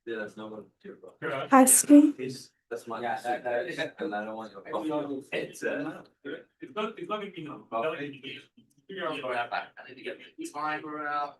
Yeah, that's no one. Testing. That's my. Yeah, and I don't want to. It's not gonna be no. I need to get these fiber out.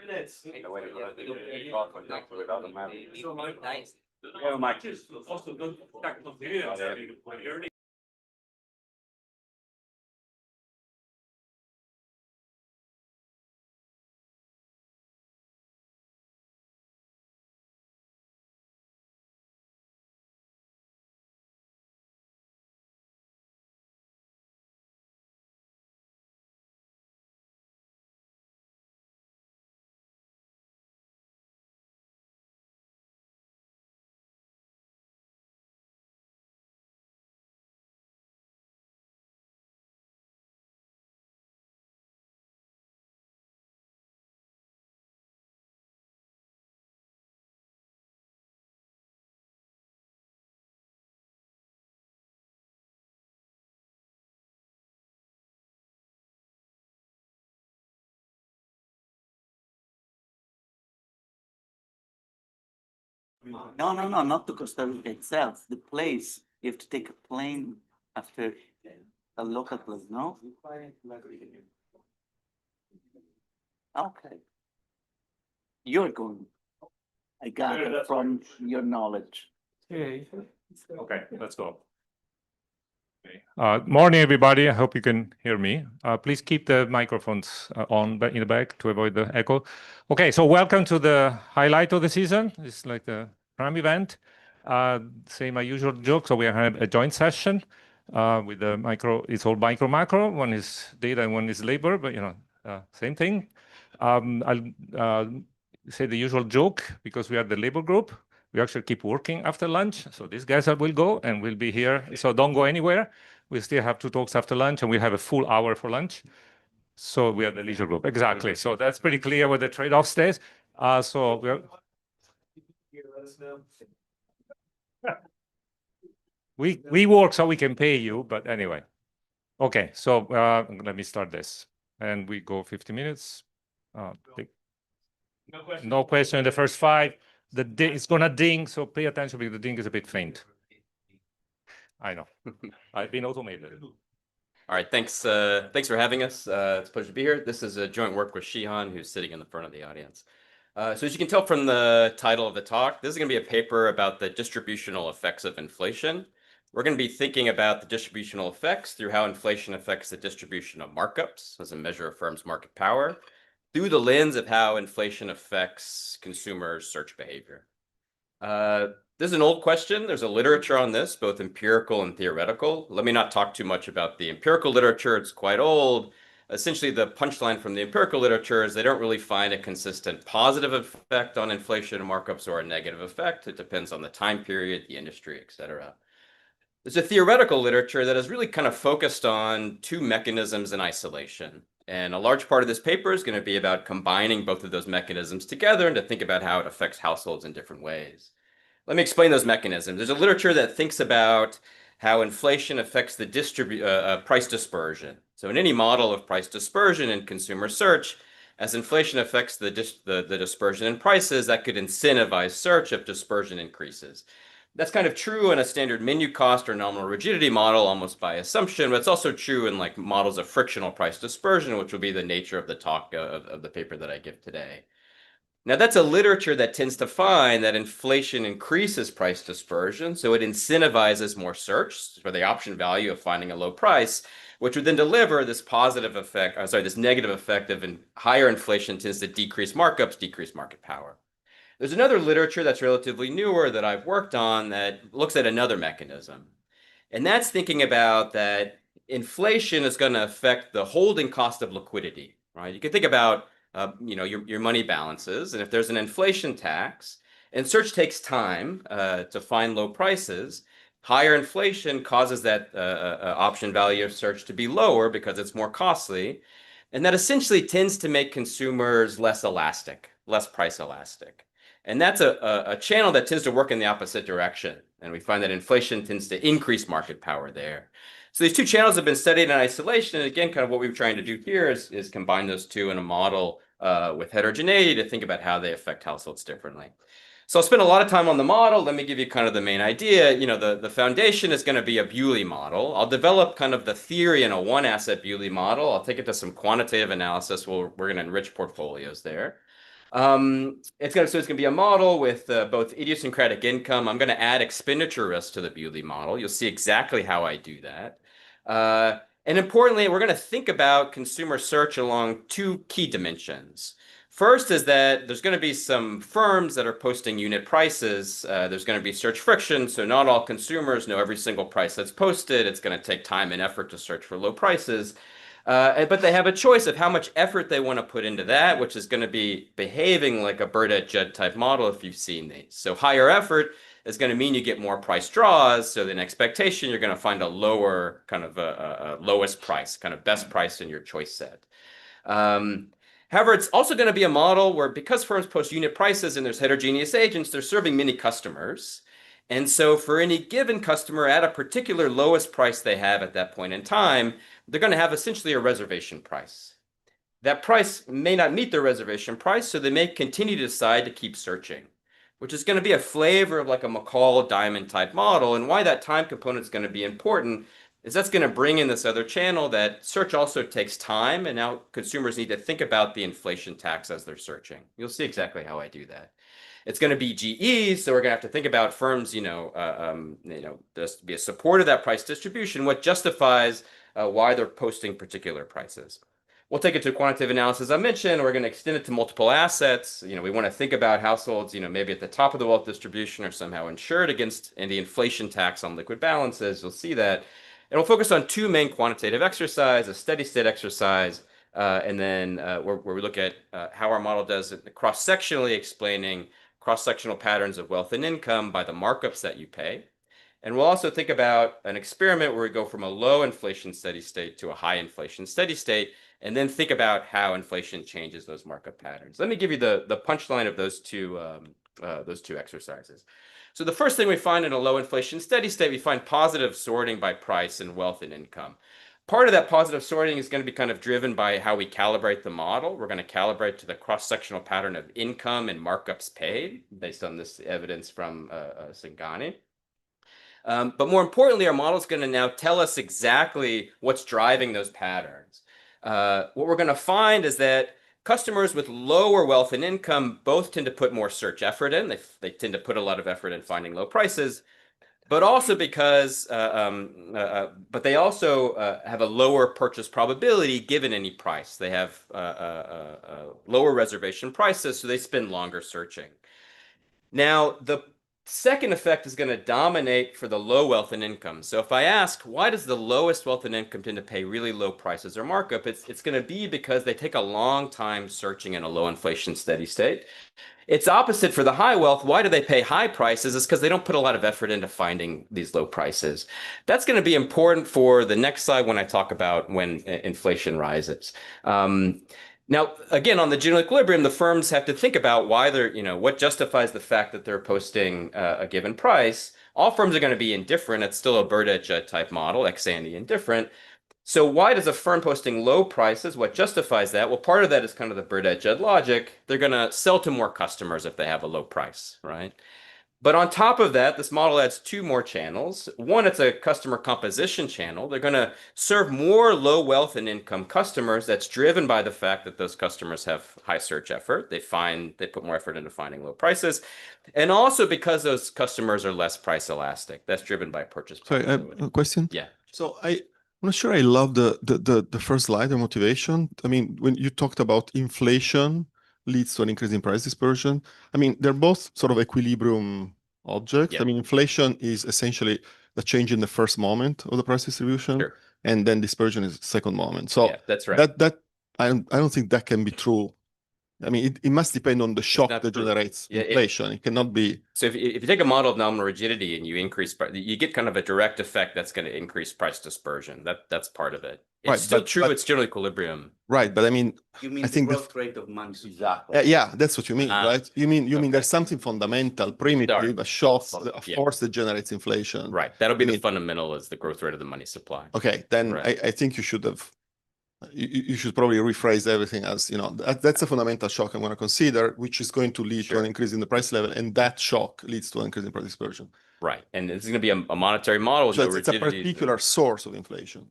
Minutes. Nice. Ja, Maatjes, als het dan contact nog weer. No, not to Costa Rica itself, the place. You have to take a plane after a local place, no? Okay. You're going. I got it from your knowledge. Okay, let's go. Morning, everybody. I hope you can hear me. Please keep the microphones on in the back to avoid the echo. Okay, so welcome to the highlight of the season. It's like the prime event. Say my usual joke. So we have a joint session with the micro. It's all micro macro. One is data and one is labor, but same thing. I'll say the usual joke because we are the labor group. We actually keep working after lunch. So these guys will go and we'll be here. So don't go anywhere. We still have 2 talks after lunch and we have a full hour for lunch. So we are the leisure group. Exactly. So that's pretty clear what the trade-off stays. So we work so we can pay you, but anyway. Okay, so let me start this. And we go 50 minutes. No question in the first 5. It's gonna ding, so pay attention because the ding is a bit faint. I know. I've been automated. All right, thanks for having us. It's a pleasure to be here. This is a joint work with Shihan, who's sitting in the front of the audience. So as you can tell from the title of the talk, this is going to be a paper about the distributional effects of inflation. We're going to be thinking about the distributional effects through how inflation affects the distribution of markups as a measure of firms' market power, through the lens of how inflation affects consumer search behavior. This is an old question. There's a literature on this, both empirical and theoretical. Let me not talk too much about the empirical literature. It's quite old. Essentially, the punchline from the empirical literature is they don't really find a consistent positive effect on inflation and markups or a negative effect. It depends on the time period, the industry, et cetera. There's a theoretical literature that is really kind of focused on 2 mechanisms in isolation. And a large part of this paper is going to be about combining both of those mechanisms together and to think about how it affects households in different ways. Let me explain those mechanisms. There's a literature that thinks about how inflation affects the price dispersion. So in any model of price dispersion in consumer search, as inflation affects the dispersion in prices, that could incentivize search if dispersion increases. That's kind of true in a standard menu cost or nominal rigidity model, almost by assumption, but it's also true in like models of frictional price dispersion, which will be the nature of the talk of the paper that I give today. Now, that's a literature that tends to find that inflation increases price dispersion, so it incentivizes more search for the option value of finding a low price, which would then deliver this positive effect, this negative effect of higher inflation tends to decrease markups, decrease market power. There's another literature that's relatively newer that I've worked on that looks at another mechanism. And that's thinking about that inflation is going to affect the holding cost of liquidity, right? You can think about your money balances. And if there's an inflation tax and search takes time to find low prices, higher inflation causes that option value of search to be lower because it's more costly. And that essentially tends to make consumers less elastic, less price elastic. And that's a channel that tends to work in the opposite direction. And we find that inflation tends to increase market power there. So these 2 channels have been studied in isolation. And again, kind of what we were trying to do here is combine those 2 in a model with heterogeneity to think about how they affect households differently. So I'll spend a lot of time on the model. Let me give you kind of the main idea. The foundation is going to be a Bewley model. I'll develop kind of the theory in a 1-asset Bewley model. I'll take it to some quantitative analysis. We're going to enrich portfolios there. It's going to be a model with both idiosyncratic income. I'm going to add expenditure risk to the Bewley model. You'll see exactly how I do that. And importantly, we're going to think about consumer search along 2 key dimensions. First is that there's going to be some firms that are posting unit prices. There's going to be search friction, so not all consumers know every single price that's posted. It's going to take time and effort to search for low prices. But they have a choice of how much effort they want to put into that, which is going to be behaving like a Burdett Judd type model if you've seen these. So higher effort is going to mean you get more price draws. So then expectation, you're going to find a lower kind of a lowest price, kind of best price in your choice set. However, it's also going to be a model where because firms post unit prices and there's heterogeneous agents, they're serving many customers. And so for any given customer at a particular lowest price they have at that point in time, they're going to have essentially a reservation price. That price may not meet their reservation price, so they may continue to decide to keep searching, which is going to be a flavor of like a McCall diamond type model. And why that time component is going to be important is that's going to bring in this other channel that search also takes time. And now consumers need to think about the inflation tax as they're searching. You'll see exactly how I do that. It's going to be GE, so we're going to have to think about firms, just be a support of that price distribution, what justifies why they're posting particular prices. We'll take it to quantitative analysis. I mentioned we're going to extend it to multiple assets. We want to think about households, maybe at the top of the wealth distribution or somehow insured against the inflation tax on liquid balances. You'll see that. And we'll focus on two main quantitative exercises, a steady state exercise, and then where we look at how our model does it cross-sectionally, explaining cross-sectional patterns of wealth and income by the markups that you pay. And we'll also think about an experiment where we go from a low inflation steady state to a high inflation steady state, and then think about how inflation changes those markup patterns. Let me give you the punchline of those two exercises. So the first thing we find in a low inflation steady state, we find positive sorting by price and wealth and income. Part of that positive sorting is going to be kind of driven by how we calibrate the model. We're going to calibrate to the cross-sectional pattern of income and markups paid based on this evidence from Singani. But more importantly, our model is going to now tell us exactly what's driving those patterns. What we're going to find is that customers with lower wealth and income both tend to put more search effort in. They tend to put a lot of effort in finding low prices. But also because, but they also have a lower purchase probability given any price. They have lower reservation prices, so they spend longer searching. Now, the second effect is going to dominate for the low wealth and income. So if I ask, why does the lowest wealth and income tend to pay really low prices or markup? It's going to be because they take a long time searching in a low inflation steady state. It's opposite for the high wealth. Why do they pay high prices? It's because they don't put a lot of effort into finding these low prices. That's going to be important for the next slide when I talk about when inflation rises. Now, again, on the general equilibrium, the firms have to think about why they're, what justifies the fact that they're posting a given price. All firms are going to be indifferent. It's still a Burdett type model, ex-ante indifferent. So why does a firm posting low prices, what justifies that? Well, part of that is kind of the Burdett logic. They're going to sell to more customers if they have a low price, right? But on top of that, this model adds two more channels. One, it's a customer composition channel. They're going to serve more low wealth and income customers. That's driven by the fact that those customers have high search effort. They put more effort into finding low prices. And also because those customers are less price elastic. That's driven by purchase. Sorry, a question? Yeah. So I'm not sure I love the first slide, the motivation. I mean, when you talked about inflation leads to an increase in price dispersion. I mean, they're both sort of equilibrium objects. Yeah. I mean, inflation is essentially the change in the first moment of the price distribution, Sure. And then dispersion is the second moment. So yeah, that's right. that I don't think that can be true. I mean, it must depend on the shock that true. generates Yeah, inflation. It cannot be. So if you take a model of nominal rigidity and you increase, you get kind of a direct effect that's going to increase price dispersion. That's part of it. It's Right, still but- true. but- It's general equilibrium. Right, but I mean, You mean I the think the- growth rate of money? Exactly. yeah, that's what you mean, Ah, right? You mean okay. there's something fundamental, primitive, a shock, a Yeah. force that generates inflation. Right. That'll be I the mean- fundamental is the growth rate of the money supply. Okay, then Right. I think you should have. You should probably rephrase everything as that's a fundamental shock I'm going to consider, which is going to lead to an increase in the price level, and that shock leads to an increase in price dispersion. Right. And it's going to be a monetary model. with So no it's a rigidity. particular source of inflation.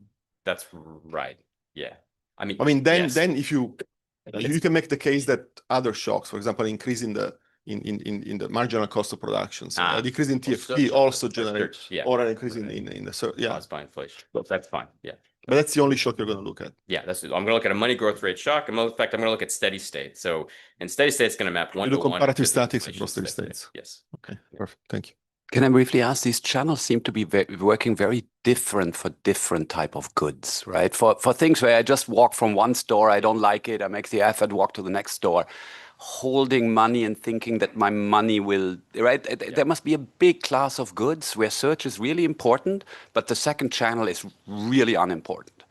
That's right. Yeah. I mean, Then yes. if you can make the case that other shocks, for example, increase in the marginal cost of production, so a decrease in TFP also generates, yeah. or an increase in the yeah. Caused by inflation. That's fine. Yeah. But that's the only shock you're going to look at. Yeah, I'm going to look at a money growth rate shock. In fact, I'm going to look at steady state. So in steady state, it's going to map one You to do one. comparative to the statics inflation across steady steady states. state. Yes. Okay, perfect. Thank you. Can I briefly ask, these channels seem to be working very different for different type of goods, right? For things where I just walk from one store, I don't like it, I make the effort, walk to the next store, holding money and thinking that my money will, right? There must be a big class of goods where search is really important, but the second channel is really unimportant,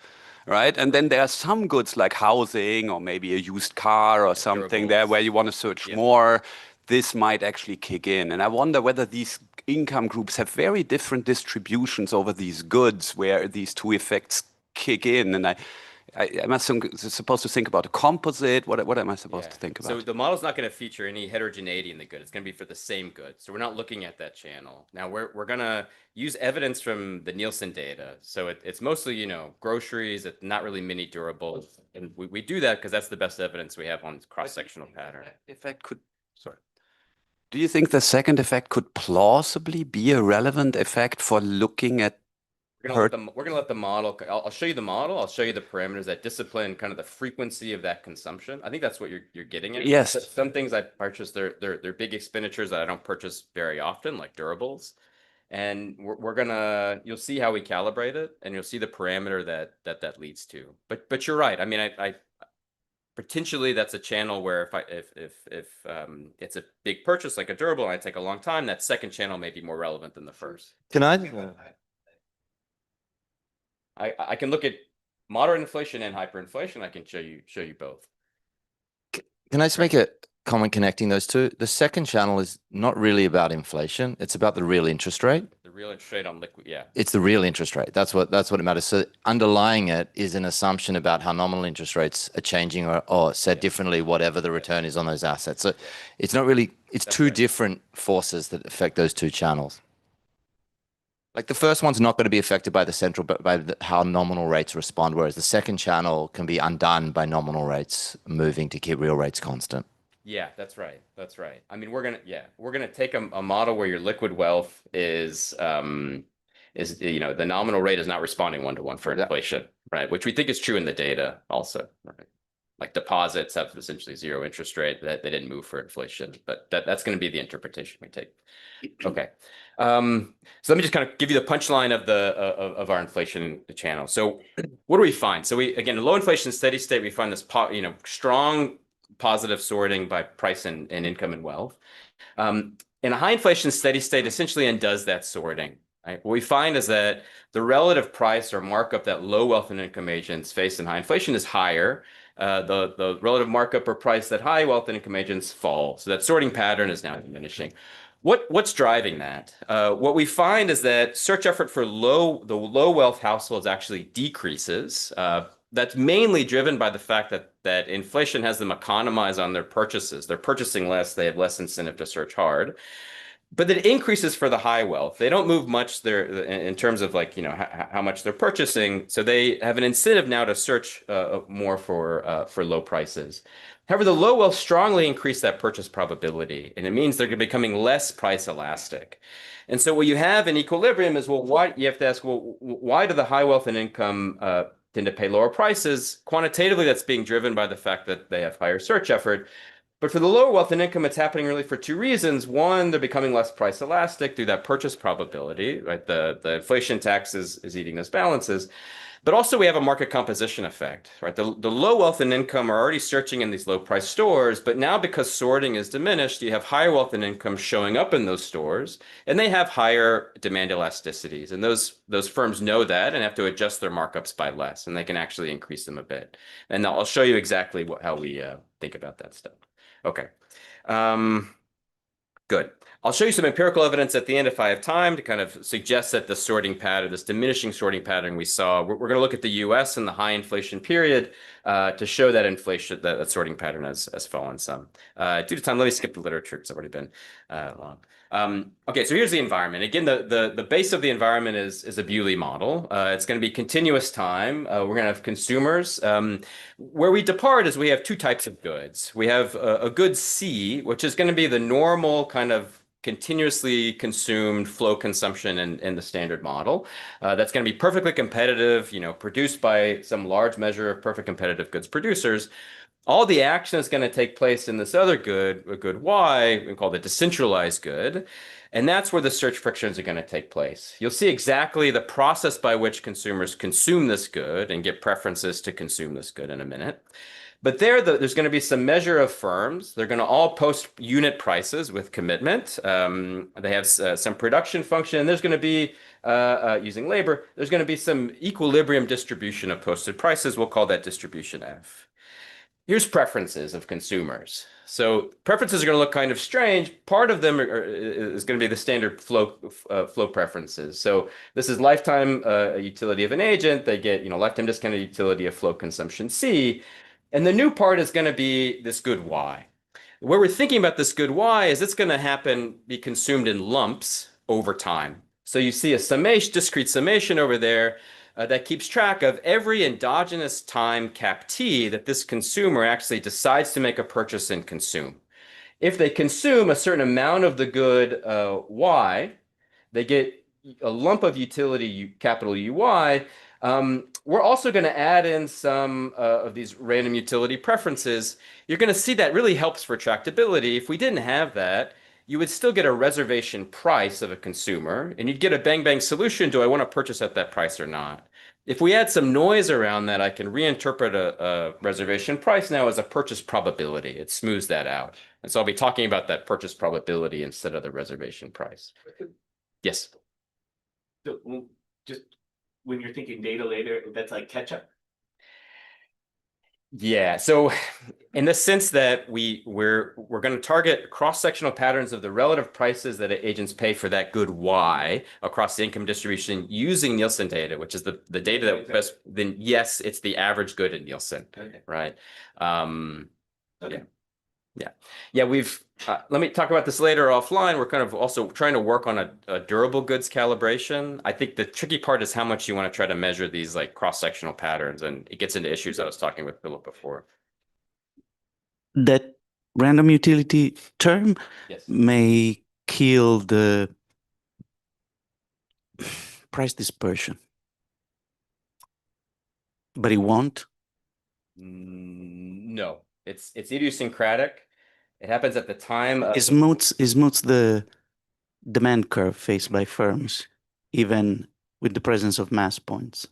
right? And then there are some goods like housing or maybe a used car or something there where you want to search more. This might actually kick in. And I wonder whether these income groups have very different distributions over these goods where these two effects kick in. And Am I supposed to think about a composite? What am I supposed Yeah. to think So about? the model's not going to feature any heterogeneity in the good. It's going to be for the same good. So we're not looking at that channel. Now we're going to use evidence from the Nielsen data. So it's mostly, you know, groceries, it's not really mini durables. And we do that because that's the best evidence we have on cross-sectional pattern. Effect could. Sorry. Do you think the second effect could plausibly be a relevant effect for looking at? We're gonna let the model. I'll show you the model. I'll show you the parameters that discipline kind of the frequency of that consumption. I think that's what you're getting at. Yes. Some things I purchase, they're big expenditures that I don't purchase very often, like durables. And you'll see how we calibrate it, and you'll see the parameter that leads to. But you're right. I mean, I potentially that's a channel where if it's a big purchase like a durable and I take a long time, that second channel may be more relevant than the first. Can I? I can look at moderate inflation and hyperinflation. I can show you both. Can I just make a comment connecting those two? The second channel is not really about inflation. It's about the real interest rate. The real interest rate on liquid, yeah. It's the real interest rate. That's what it matters. So underlying it is an assumption about how nominal interest rates are changing, or said differently, whatever the return is on those assets. So it's not really, it's two different forces that affect those two channels. Like the first one's not going to be affected by the central, but by how nominal rates respond, whereas the second channel can be undone by nominal rates moving to keep real rates constant. Yeah, that's right. That's right. I mean, we're gonna take a model where your liquid wealth is you know, the nominal rate is not responding 1-to-1 for inflation, right? Which we think is true in the data also, right? Like deposits have essentially zero interest rate, that they didn't move for inflation, but that's going to be the interpretation we take. Okay. So let me just kind of give you the punchline of our inflation channel. So what do we find? So again, in low inflation steady state, we find this you know, strong positive sorting by price and income and wealth. In a high inflation steady state, essentially undoes that sorting. Right? What we find is that the relative price or markup that low wealth and income agents face in high inflation is higher. The relative markup or price that high wealth and income agents fall. So that sorting pattern is now diminishing. What's driving that? What we find is that search effort for the low wealth households actually decreases. That's mainly driven by the fact that inflation has them economize on their purchases. They're purchasing less, they have less incentive to search hard. But it increases for the high wealth. They don't move much there in terms of, like, you know, how much they're purchasing. So they have an incentive now to search more for low prices. However, the low wealth strongly increase that purchase probability, and it means they're becoming less price elastic. And so what you have in equilibrium is, well, why you have to ask, well, why do the high wealth and income tend to pay lower prices? Quantitatively, that's being driven by the fact that they have higher search effort. But for the lower wealth and income, it's happening really for two reasons. One, they're becoming less price elastic through that purchase probability, right? The inflation tax is eating those balances. But also we have a market composition effect, right? The low wealth and income are already searching in these low price stores, but now because sorting is diminished, you have higher wealth and income showing up in those stores, and they have higher demand elasticities. And those firms know that and have to adjust their markups by less, and they can actually increase them a bit. And I'll show you exactly how we think about that stuff. Okay. Good. I'll show you some empirical evidence at the end if I have time to kind of suggest that the sorting pattern, this diminishing sorting pattern we saw, we're going to look at the US in the high inflation period to show that inflation, that sorting pattern has fallen some. Due to time, let me skip the literature. It's already been long. Okay, so here's the environment. Again, the base of the environment is a Bewley model. It's going to be continuous time. We're going to have consumers. Where we depart is we have two types of goods. We have a good C, which is going to be the normal kind of continuously consumed flow consumption in the standard model. That's going to be perfectly competitive, you know, produced by some large measure of perfect competitive goods producers. All the action is going to take place in this other good, a good Y, we call the decentralized good. And that's where the search frictions are going to take place. You'll see exactly the process by which consumers consume this good and get preferences to consume this good in a minute. But there's going to be some measure of firms. They're going to all post unit prices with commitment. They have some production function, and there's going to be, using labor, there's going to be some equilibrium distribution of posted prices. We'll call that distribution F. here's preferences of consumers. So preferences are going to look kind of strange. Part of them is going to be the standard flow preferences. So this is lifetime utility of an agent. They get, lifetime discounted utility of flow consumption C. And the new part is going to be this good Y. Where we're thinking about this good Y is it's going to be consumed in lumps over time. So you see a summation, discrete summation over there that keeps track of every endogenous time cap T that this consumer actually decides to make a purchase and consume. If they consume a certain amount of the good Y, they get a lump of utility capital UI. We're also going to add in some of these random utility preferences. You're going to see that really helps for tractability. If we didn't have that, you would still get a reservation price of a consumer, and you'd get a bang-bang solution. Do I want to purchase at that price or not? If we add some noise around that, I can reinterpret a reservation price now as a purchase probability. It smooths that out. And so I'll be talking about that purchase probability instead of the reservation price. Yes. So just when you're thinking data later, that's like catch up. Yeah. So in the sense that we're going to target cross-sectional patterns of the relative prices that agents pay for that good Y across the income distribution using Nielsen data, which is the data that best, then yes, it's the average good in Nielsen. Okay. Right. Okay. Yeah. We've let me talk about this later offline. We're kind of also trying to work on a durable goods calibration. I think the tricky part is how much you want to try to measure these like cross-sectional patterns, and it gets into issues I was talking with Philip before. That random utility term Yes. may kill the price dispersion, but it won't. No, it's idiosyncratic. It happens at the time of It smooths the demand curve faced by firms, even with the presence of mass points.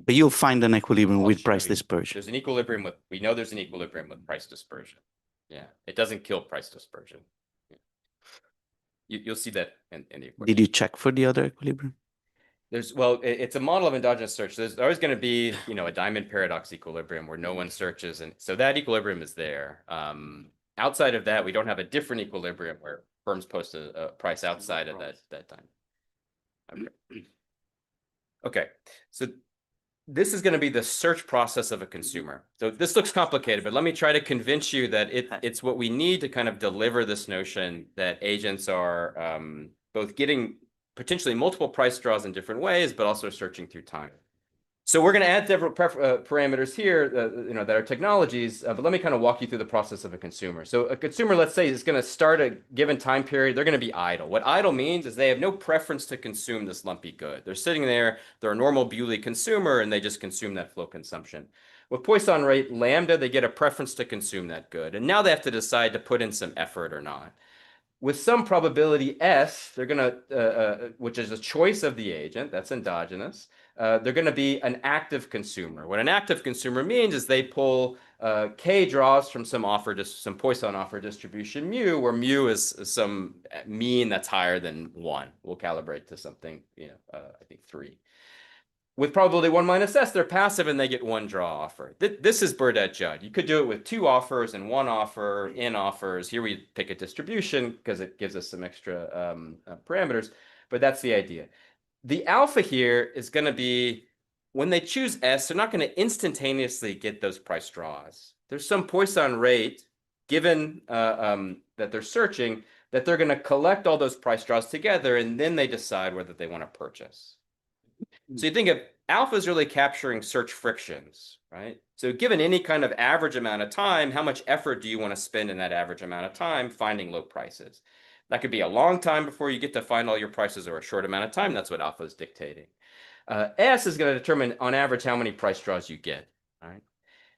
But you'll find an equilibrium I'll with show price you. dispersion. There's an equilibrium we know there's an equilibrium with price dispersion. Yeah, it doesn't kill price dispersion. Yeah. You'll see that in the equation. Did you check for the other equilibrium? It's a model of endogenous search. There's always going to be, a diamond paradox equilibrium where no one searches. And so that equilibrium is there. Outside of that, we don't have a different equilibrium where firms post a price outside of that time. Okay. So this is going to be the search process of a consumer. So this looks complicated, but let me try to convince you that it's what we need to kind of deliver this notion that agents are both getting potentially multiple price draws in different ways, but also searching through time. So we're going to add several parameters here, that are technologies, but let me kind of walk you through the process of a consumer. So a consumer, let's say, is going to start a given time period. They're going to be idle. What idle means is they have no preference to consume this lumpy good. They're sitting there, they're a normal Bewley consumer, and they just consume that flow consumption. With Poisson rate lambda, they get a preference to consume that good. And now they have to decide to put in some effort or not. With some probability S, they're going to, which is a choice of the agent, that's endogenous, they're going to be an active consumer. What an active consumer means is they pull K draws from some Poisson offer distribution mu, where mu is some mean that's higher than 1. We'll calibrate to something, I think 3. With probability 1 minus S, they're passive and they get 1 draw offer. This is Burdett-Judd. You could do it with 2 offers and 1 offer, N offers. Here we pick a distribution because it gives us some extra parameters, but that's the idea. The alpha here is going to be, when they choose S, they're not going to instantaneously get those price draws. There's some Poisson rate, given that they're searching, that they're going to collect all those price draws together, and then they decide whether they want to purchase. So you think of alpha is really capturing search frictions, right? So given any kind of average amount of time, how much effort do you want to spend in that average amount of time finding low prices? That could be a long time before you get to find all your prices, or a short amount of time. That's what alpha is dictating. S is going to determine on average how many price draws you get, right?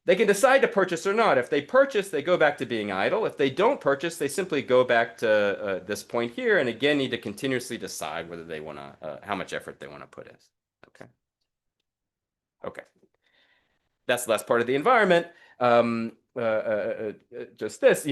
They can decide to purchase or not. If they purchase, they go back to being idle. If they don't purchase, they simply go back to this point here, and again need to continuously decide whether they want to, how much effort they want to put in. Okay. That's the last part of the environment. Just this,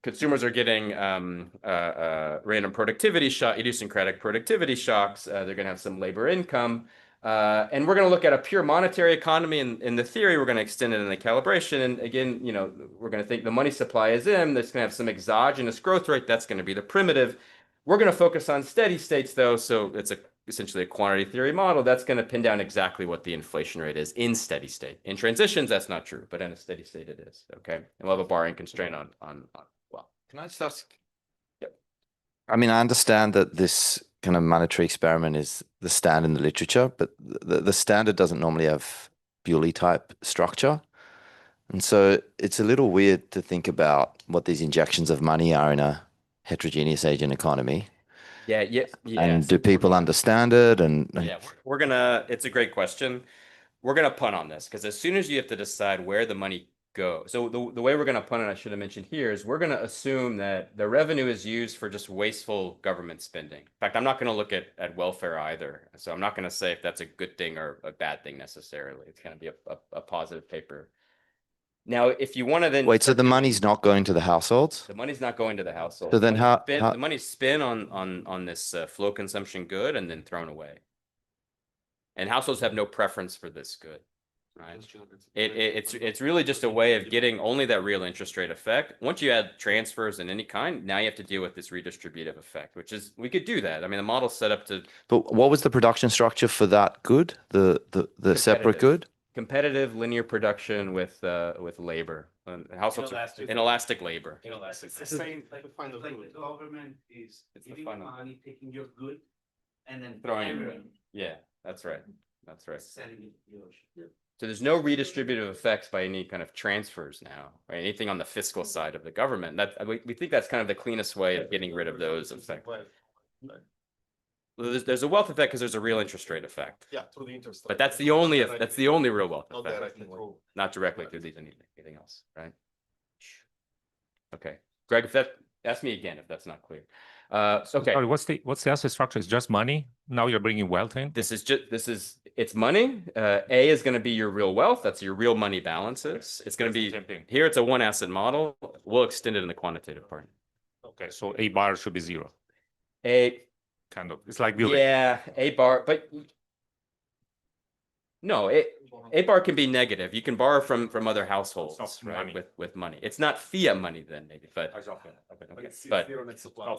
consumers are getting random productivity shock, idiosyncratic productivity shocks. They're going to have some labor income. And we're going to look at a pure monetary economy. And in the theory, we're going to extend it in the calibration. And again, you know, we're going to think the money supply is M. That's going to have some exogenous growth rate. That's going to be the primitive. We're going to focus on steady states, though. So it's essentially a quantity theory model. That's going to pin down exactly what the inflation rate is in steady state. In transitions, that's not true. But in a steady state, it is. Okay. And we'll have a borrowing constraint on well. Can I just ask? Yep. I mean, I understand that this kind of monetary experiment is the standard in the literature, but the standard doesn't normally have Bewley type structure. And so it's a little weird to think about what these injections of money are in a heterogeneous agent economy. Yeah. And do people understand it? And yeah, we're gonna, it's a great question. We're gonna punt on this because as soon as you have to decide where the money goes, so the way we're gonna punt it, I should have mentioned here, is we're gonna assume that the revenue is used for just wasteful government spending. In fact, I'm not gonna look at welfare either. So I'm not gonna say if that's a good thing or a bad thing necessarily. It's gonna be a positive paper. Now, if you want to then wait, so the money's not going to the households? the money's not going to the household. So then how The money's spent on this flow consumption good and then thrown away. And households have no preference for this good, right? It's really just a way of getting only that real interest rate effect. Once you add transfers in any kind, now you have to deal with this redistributive effect, which is, we could do that. I mean, the model's set up to But what was the production structure for that good? The separate Competitive. good? competitive linear production with labor and households inelastic labor. It's the same, like the government is It's the giving final. money, taking your good, and then Throwing it hammering, Yeah, that's right. That's right. selling it to the ocean. So there's no redistributive effects by any kind of transfers now, or anything on the fiscal side of the government. We think that's kind of the cleanest way of getting rid of those effects. There's a wealth effect because there's a real interest rate effect, Yeah, through the interest. but that's the only real wealth Not effect, directly through. not directly through these anything else, right? Okay, Greg, if that ask me again if that's not clear. Okay. Sorry, what's the asset structure? It's just money. Now you're bringing wealth in. It's money. A is going to be your real wealth. That's your real money balances. It's going to be Same thing. here. It's a one asset model. We'll extend it in the quantitative part. Okay, so a bar should be zero. A Kind of. It's like building. Yeah, a bar, but no, a bar can be negative. You can borrow from other households, Soft right? money. With money. It's not fiat money then, maybe, but but it's Zero net supply.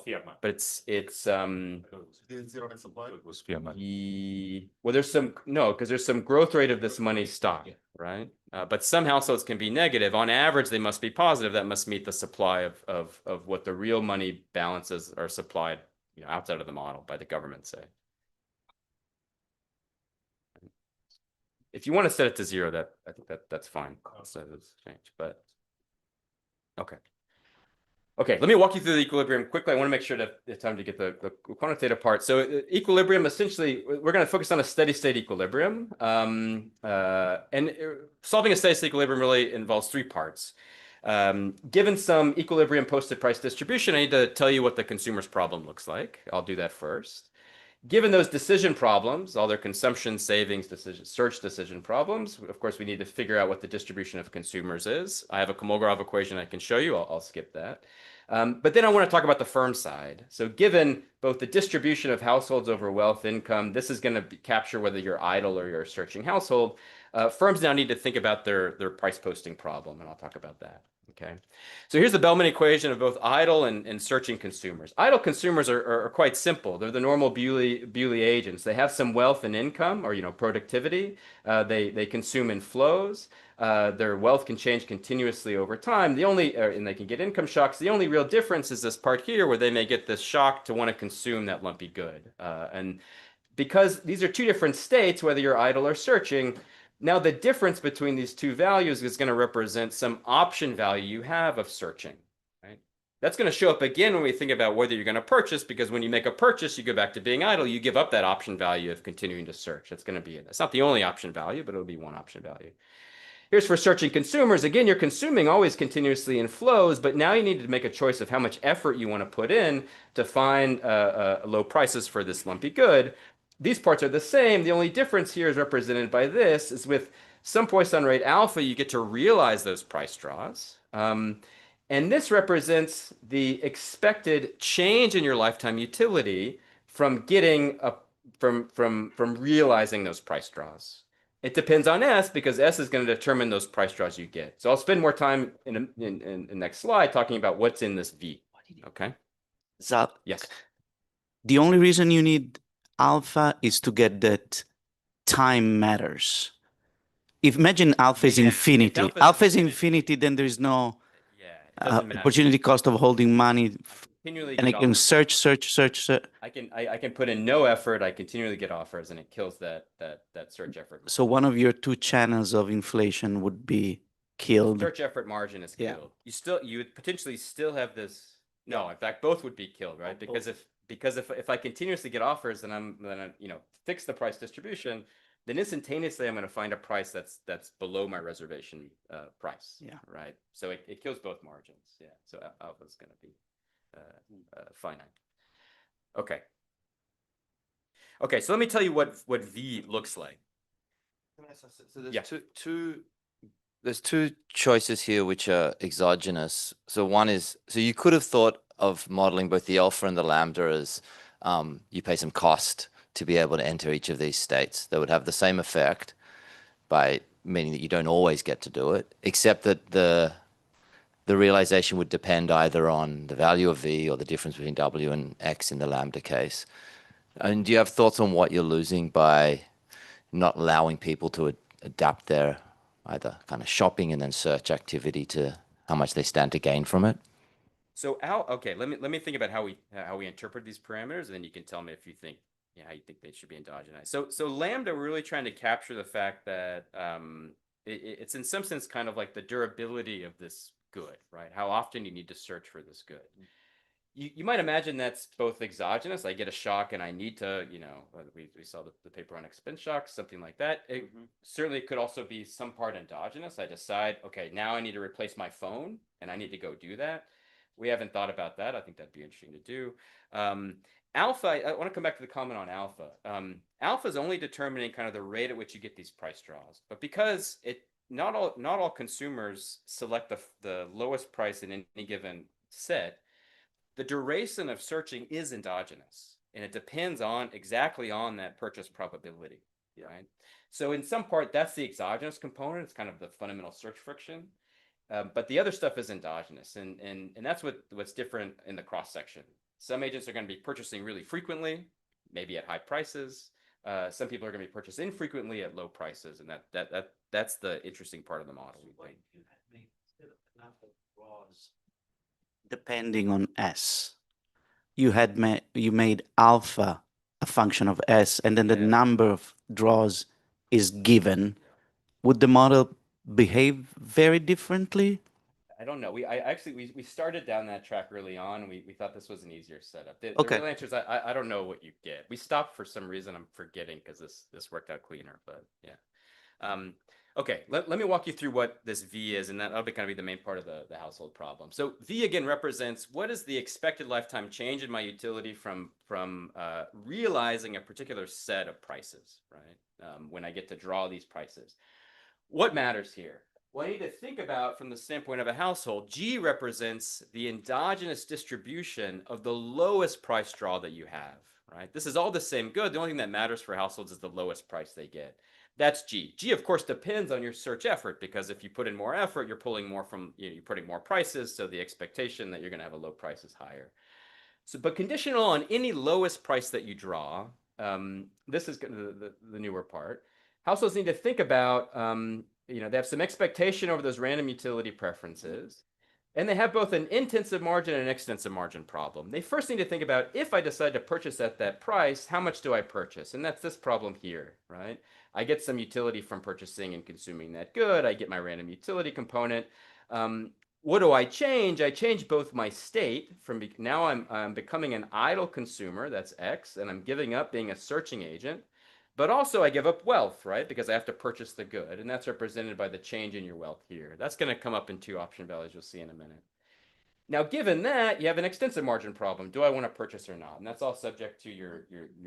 It was fiat money. well, because there's some growth rate of this money stock, right? But some households can be negative. On average, they must be positive. That must meet the supply of what the real money balances are supplied, outside of the model by the government, say. If you want to set it to zero, I think that's fine. So it's change, but okay. Okay, let me walk you through the equilibrium quickly. I want to make sure that there's time to get the quantitative part. So equilibrium, essentially, we're going to focus on a steady state equilibrium. And solving a steady state equilibrium really involves three parts. Given some equilibrium posted price distribution, I need to tell you what the consumer's problem looks like. I'll do that first. Given those decision problems, all their consumption, savings, decision, search decision problems, of course, we need to figure out what the distribution of consumers is. I have a Kolmogorov equation I can show you. I'll skip that. But then I want to talk about the firm side. So given both the distribution of households over wealth, income, this is going to capture whether you're idle or you're a searching household. Firms now need to think about their price posting problem, and I'll talk about that. Okay, so here's the Bellman equation of both idle and searching consumers. Idle consumers are quite simple. They're the normal Bewley agents. They have some wealth and income, or productivity. They consume in flows. Their wealth can change continuously over time. And they can get income shocks. The only real difference is this part here, where they may get this shock to want to consume that lumpy good. And because these are two different states, whether you're idle or searching, now the difference between these two values is going to represent some option value you have of searching, right? That's going to show up again when we think about whether you're going to purchase, because when you make a purchase, you go back to being idle, you give up that option value of continuing to search. That's going to be it. It's not the only option value, but it'll be one option value. Here's for searching consumers. Again, you're consuming always continuously in flows, but now you need to make a choice of how much effort you want to put in to find low prices for this lumpy good. These parts are the same. The only difference here is represented by this, is with some Poisson rate alpha, you get to realize those price draws. And this represents the expected change in your lifetime utility from getting from realizing those price draws. It depends on S because S is going to determine those price draws you get. So I'll spend more time in the next slide talking about what's in this V. Okay. Zap, Yes. the only reason you need alpha is to get that time matters. If imagine alpha is Yeah, infinity. if alpha is Alpha is infinity- infinity, then there is no Yeah. It doesn't matter. opportunity cost of holding money, Continually and I get can offers. search. I can put in no effort. I continually get offers, and it kills that search effort. So one of your two channels of inflation would be killed. Search effort margin is Yeah. killed. You would potentially still have this. No, in fact, both would be killed, right? Because if I continuously get offers, then I'm fix the price distribution, then instantaneously I'm going to find a price that's below my reservation price. Yeah. Right. So it kills both margins. Yeah. So alpha is going to be finite. Okay. Okay. So let me tell you what V looks like. So there's Yeah. there's two choices here which are exogenous. So one is, so you could have thought of modeling both the alpha and the lambda as you pay some cost to be able to enter each of these states. That would have the same effect by meaning that you don't always get to do it, except that the realization would depend either on the value of V or the difference between W and X in the lambda case. And do you have thoughts on what you're losing by not allowing people to adapt their either kind of shopping and then search activity to how much they stand to gain from it? So okay, let me think about how we interpret these parameters, and then you can tell me if you think how you think they should be endogenized. So lambda, we're really trying to capture the fact that it's in some sense kind of like the durability of this good, right? How often you need to search for this good. You might imagine that's both exogenous. I get a shock and I need to, we saw the paper on expense shocks, something like that. It certainly could also be some part endogenous. I decide, okay, now I need to replace my phone and I need to go do that. We haven't thought about that. I think that'd be interesting to do. Alpha, I want to come back to the comment on alpha. Alpha is only determining kind of the rate at which you get these price draws, but because not all consumers select the lowest price in any given set, the duration of searching is endogenous, and it depends exactly on that purchase probability, right? So in some part, that's the exogenous component. It's kind of the fundamental search friction. But the other stuff is endogenous, and that's what's different in the cross section. Some agents are going to be purchasing really frequently, maybe at high prices. Some people are going to be purchased infrequently at low prices, and that's the interesting part of the model. Depending on S, you made alpha a function of S, and then the number of draws is given. Would the model behave very differently? I don't know. We started down that track early on. We thought this was an easier setup. The Okay. real answer is I don't know what you get. We stopped for some reason. I'm forgetting because this worked out cleaner. But yeah. Okay. Let me walk you through what this V is, and that'll be kind of be the main part of the household problem. So V again represents what is the expected lifetime change in my utility from realizing a particular set of prices, right? When I get to draw these prices. What matters here? Well, I need to think about from the standpoint of a household, G represents the endogenous distribution of the lowest price draw that you have, right? This is all the same good. The only thing that matters for households is the lowest price they get. That's G. G, of course, depends on your search effort, because if you put in more effort, you're pulling more from, you're putting more prices. So the expectation that you're going to have a low price is higher. So, but conditional on any lowest price that you draw, this is the newer part. Households need to think about, they have some expectation over those random utility preferences, and they have both an intensive margin and an extensive margin problem. They first need to think about, if I decide to purchase at that price, how much do I purchase? And that's this problem here, right? I get some utility from purchasing and consuming that good. I get my random utility component. What do I change? I change both my state from now I'm becoming an idle consumer, that's X, and I'm giving up being a searching agent. But also I give up wealth, right? Because I have to purchase the good, and that's represented by the change in your wealth here. That's going to come up in two option values you'll see in a minute. Now, given that, you have an extensive margin problem. Do I want to purchase or not? And that's all subject to your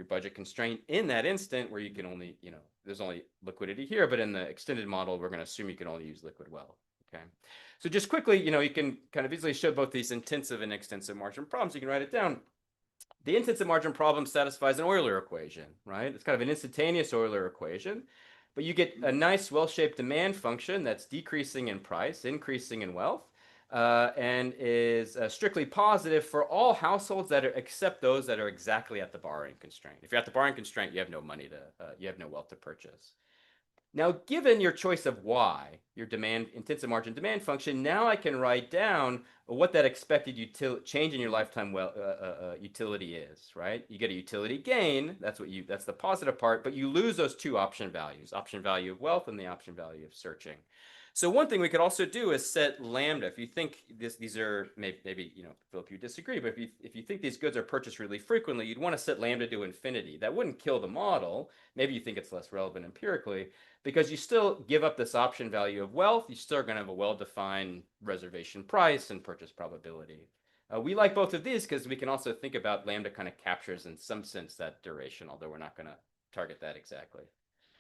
budget constraint in that instant, where you can only, there's only liquidity here, but in the extended model, we're going to assume you can only use liquid wealth. Okay. So just quickly, you can kind of easily show both these intensive and extensive margin problems. You can write it down. The intensive margin problem satisfies an Euler equation, right? It's kind of an instantaneous Euler equation, but you get a nice well-shaped demand function that's decreasing in price, increasing in wealth, and is strictly positive for all households that are, except those that are exactly at the borrowing constraint. If you're at the borrowing constraint, you have no money to, you have no wealth to purchase. Now, given your choice of y, your demand intensive margin demand function, now I can write down what that expected change in your lifetime utility is, right? You get a utility gain. That's the positive part, but you lose those two option values, option value of wealth and the option value of searching. So one thing we could also do is set lambda. If you think these are maybe Philip, you disagree, but if you think these goods are purchased really frequently, you'd want to set lambda to infinity. That wouldn't kill the model. Maybe you think it's less relevant empirically, because you still give up this option value of wealth. You still are going to have a well-defined reservation price and purchase probability. We like both of these because we can also think about lambda kind of captures in some sense that duration, although we're not going to target that exactly.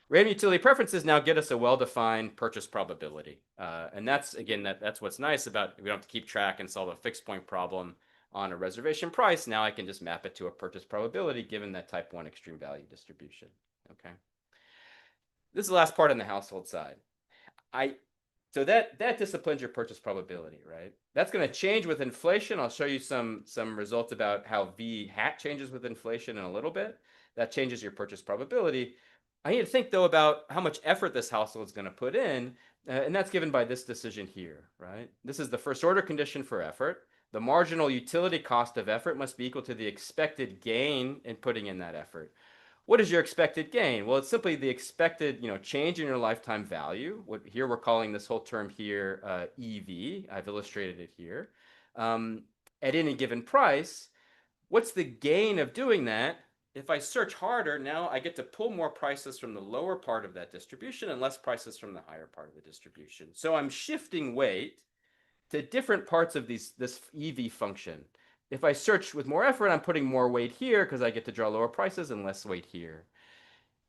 Random utility preferences now get us a well-defined purchase probability. And that's, again, that's what's nice about, we don't have to keep track and solve a fixed point problem on a reservation price. Now I can just map it to a purchase probability given that type 1 extreme value distribution. Okay. This is the last part on the household side. So that disciplines your purchase probability, right? That's going to change with inflation. I'll show you some results about how V hat changes with inflation in a little bit. That changes your purchase probability. I need to think, though, about how much effort this household is going to put in, and that's given by this decision here, right? This is the first order condition for effort. The marginal utility cost of effort must be equal to the expected gain in putting in that effort. What is your expected gain? Well, it's simply the expected change in your lifetime value. Here we're calling this whole term here EV. I've illustrated it here. At any given price, what's the gain of doing that? If I search harder, now I get to pull more prices from the lower part of that distribution and less prices from the higher part of the distribution. So I'm shifting weight to different parts of this EV function. If I search with more effort, I'm putting more weight here because I get to draw lower prices and less weight here.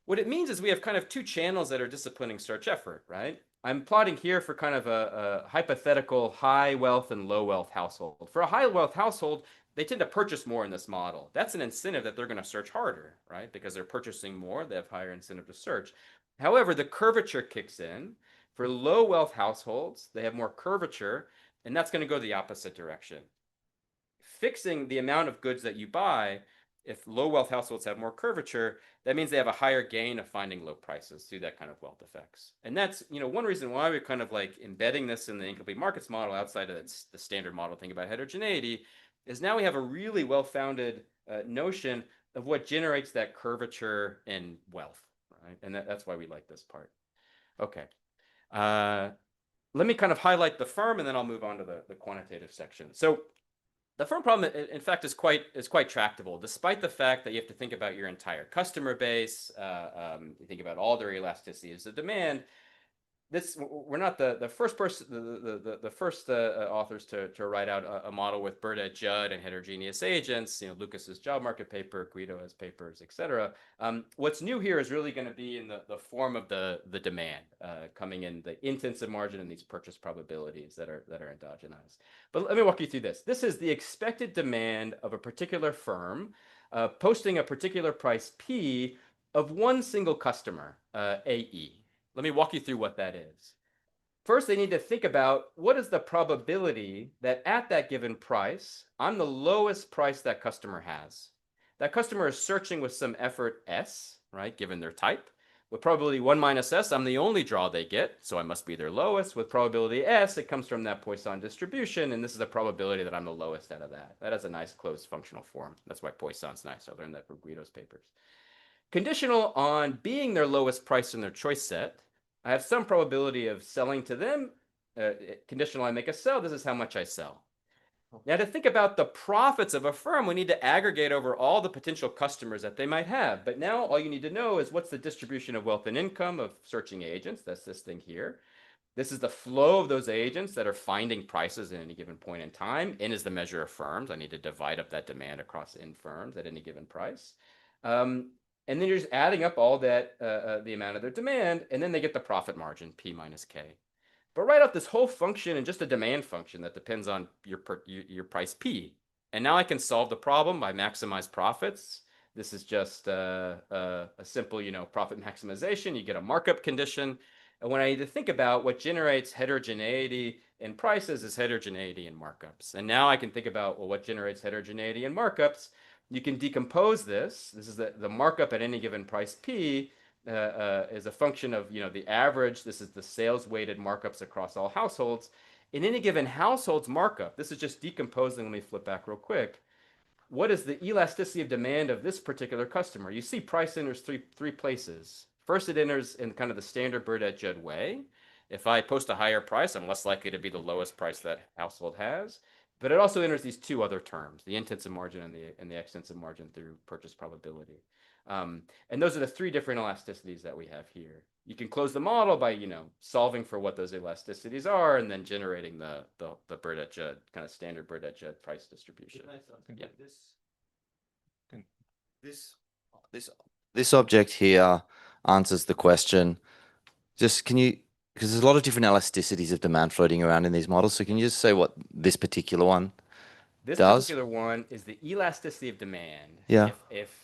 What it means is we have kind of two channels that are disciplining search effort, right? I'm plotting here for kind of a hypothetical high wealth and low wealth household. For a high wealth household, they tend to purchase more in this model. That's an incentive that they're going to search harder, right? Because they're purchasing more, they have higher incentive to search. However, the curvature kicks in. For low wealth households, they have more curvature, and that's going to go the opposite direction. Fixing the amount of goods that you buy, if low wealth households have more curvature, that means they have a higher gain of finding low prices through that kind of wealth effects. And that's one reason why we're kind of like embedding this in the incomplete markets model outside of the standard model thing about heterogeneity, is now we have a really well-founded notion of what generates that curvature in wealth, right? And that's why we like this part. Okay. Let me kind of highlight the firm, and then I'll move on to the quantitative section. So the firm problem, in fact, is quite tractable, despite the fact that you have to think about your entire customer base. You think about all their elasticities of demand. We're not the first person, the first authors to write out a model with Burdett, Judd, and heterogeneous agents. Lucas's job market paper, Guido's papers, etc. What's new here is really going to be in the form of the demand coming in, the intensive margin and these purchase probabilities that are endogenized. But let me walk you through this. This is the expected demand of a particular firm posting a particular price P of one single customer, AE. Let me walk you through what that is. First, they need to think about what is the probability that at that given price, I'm the lowest price that customer has. That customer is searching with some effort S, right, given their type. With probability 1 minus S, I'm the only draw they get, so I must be their lowest. With probability S, it comes from that Poisson distribution, and this is the probability that I'm the lowest out of that. That has a nice closed functional form. That's why Poisson's nice. I learned that from Guido's papers. Conditional on being their lowest price in their choice set, I have some probability of selling to them. Conditional I make a sell, this is how much I sell. Now, to think about the profits of a firm, we need to aggregate over all the potential customers that they might have. But now all you need to know is what's the distribution of wealth and income of searching agents. That's this thing here. This is the flow of those agents that are finding prices at any given point in time. N is the measure of firms. I need to divide up that demand across N firms at any given price. And then you're just adding up all that, the amount of their demand, and then they get the profit margin, P minus K. But write out this whole function in just a demand function that depends on your price P. And now I can solve the problem by maximize profits. This is just a simple, profit maximization. You get a markup condition. And when I need to think about what generates heterogeneity in prices is heterogeneity in markups. And now I can think about, well, what generates heterogeneity in markups? You can decompose this. This is the markup at any given price P is a function of, the average. This is the sales weighted markups across all households. In any given household's markup, this is just decomposing. Let me flip back real quick. What is the elasticity of demand of this particular customer? You see price enters three places. First, it enters in kind of the standard Burdett Judd way. If I post a higher price, I'm less likely to be the lowest price that household has. But it also enters these two other terms, the intensive margin and the extensive margin through purchase probability. And those are the three different elasticities that we have here. You can close the model by, solving for what those elasticities are and then generating the Burdett Judd, kind of standard Burdett Judd price distribution. Yeah. This object here answers the question. Just because there's a lot of different elasticities of demand floating around in these models. So can you just say what this particular one This does? particular one is the elasticity of demand. Yeah. If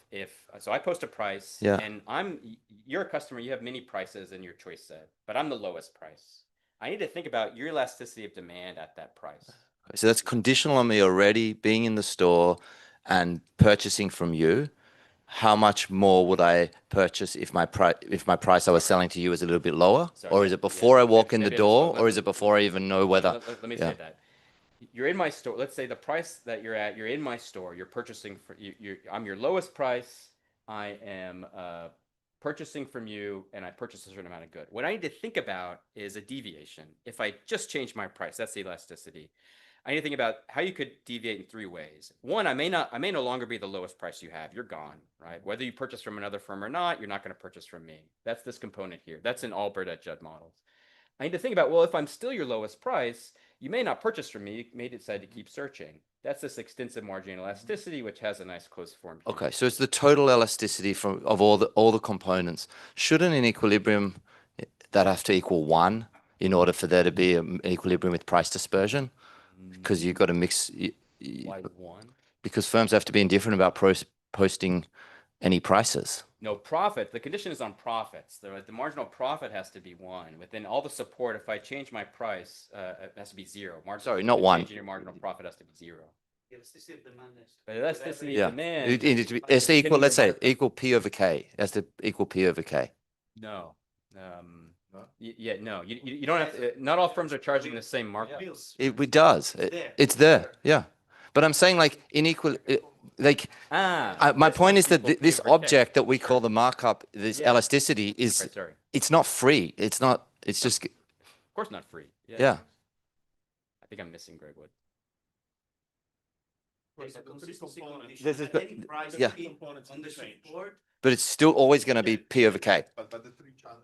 so I post a price Yeah. and you're a customer, you have many prices in your choice set, but I'm the lowest price. I need to think about your elasticity of demand at that price. So that's conditional on me already being in the store and purchasing from you. How much more would I purchase if my price I was selling to you is a little bit lower? Sorry, Or is it before I walk in the maybe I door? misspoke. Or is it before I even know whether? Let me yeah. say that. You're in my store. Let's say the price that you're at, you're in my store. You're purchasing for I'm your lowest price. I am purchasing from you, and I purchase a certain amount of good. What I need to think about is a deviation. If I just change my price, that's the elasticity. I need to think about how you could deviate in three ways. One, I may no longer be the lowest price you have. You're gone, right? Whether you purchase from another firm or not, you're not going to purchase from me. That's this component here. That's in all Burdett Judd models. I need to think about, well, if I'm still your lowest price, you may not purchase from me. You may decide to keep searching. That's this extensive margin elasticity, which has a nice closed form. Okay, so it's the total elasticity of all the components. Shouldn't in equilibrium that have to equal 1 in order for there to be an equilibrium with price dispersion? Because you've got to mix. Why 1? Because firms have to be indifferent about posting any prices. No, profit. The condition is on profits. The marginal profit has to be 1. Within all the support, if I change my price, it has to be 0. Sorry, not 1. Changing your marginal profit has to be 0. Elasticity of demand. But elasticity Yeah. of demand. It has to equal, let's say, equal P over K. It has to equal P over K. No. Yeah, no. You don't have to. Not all firms are charging the same markup. It does. It's there. Yeah. But I'm saying like my point is that this object that we call the markup, this elasticity is, Right, sorry. it's not free. It's not, it's just, Of course not free. yeah. I think I'm missing Greg Wood. This is, yeah. But it's still always going to be P over K.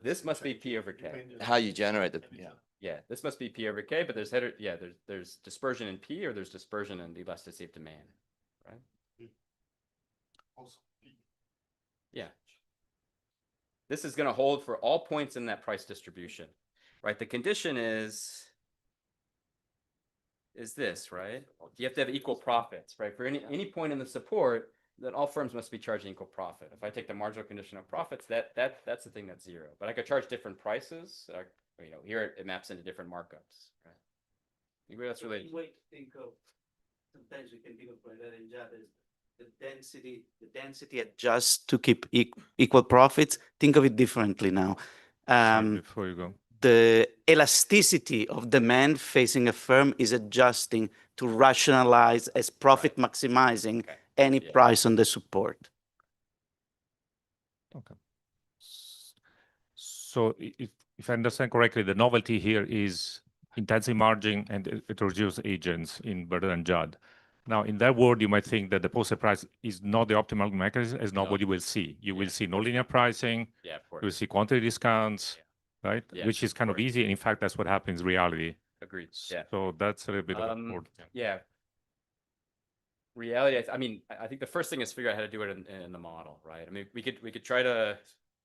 This must be P over K. How you generate the, yeah. Yeah, this must be P over K, but there's there's dispersion in P or there's dispersion in the elasticity of demand, right? Yeah. This is going to hold for all points in that price distribution, right? The condition is this, right? You have to have equal profits, right? For any point in the support, that all firms must be charging equal profit. If I take the marginal condition of profits, that's the thing that's 0. But I could charge different prices. Here it maps into different markups. Right? I think that's related. Way to think of, sometimes we can think of Burdett and Judd as the density adjusts to keep equal profits. Think of it differently now. Before you go. The elasticity of demand facing a firm is adjusting to rationalize as profit maximizing any price on the support. Okay. So if I understand correctly, the novelty here is intensive margin and heterogeneous agents in Burdett and Judd. Now, in that world, you might think that the posted price is not the optimal mechanism, is not what you will see. You will see nonlinear pricing. Yeah, of course. You will see quantity discounts, right? Yeah, Which is kind of easy. And in fact, that's what happens in reality. Agreed. Yeah. So that's a little bit of a Yeah. Reality. I mean, I think the first thing is figure out how to do it in the model, right? I mean, we could try to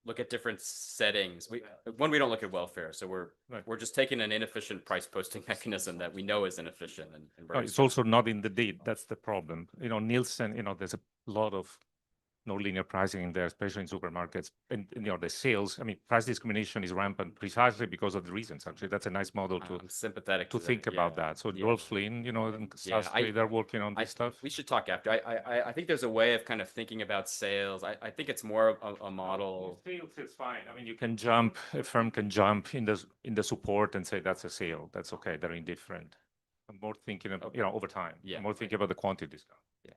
look at different settings. We don't look at welfare, so Right. we're just taking an inefficient price posting mechanism that we know is inefficient and No, very it's also not in the data. That's the problem. Nielsen, there's a lot of no linear pricing in there, especially in supermarkets. And the sales, price discrimination is rampant precisely because of the reasons. Actually, that's a nice model to I'm sympathetic to that, think about yeah. that. So Yeah. Joel Flynn, and Sastry, they're working on this stuff. We should talk after. I think there's a way of kind of thinking about sales. I think it's more of a model. Sales is fine. You can jump, a firm can jump in the support and say that's a sale. That's okay. They're indifferent. I'm more thinking about, over time. Yeah. I'm more thinking about the quantity discount. Yeah.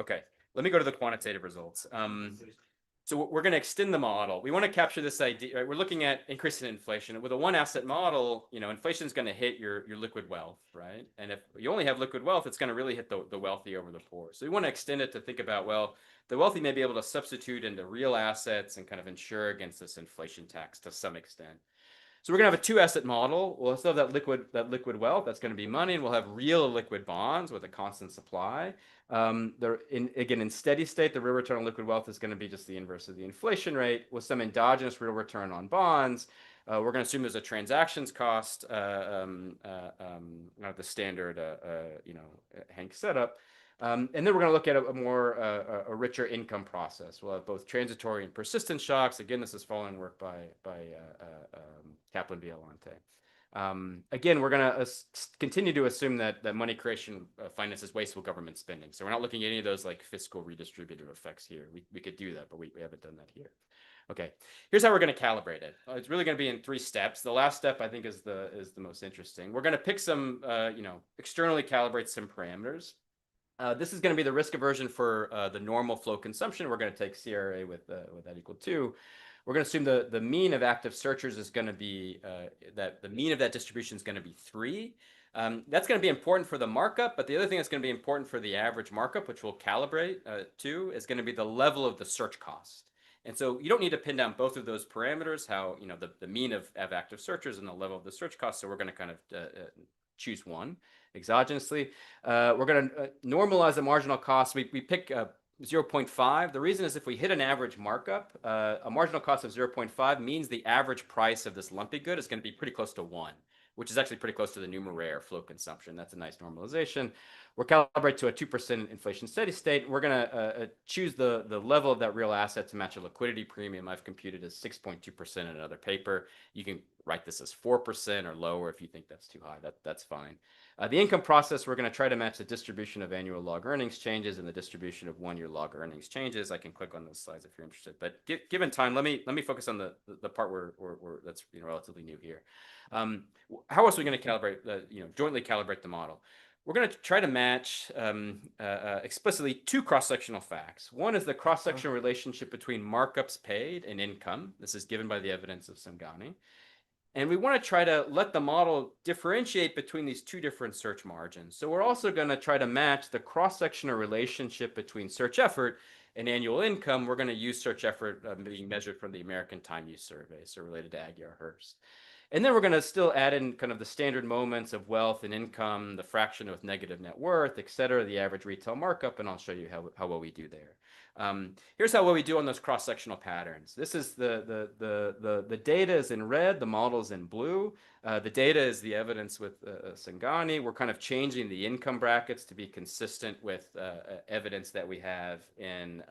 Okay. Let me go to the quantitative results. So we're going to extend the model. We want to capture this idea. Right? We're looking at increasing inflation. With a one asset model, inflation is going to hit your liquid wealth, right? And if you only have liquid wealth, it's going to really hit the wealthy over the poor. So we want to extend it to think about, well, the wealthy may be able to substitute into real assets and kind of insure against this inflation tax to some extent. So we're going to have a two-asset model. We'll still have that liquid wealth. That's going to be money, and we'll have real liquid bonds with a constant supply. In steady state, the real return on liquid wealth is going to be just the inverse of the inflation rate with some endogenous real return on bonds. We're going to assume there's a transactions cost, not the standard, Hank setup. And then we're going to look at a richer income process. We'll have both transitory and persistent shocks. Again, this is following work by Kaplan Violante. Again, we're going to continue to assume that money creation finances wasteful government spending. So we're not looking at any of those like fiscal redistributive effects here. We could do that, but we haven't done that here. Okay, here's how we're going to calibrate it. It's really going to be in 3 steps. The last step, I think, is the most interesting. We're going to pick some, externally calibrate some parameters. This is going to be the risk aversion for the normal flow consumption. We're going to take CRA with that equal 2. We're going to assume the mean of active searchers is going to be that the mean of that distribution is going to be 3. That's going to be important for the markup, but the other thing that's going to be important for the average markup, which we'll calibrate to, is going to be the level of the search cost. And so you don't need to pin down both of those parameters, how the mean of active searchers and the level of the search cost. So we're going to kind of choose one exogenously. We're going to normalize the marginal cost. We pick 0.5. The reason is if we hit an average markup, a marginal cost of 0.5 means the average price of this lumpy good is going to be pretty close to 1, which is actually pretty close to the numeraire flow consumption. That's a nice normalization. We're calibrated to a 2% inflation steady state. We're going to choose the level of that real asset to match a liquidity premium. I've computed as 6.2% in another paper. You can write this as 4% or lower if you think that's too high. That's fine. The income process, we're going to try to match the distribution of annual log earnings changes and the distribution of one-year log earnings changes. I can click on those slides if you're interested. But given time, let me focus on the part where that's relatively new here. How else are we going to calibrate jointly calibrate the model? We're going to try to match explicitly 2 cross-sectional facts. One is the cross-sectional relationship between markups paid and income. This is given by the evidence of Sangani. And we want to try to let the model differentiate between these 2 different search margins. So we're also going to try to match the cross-sectional relationship between search effort and annual income. We're going to use search effort being measured from the American Time Use Survey, so related to Aguiar-Hurst. And then we're going to still add in kind of the standard moments of wealth and income, the fraction with negative net worth, et cetera, the average retail markup, and I'll show you how well we do there. Here's how well we do on those cross-sectional patterns. This is the data is in red, the model is in blue. The data is the evidence with Sangani. We're kind of changing the income brackets to be consistent with evidence that we have in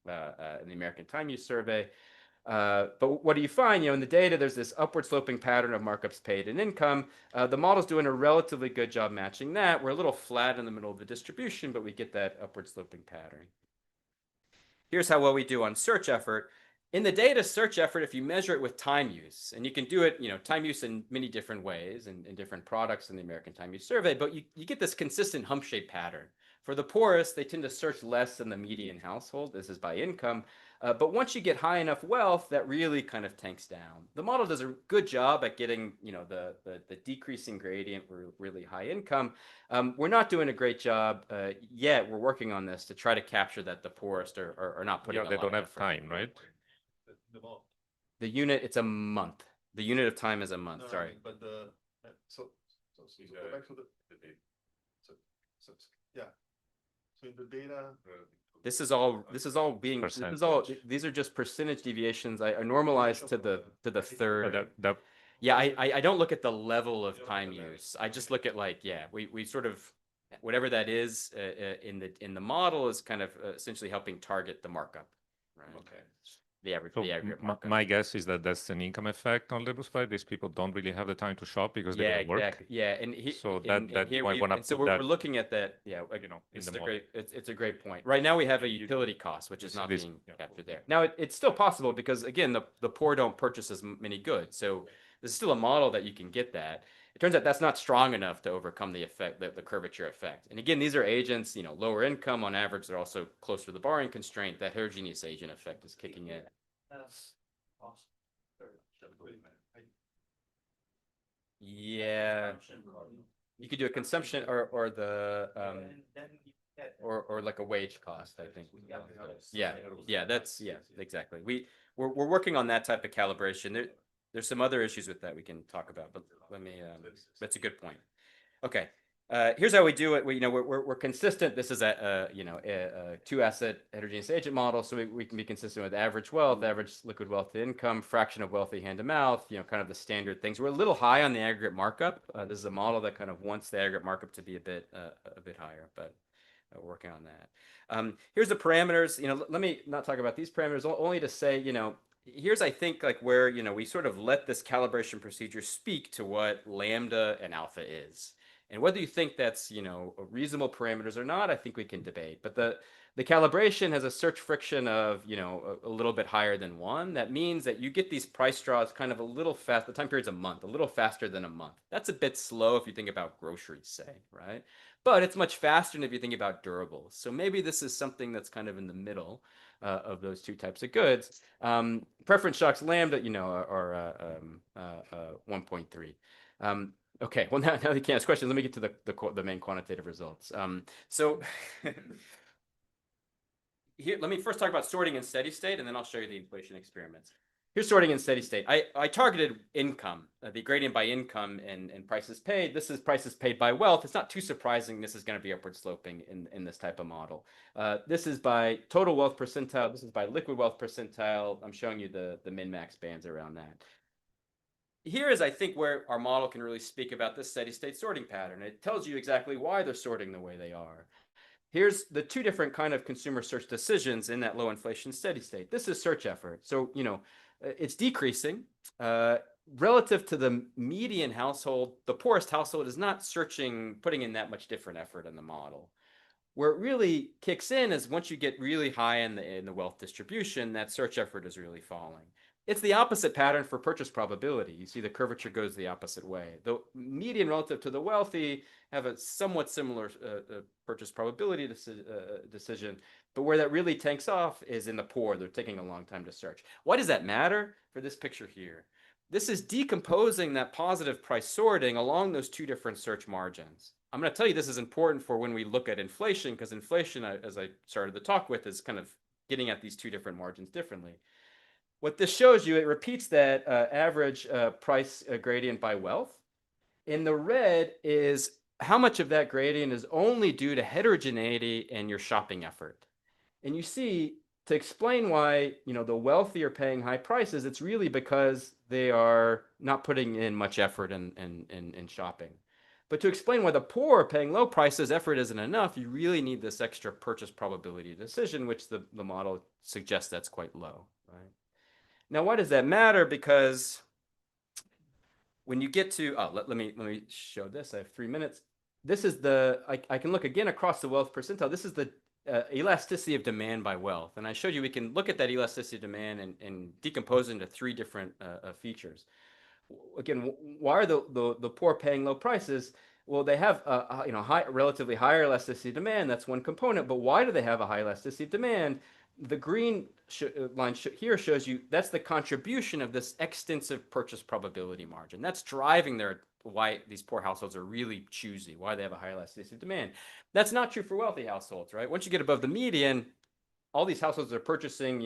the American Time Use Survey. But what do you find? In the data, there's this upward sloping pattern of markups paid and income. The model's doing a relatively good job matching that. We're a little flat in the middle of the distribution, but we get that upward sloping pattern. Here's how well we do on search effort. In the data, search effort, if you measure it with time use, and you can do it, time use in many different ways and in different products in the American Time Use Survey, but you get this consistent hump shape pattern. For the poorest, they tend to search less than the median household. This is by income. But once you get high enough wealth, that really kind of tanks down. The model does a good job at getting, the decreasing gradient for really high income. We're not doing a great job yet. We're working on this to try to capture that the poorest are not putting. Yeah, they don't have time, right? The unit, it's a month. The unit of time is a month. No, sorry. But so go back to the yeah. So in the data. This is all being, this is all, these are just percentage deviations. I normalized to the third. Yeah, I don't look at the level of time use. I just look at like, yeah, we sort of, whatever that is in the model is kind of essentially helping target the markup. Right? Okay. The aggregate markup. My guess is that that's an income effect on LibreSpy. These people don't really have the time to shop because they Yeah, don't work. exactly. Yeah, and So and that here I want to so put we're that, looking at that. Yeah, you know, in it's the a model. great. It's a great point. Right now we have a utility cost, which is not This- being yeah. captured there. Now it's still possible because again, the poor don't purchase as many goods, so there's still a model that you can get that. It turns out that's not strong enough to overcome the effect, the curvature effect. And again, these are agents, you know, lower income on average. They're also closer to the borrowing constraint. That heterogeneous agent effect is kicking in. Yeah, you could do a consumption or the or like a wage cost, I think. Yeah, that's exactly. We're working on that type of calibration. There's some other issues with that we can talk about, but let me. That's a good point. Okay. Here's how we do it. We're consistent. This is a 2-asset heterogeneous agent model, so we can be consistent with average wealth, average liquid wealth to income, fraction of wealthy hand to mouth. Kind of the standard things. We're a little high on the aggregate markup. This is a model that kind of wants the aggregate markup to be a bit higher, but we're working on that. Here's the parameters. Let me not talk about these parameters. Only to say, here's I think like where we sort of let this calibration procedure speak to what lambda and alpha is. And whether you think that's, reasonable parameters or not, I think we can debate. But the calibration has a search friction of, a little bit higher than 1. That means that you get these price draws kind of a little fast. The time period's a month, a little faster than a month. That's a bit slow if you think about groceries, say, right? But it's much faster than if you think about durables. So maybe this is something that's kind of in the middle of those two types of goods. Preference shocks lambda, are 1.3. Okay, well now you can't ask questions. Let me get to the main quantitative results. So here, let me first talk about sorting in steady state, and then I'll show you the inflation experiments. Here's sorting in steady state. I targeted income, the gradient by income and prices paid. This is prices paid by wealth. It's not too surprising this is going to be upward sloping in this type of model. This is by total wealth percentile. This is by liquid wealth percentile. I'm showing you the min-max bands around that. Here is, I think, where our model can really speak about this steady state sorting pattern. It tells you exactly why they're sorting the way they are. Here's the two different kind of consumer search decisions in that low inflation steady state. This is search effort. So, it's decreasing. Relative to the median household, the poorest household is not putting in that much different effort in the model. Where it really kicks in is once you get really high in the wealth distribution, that search effort is really falling. It's the opposite pattern for purchase probability. You see the curvature goes the opposite way. The median relative to the wealthy have a somewhat similar purchase probability decision, but where that really tanks off is in the poor. They're taking a long time to search. Why does that matter for this picture here? This is decomposing that positive price sorting along those two different search margins. I'm going to tell you this is important for when we look at inflation, because inflation, as I started the talk with, is kind of getting at these two different margins differently. What this shows you, it repeats that average price gradient by wealth. In the red is how much of that gradient is only due to heterogeneity in your shopping effort. And you see, to explain why the wealthy are paying high prices, it's really because they are not putting in much effort in shopping. But to explain why the poor are paying low prices, effort isn't enough, you really need this extra purchase probability decision, which the model suggests that's quite low, right? Now, why does that matter? Because when you get to, let me show this. I have 3 minutes. This is I can look again across the wealth percentile. This is the elasticity of demand by wealth. And I showed you we can look at that elasticity of demand and decompose it into 3 different features. Again, why are the poor paying low prices? Well, they have relatively higher elasticity of demand. That's one component. But why do they have a high elasticity of demand? The green line here shows you that's the contribution of this extensive purchase probability margin. That's driving why these poor households are really choosy, why they have a high elasticity of demand. That's not true for wealthy households, right? Once you get above the median, all these households are purchasing,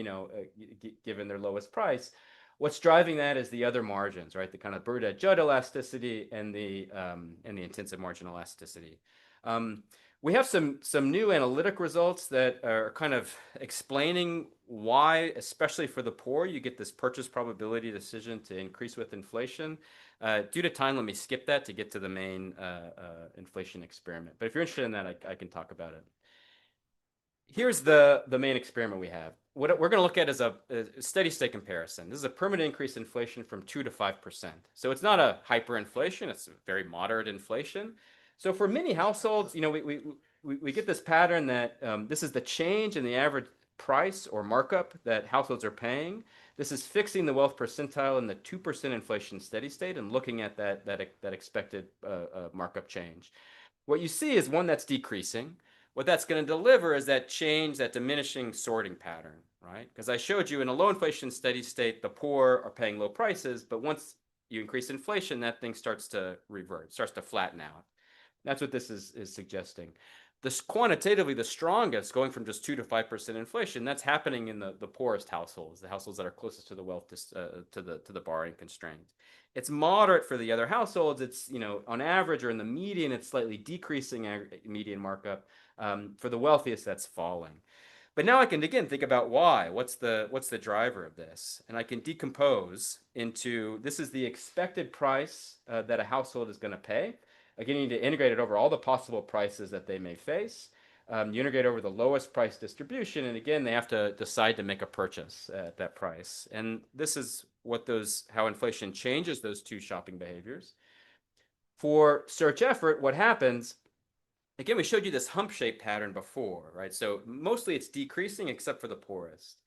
given their lowest price. What's driving that is the other margins, right? The kind of Burdett-Judd elasticity and the intensive margin elasticity. We have some new analytic results that are kind of explaining why, especially for the poor, you get this purchase probability decision to increase with inflation. Due to time, let me skip that to get to the main inflation experiment. But if you're interested in that, I can talk about it. Here's the main experiment we have. What we're going to look at is a steady state comparison. This is a permanent increase in inflation from 2 to 5%. So it's not a hyperinflation. It's a very moderate inflation. So for many households, you know, we get this pattern that this is the change in the average price or markup that households are paying. This is fixing the wealth percentile in the 2% inflation steady state and looking at that expected markup change. What you see is one that's decreasing. What that's going to deliver is that change, that diminishing sorting pattern, right? Because I showed you in a low inflation steady state, the poor are paying low prices, but once you increase inflation, that thing starts to revert, starts to flatten out. That's what this is suggesting. This quantitatively the strongest, going from just 2 to 5% inflation, that's happening in the poorest households, the households that are closest to the wealth to the borrowing constraint. It's moderate for the other households. It's, you know, on average or in the median, it's slightly decreasing median markup. For the wealthiest, that's falling. But now I can again think about why. What's the driver of this? And I can decompose into this is the expected price that a household is going to pay. Again, you need to integrate it over all the possible prices that they may face. You integrate over the lowest price distribution, and again, they have to decide to make a purchase at that price. And this is what how inflation changes those two shopping behaviors. For search effort, what happens? Again, we showed you this hump shape pattern before, right? So mostly it's decreasing except for the poorest.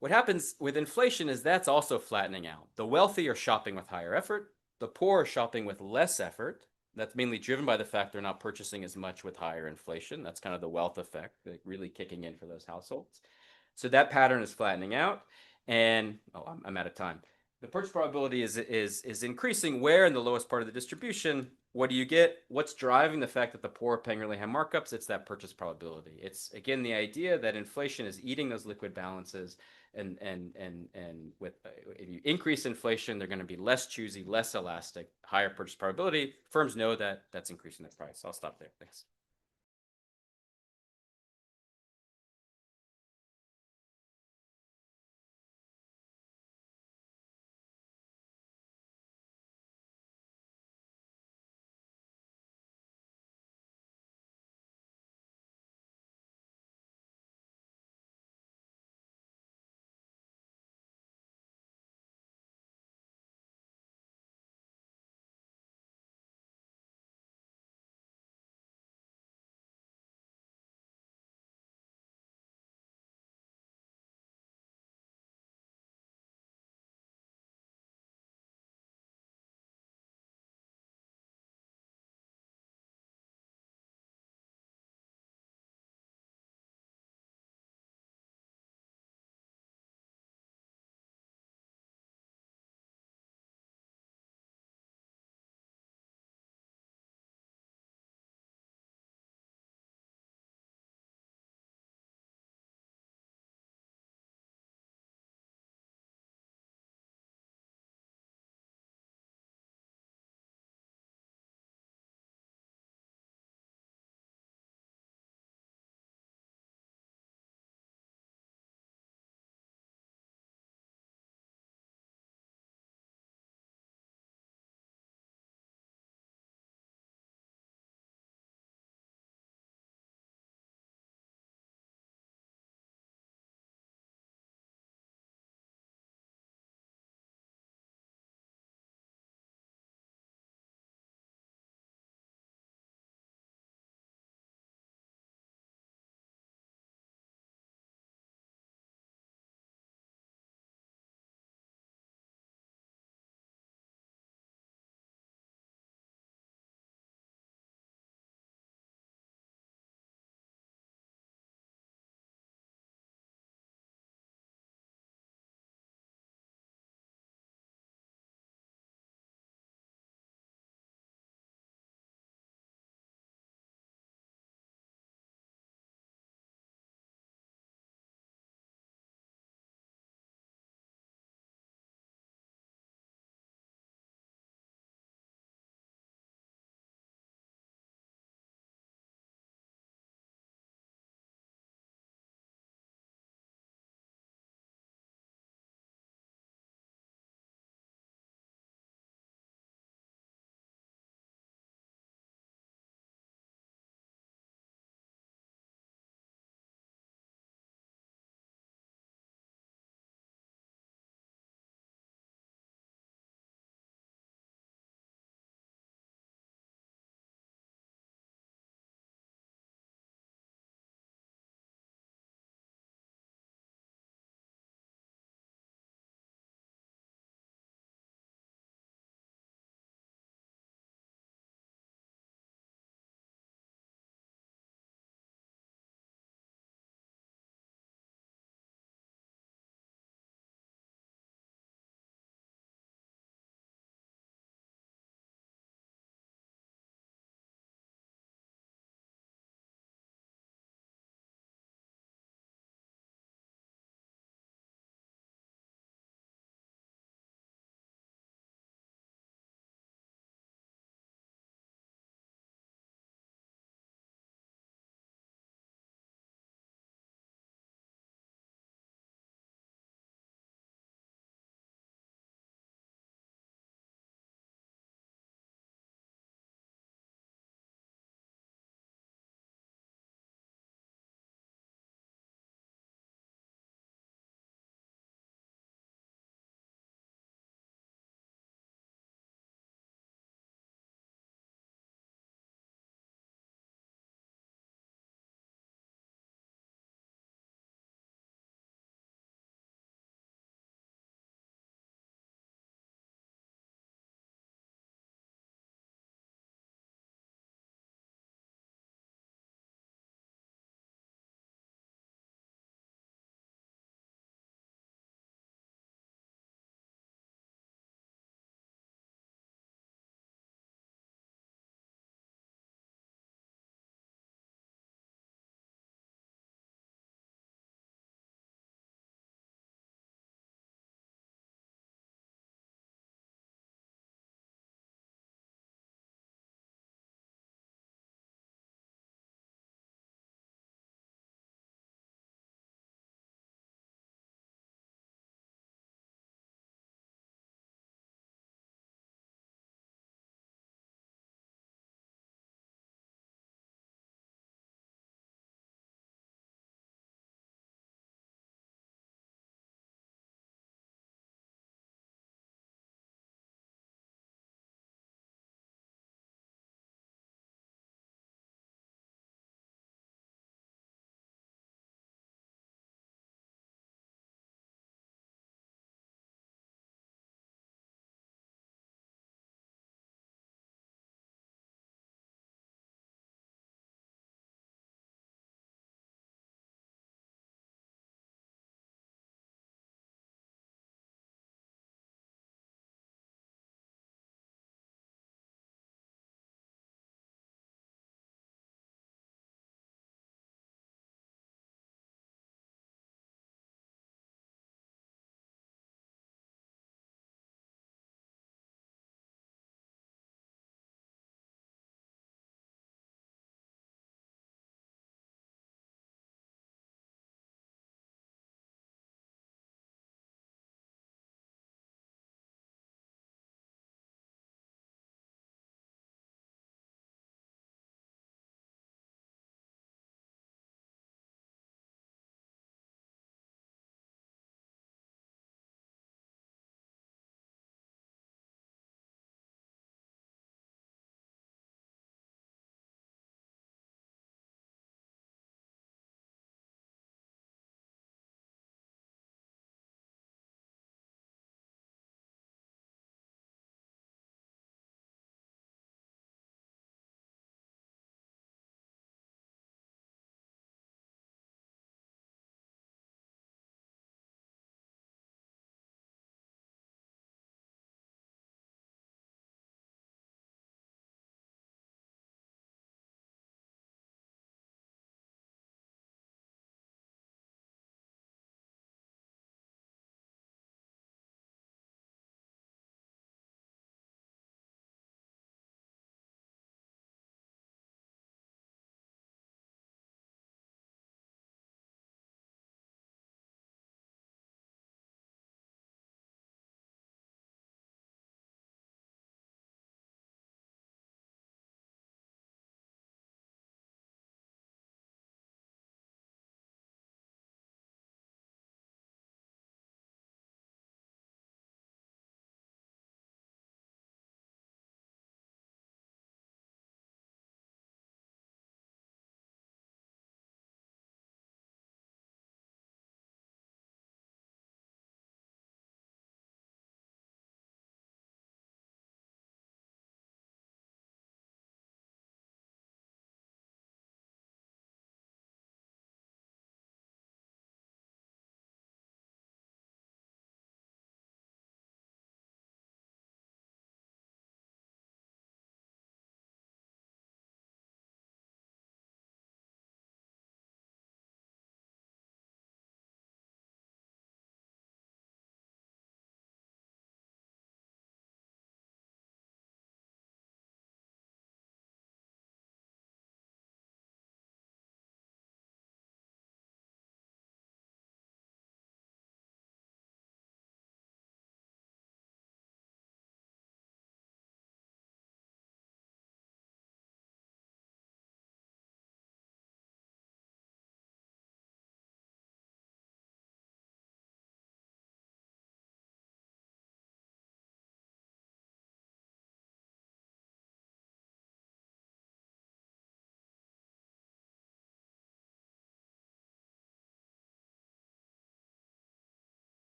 What happens with inflation is that's also flattening out. The wealthy are shopping with higher effort. The poor are shopping with less effort. That's mainly driven by the fact they're not purchasing as much with higher inflation. That's kind of the wealth effect, like really kicking in for those households. So that pattern is flattening out. And I'm out of time. The purchase probability is increasing where in the lowest part of the distribution. What do you get? What's driving the fact that the poor are paying really high markups? It's that purchase probability. It's again the idea that inflation is eating those liquid balances, and with if you increase inflation, they're going to be less choosy, less elastic, higher purchase probability. Firms know that that's increasing their price. I'll stop there. Thanks.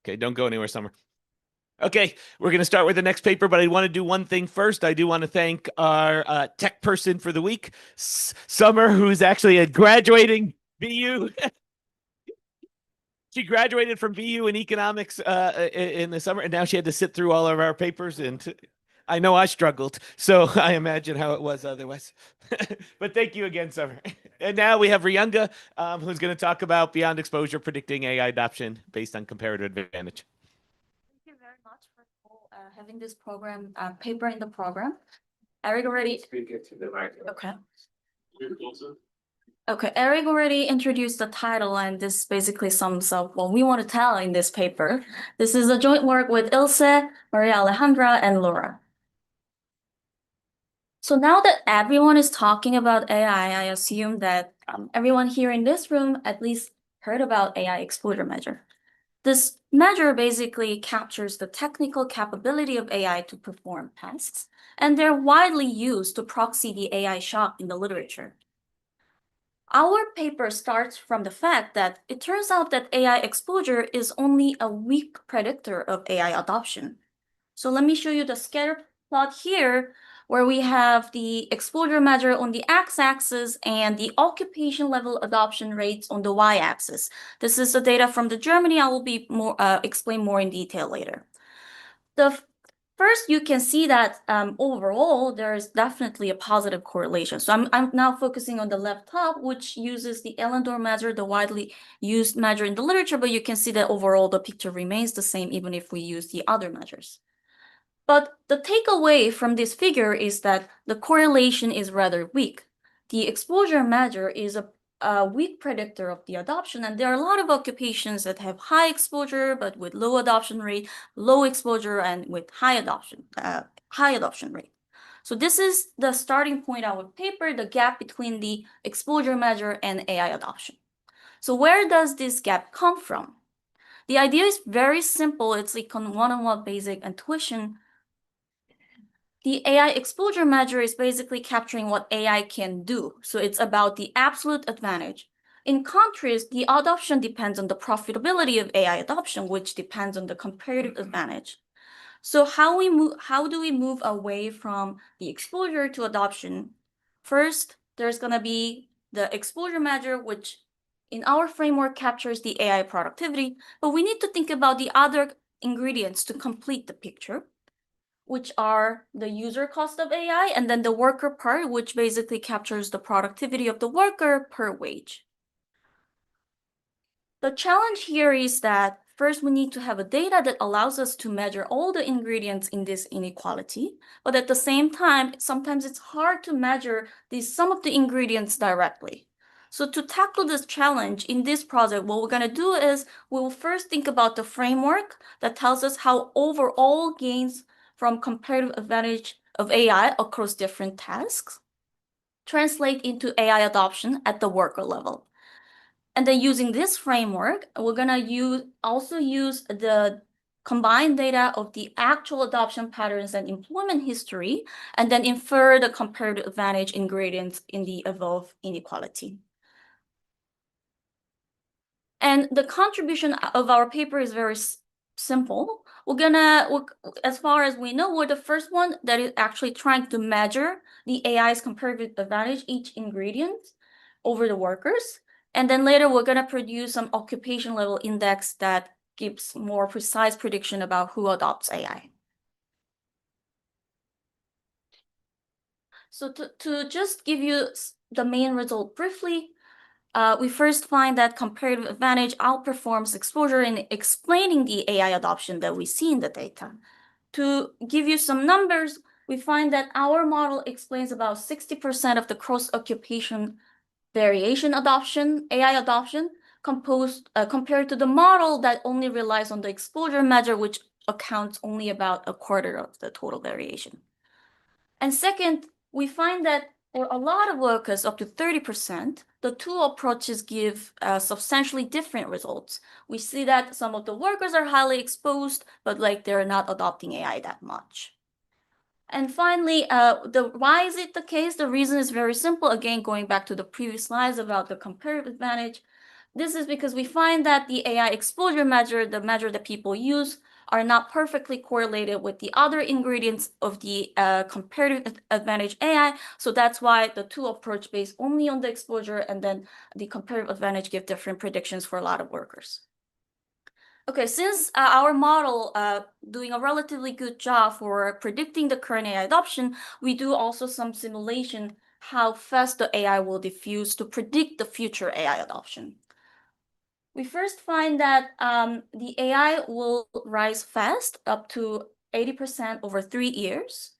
Okay, don't go anywhere, Summer. Okay, we're going to start with the next paper, but I want to do one thing first. I do want to thank our tech person for the week, Summer, who's actually a graduating BU. She graduated from BU in economics in the summer, and now she had to sit through all of our papers. And I know I struggled, so I imagine how it was otherwise. But thank you again, Summer. And now we have Riyunga, who's going to talk about beyond exposure, predicting AI adoption based on comparative advantage. Thank you very much for having this program paper in the program. Eric already. Speak it to the mic. Okay. Okay, Eric already introduced the title, and this basically sums up what we want to tell in this paper. This is a joint work with Ilse, Maria Alejandra, and Laura. So now that everyone is talking about AI, I assume that everyone here in this room at least heard about AI exposure measure. This measure basically captures the technical capability of AI to perform tasks, and they're widely used to proxy the AI shock in the literature. Our paper starts from the fact that it turns out that AI exposure is only a weak predictor of AI adoption. So let me show you the scatter plot here, where we have the exposure measure on the x-axis and the occupation level adoption rates on the y-axis. This is the data from the Germany. I will be explain more in detail later. First, you can see that overall, there is definitely a positive correlation. So I'm now focusing on the left top, which uses the Ellendor measure, the widely used measure in the literature, but you can see that overall the picture remains the same even if we use the other measures. But the takeaway from this figure is that the correlation is rather weak. The exposure measure is a weak predictor of the adoption, and there are a lot of occupations that have high exposure but with low adoption rate, low exposure, and with high adoption rate. So this is the starting point of our paper, the gap between the exposure measure and AI adoption. So where does this gap come from? The idea is very simple. It's like one-on-one basic intuition. The AI exposure measure is basically capturing what AI can do. So it's about the absolute advantage. In contrast, the adoption depends on the profitability of AI adoption, which depends on the comparative advantage. So how do we move away from the exposure to adoption? First, there's going to be the exposure measure, which in our framework captures the AI productivity, but we need to think about the other ingredients to complete the picture, which are the user cost of AI, and then the worker part, which basically captures the productivity of the worker per wage. The challenge here is that first we need to have a data that allows us to measure all the ingredients in this inequality, but at the same time, sometimes it's hard to measure some of the ingredients directly. So to tackle this challenge in this project, what we're going to do is we will first think about the framework that tells us how overall gains from comparative advantage of AI across different tasks translate into AI adoption at the worker level. And then using this framework, we're gonna also use the combined data of the actual adoption patterns and employment history, and then infer the comparative advantage ingredients in the evolved inequality. And the contribution of our paper is very simple. As far as we know, we're the first one that is actually trying to measure the AI's comparative advantage, each ingredient over the workers. And then later, we're going to produce some occupation level index that gives more precise prediction about who adopts AI. So to just give you the main result briefly, we first find that comparative advantage outperforms exposure in explaining the AI adoption that we see in the data. To give you some numbers, we find that our model explains about 60% of the cross-occupation variation adoption, AI adoption, compared to the model that only relies on the exposure measure, which accounts only about a quarter of the total variation. And second, we find that for a lot of workers, up to 30%, the two approaches give substantially different results. We see that some of the workers are highly exposed, but they're not adopting AI that much. And finally, why is it the case? The reason is very simple. Again, going back to the previous slides about the comparative advantage, This is because we find that the AI exposure measure, the measure that people use, are not perfectly correlated with the other ingredients of the comparative advantage AI. So that's why the two approach based only on the exposure and then the comparative advantage give different predictions for a lot of workers. Okay, since our model doing a relatively good job for predicting the current AI adoption, we do also some simulation how fast the AI will diffuse to predict the future AI adoption. We first find that the AI will rise fast, up to 80% over 3 years.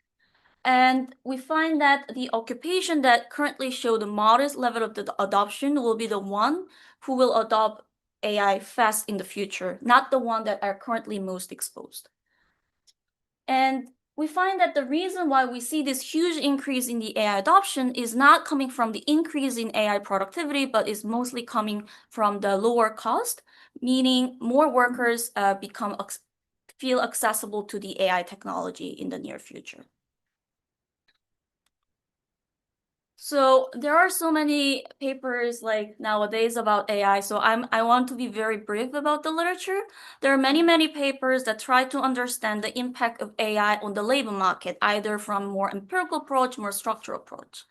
And we find that the occupation that currently show the modest level of the adoption will be the one who will adopt AI fast in the future, not the one that are currently most exposed. And we find that the reason why we see this huge increase in the AI adoption is not coming from the increase in AI productivity, but is mostly coming from the lower cost, meaning more workers feel accessible to the AI technology in the near future. So there are so many papers like nowadays about AI. So I want to be very brief about the literature. There are many papers that try to understand the impact of AI on the labor market, either from more empirical approach, more structural approach.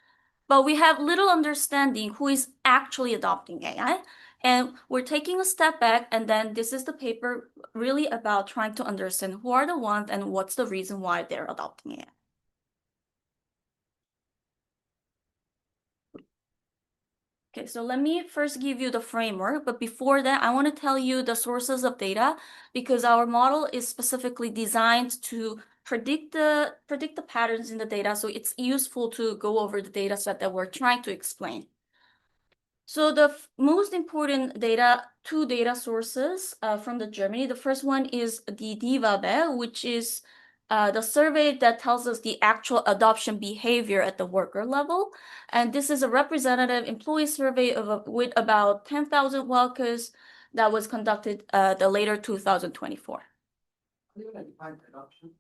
But we have little understanding who is actually adopting AI. And we're taking a step back, and then this is the paper really about trying to understand who are the ones and what's the reason why they're adopting AI. Okay, so let me first give you the framework, but before that, I want to tell you the sources of data because our model is specifically designed to predict the patterns in the data, so it's useful to go over the data set that we're trying to explain. So the most important two data sources from the Germany. The first one is the DIVABE, which is the survey that tells us the actual adoption behavior at the worker level. And this is a representative employee survey with about 10,000 workers that was conducted the later 2024.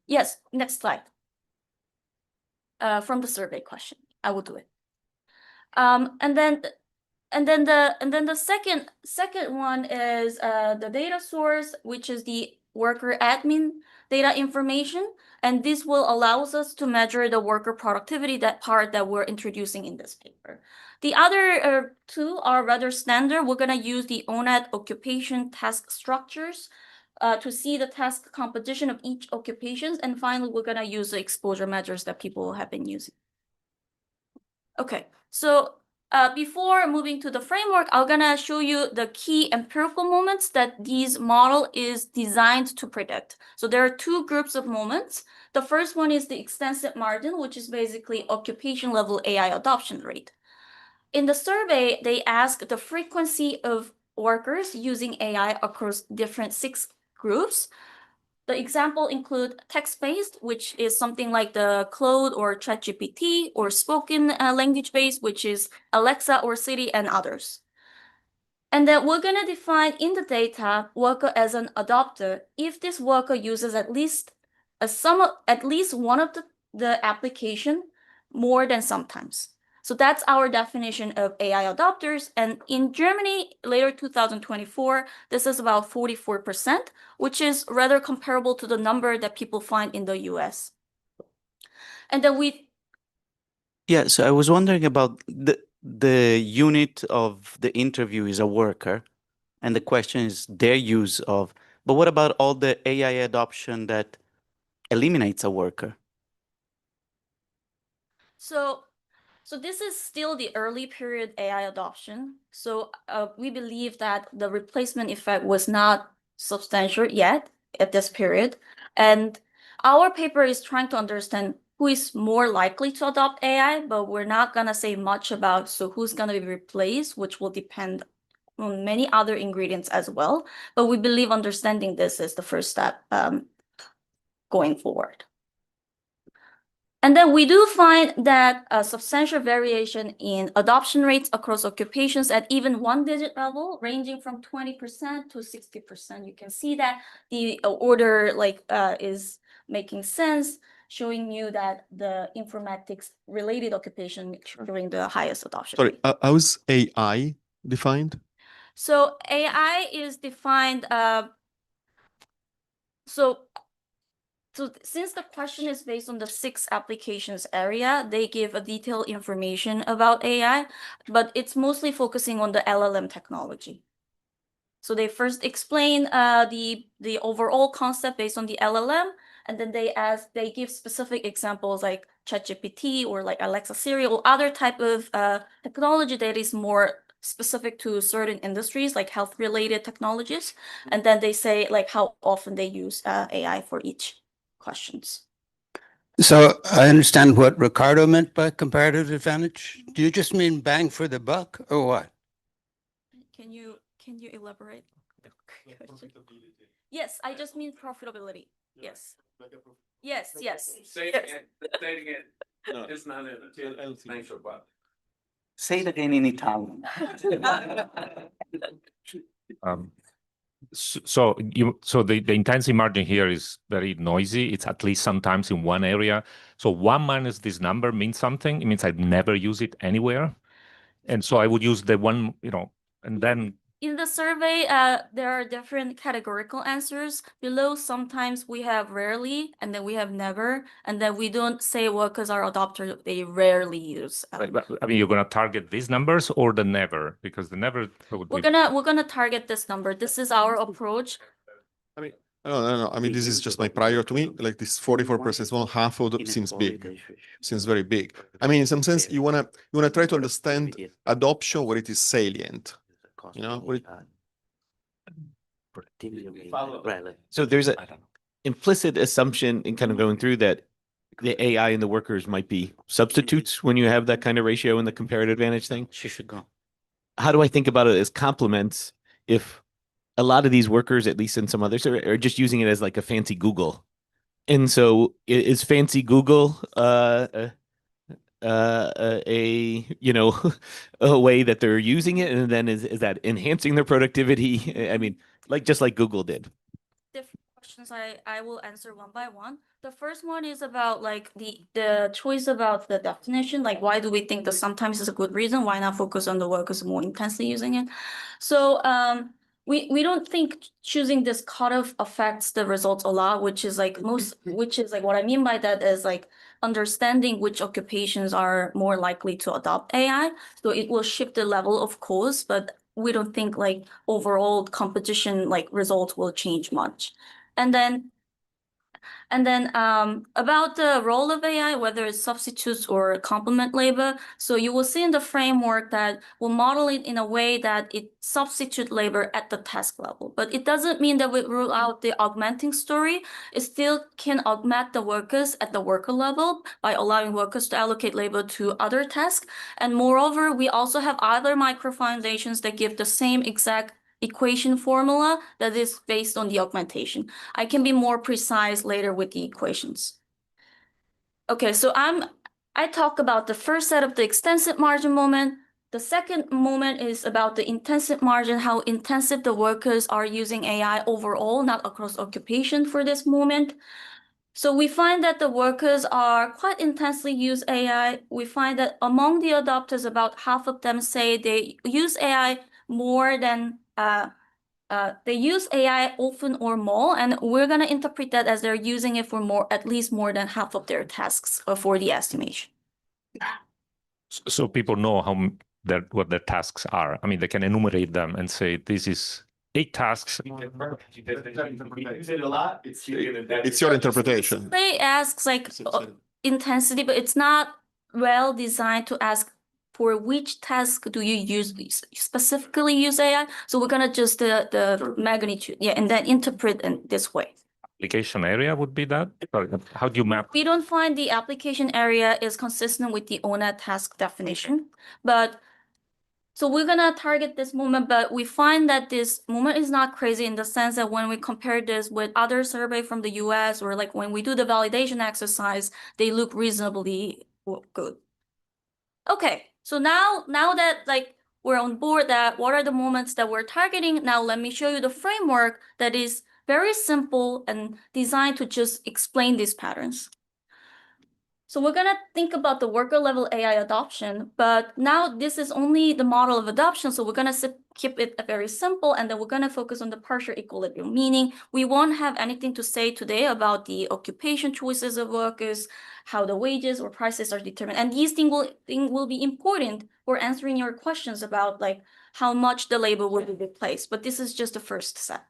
Yes, next slide. From the survey question, I will do it. And then the second one is the data source, which is the worker admin data information, and this will allow us to measure the worker productivity, that part that we're introducing in this paper. The other two are rather standard. We're going to use the ONET occupation task structures to see the task composition of each occupation, and finally, we're going to use the exposure measures that people have been using. Okay, so before moving to the framework, I'm gonna show you the key empirical moments that this model is designed to predict. So there are two groups of moments. The first one is the extensive margin, which is basically occupation level AI adoption rate. In the survey, they asked the frequency of workers using AI across different 6 groups. The example include text-based, which is something like the Claude or ChatGPT, or spoken language-based, which is Alexa or Siri and others. And then we're going to define in the data worker as an adopter if this worker uses at least one of the application more than sometimes. So that's our definition of AI adopters. And in Germany, later 2024, this is about 44%, which is rather comparable to the number that people find in the US. And then Yeah, so I was wondering about the unit of the interview is a worker, and the question is their use of, but what about all the AI adoption that eliminates a worker? So this is still the early period AI adoption. So we believe that the replacement effect was not substantial yet at this period. And our paper is trying to understand who is more likely to adopt AI, but we're not going to say much about who's going to be replaced, which will depend on many other ingredients as well. But we believe understanding this is the first step going forward. And then we do find that a substantial variation in adoption rates across occupations at even 1-digit level, ranging from 20% to 60%. You can see that the order is making sense, showing you that the informatics related occupation showing the highest adoption. Sorry, rate. how is AI defined? So AI is defined, so since the question is based on the 6 applications area, they give a detailed information about AI, but it's mostly focusing on the LLM technology. So they first explain the overall concept based on the LLM, and then they give specific examples like ChatGPT or like Alexa Siri or other type of technology that is more specific to certain industries like health related technologies. And then they say like how often they use AI for each questions. So I understand what Ricardo meant by comparative advantage. Do you just mean bang for the buck or what? Can you elaborate? Yes, I just mean profitability. Yes. Yes, yes. Say Yes. again. Say it again. No. It's not in it. Thanks for what? Say it again in Italian. So the intensity margin here is very noisy. It's at least sometimes in one area. So 1 minus this number means something. It means I'd never use it anywhere. And so I would use the one, and then In the survey, there are different categorical answers. Below, sometimes we have rarely, and then we have never, and then we don't say workers are adopters, they rarely use. but, I mean, you're going to target these numbers or the never, because the never would We're be. gonna target this number. This is our approach. No. I mean, this is just my prior to me. Like this 44%, well, half of it seems big, seems very big. I mean, in some sense, you wanna try to understand adoption where it is salient. You know, what So there's an implicit assumption in kind of going through that the AI and the workers might be substitutes when you have that kind of ratio in the comparative advantage thing. She should go. How do I think about it as complements if a lot of these workers, at least in some others, are just using it as like a fancy Google? And so is fancy Google a a way that they're using it, and then is that enhancing their productivity? I mean, just like Google did. Different questions I will answer one by one. The first one is about like the choice about the definition, like why do we think that sometimes is a good reason? Why not focus on the workers more intensely using it? So we don't think choosing this cutoff affects the results a lot, which is like what I mean by that is like understanding which occupations are more likely to adopt AI. So it will shift the level of course, but we don't think like overall competition like results will change much. And then about the role of AI, whether it substitutes or complement labor. So you will see in the framework that we'll model it in a way that it substitutes labor at the task level. But it doesn't mean that we rule out the augmenting story. It still can augment the workers at the worker level by allowing workers to allocate labor to other tasks. And moreover, we also have other micro foundations that give the same exact equation formula that is based on the augmentation. I can be more precise later with the equations. Okay, so I talk about the first set of the extensive margin moment. The second moment is about the intensive margin, how intensive the workers are using AI overall, not across occupation for this moment. So we find that the workers are quite intensely use AI. We find that among the adopters, about half of them say they use AI more than they use AI often or more, and we're gonna interpret that as they're using it for at least more than half of their tasks for the estimation. So people know what their tasks are. I mean, they can enumerate them and say, this is 8 tasks. it's your interpretation. They asks like intensity, but it's not well designed to ask for which task do you specifically use AI. So we're gonna just the magnitude, and then interpret in this way. Application area would be that? Sorry, how do you map? We don't find the application area is consistent with the ONET task definition, but so we're gonna target this moment, but we find that this moment is not crazy in the sense that when we compare this with other survey from the US or like when we do the validation exercise, they look reasonably good. Okay, so now that like we're on board that what are the moments that we're targeting, now let me show you the framework that is very simple and designed to just explain these patterns. So we're gonna think about the worker level AI adoption, but now this is only the model of adoption. So we're gonna keep it very simple, and then we're gonna focus on the partial equilibrium, meaning we won't have anything to say today about the occupation choices of workers, how the wages or prices are determined. And these things will be important for answering your questions about like how much the labor will be replaced. But this is just the first step.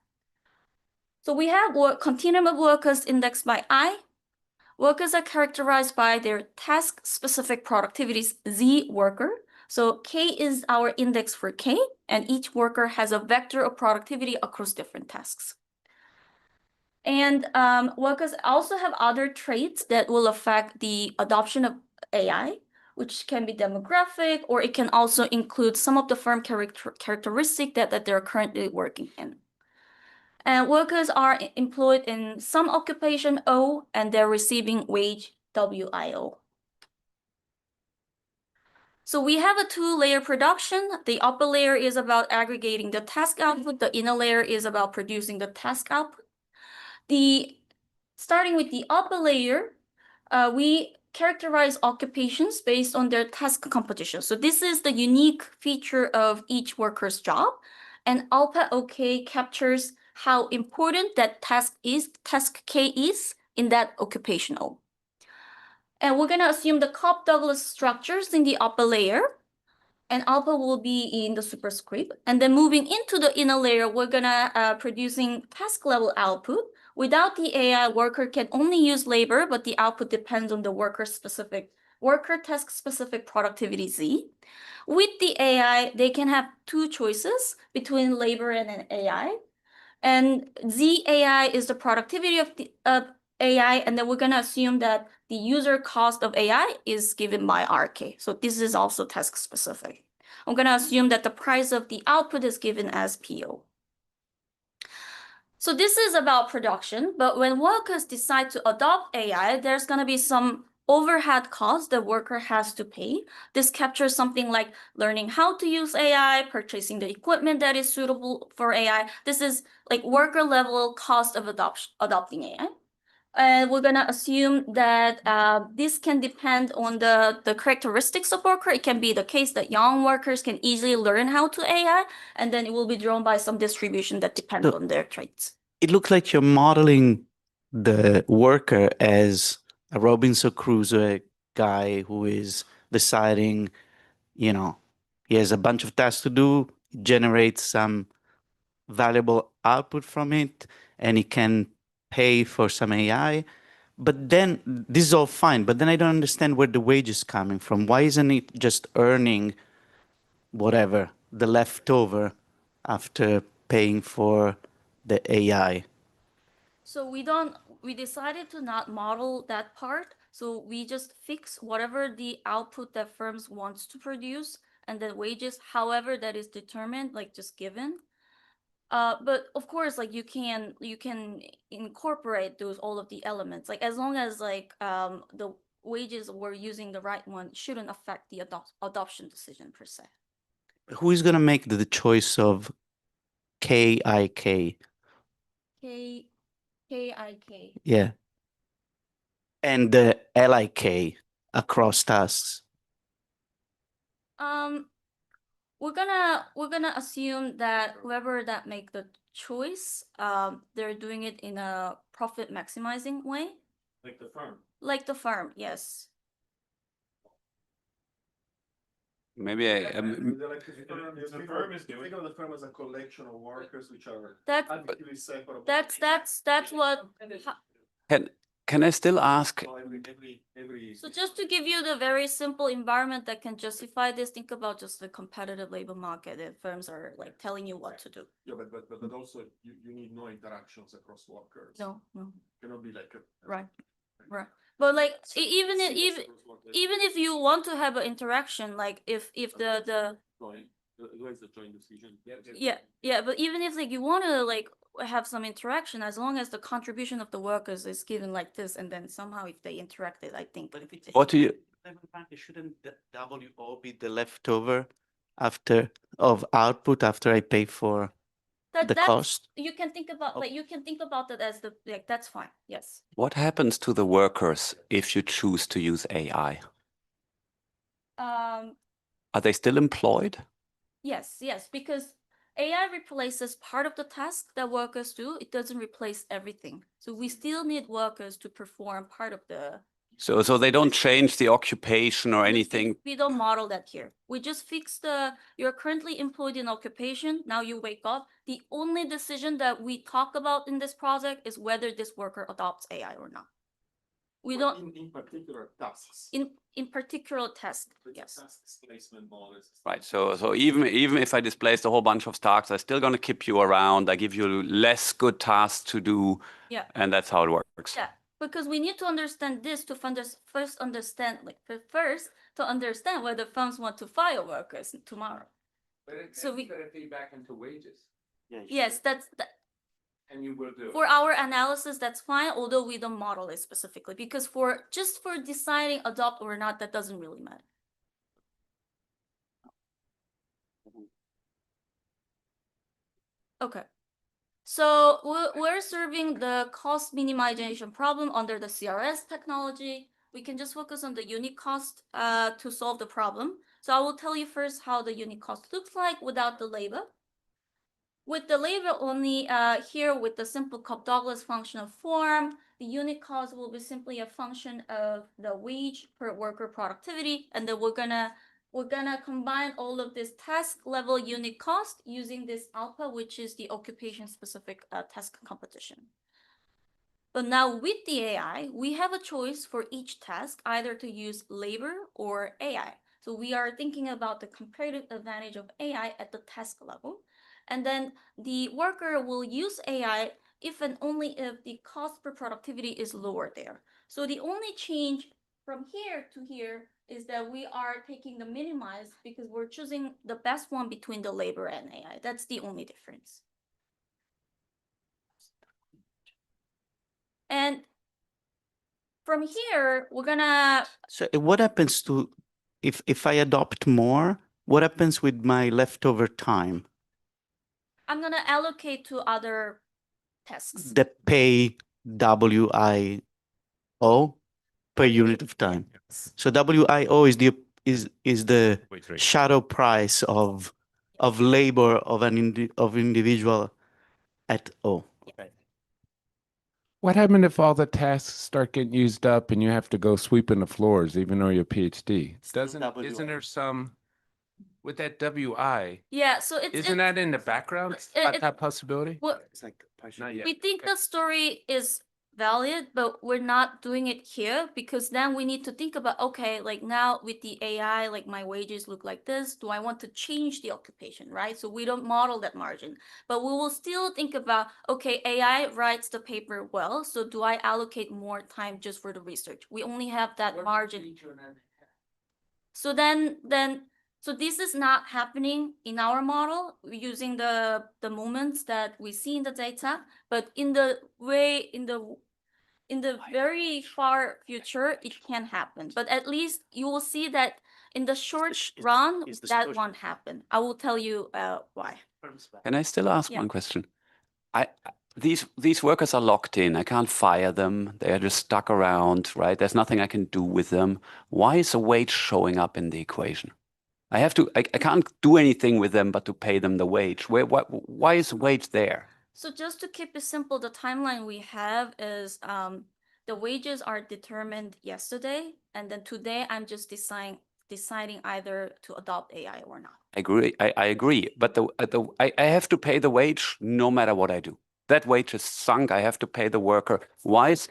So we have continuum of workers indexed by I. Workers are characterized by their task-specific productivities, Z worker. So K is our index for K, and each worker has a vector of productivity across different tasks. And workers also have other traits that will affect the adoption of AI, which can be demographic, or it can also include some of the firm characteristic that they're currently working in. And workers are employed in some occupation O, and they're receiving wage WIO. So we have a two-layer production. The upper layer is about aggregating the task output. The inner layer is about producing the task output. Starting with the upper layer, we characterize occupations based on their task composition. So this is the unique feature of each worker's job. And alpha OK captures how important that task K is in that occupational. And we're gonna assume the Cobb-Douglas structures in the upper layer, and alpha will be in the superscript. And then moving into the inner layer, we're gonna producing task level output. Without the AI, worker can only use labor, but the output depends on the worker task specific productivity Z. With the AI, they can have two choices between labor and an AI. And Z AI is the productivity of the AI, and then we're gonna assume that the user cost of AI is given by RK. So this is also task specific. I'm gonna assume that the price of the output is given as PO. So this is about production, but when workers decide to adopt AI, there's gonna be some overhead costs the worker has to pay. This captures something like learning how to use AI, purchasing the equipment that is suitable for AI. This is like worker level cost of adopting AI. And we're gonna assume that this can depend on the characteristics of worker. It can be the case that young workers can easily learn how to AI, and then it will be drawn by some distribution that depends on their traits. It looks like you're modeling the worker as a Robinson Crusoe guy who is deciding, you know, he has a bunch of tasks to do, generates some valuable output from it, and he can pay for some AI. But then this is all fine, but then I don't understand where the wage is coming from. Why isn't it just earning whatever, the leftover after paying for the AI? So we decided to not model that part. So we just fix whatever the output that firms wants to produce, and then wages, however that is determined, like just given. But of course, like you can incorporate all of the elements, like as long as like the wages we're using the right one shouldn't affect the adoption decision per se. Who is going to make the choice of KIK? KIK. Yeah. And the LIK across tasks. We're gonna assume that whoever that make the choice, they're doing it in a profit maximizing way. Like the firm. Like the firm, yes. Maybe The firm is doing. Think of the firm as a collection of workers which are actively separate. That's what. Can I still ask? So just to give you the very simple environment that can justify this, think about just the competitive labor market if firms are like telling you what to do. Yeah, but also you need no interactions across workers. No. Cannot be like Right. But like even if you want to have an interaction, like if the joint decision. yeah, but even if like you want to like have some interaction, as long as the contribution of the workers is given like this, and then somehow if they interacted, I think. But if it's What do you? Shouldn't the WO be the leftover of output after I pay for That the that's, cost? you can think about Oh. like you can think about that as the like that's fine. Yes. What happens to the workers if you choose to use AI? Are they still employed? Yes, because AI replaces part of the task that workers do. It doesn't replace everything. So we still need workers to perform part of the. So they don't change the occupation or anything. We don't model that here. We just fix you're currently employed in occupation. Now you wake up. The only decision that we talk about in this project is whether this worker adopts AI or not. We don't In particular tasks. in particular test. Yes. Right. So even if I displaced a whole bunch of tasks, I'm still going to keep you around. I give you less good tasks to do. Yeah. And that's how it works. Yeah. Because we need to understand this to first understand whether firms want to fire workers tomorrow. So we feedback into wages. yes, that's And you will do for our analysis, that's fine, although we don't model it specifically, because for deciding adopt or not, that doesn't really matter. Okay. So we're serving the cost minimization problem under the CRS technology. We can just focus on the unit cost to solve the problem. So I will tell you first how the unit cost looks like without the label. With the label only here with the simple Cobb-Douglas functional form, the unit cost will be simply a function of the wage per worker productivity, and then we're gonna combine all of this task level unit cost using this alpha, which is the occupation specific task competition. But now with the AI, we have a choice for each task, either to use labor or AI. So we are thinking about the comparative advantage of AI at the task level. And then the worker will use AI if and only if the cost per productivity is lower there. So the only change from here to here is that we are taking the minimize because we're choosing the best one between the labor and AI. That's the only difference. And from here, we're gonna. So what happens to if I adopt more? What happens with my leftover time? I'm gonna allocate to other tasks. The pay WIO per unit of time. So WIO is the Wage rate. shadow price of labor of of individual at O. What happened if all the tasks start getting used up and you have to go sweeping the floors, even though you're a PhD? Isn't there some with that WI? Yeah, so Isn't that in the background? That possibility? Well, Not yet. we think the story is valid, but we're not doing it here because then we need to think about, okay, like now with the AI, like my wages look like this. Do I want to change the occupation, right? So we don't model that margin, but we will still think about, okay, AI writes the paper well. So do I allocate more time just for the research? We only have that margin. So so this is not happening in our model using the moments that we see in the data, but in the very far future, it can happen. But at least you will see that in the short run, that won't happen. I will tell you why. Can I still ask Yeah. one question? These workers are locked in. I can't fire them. They are just stuck around, right? There's nothing I can do with them. Why is a wage showing up in the equation? I can't do anything with them but to pay them the wage. Why is the wage there? So just to keep it simple, the timeline we have is the wages are determined yesterday, and then today I'm just deciding either to adopt AI or not. I agree, but I have to pay the wage no matter what I do. That wage is sunk. I have to pay the worker. Why is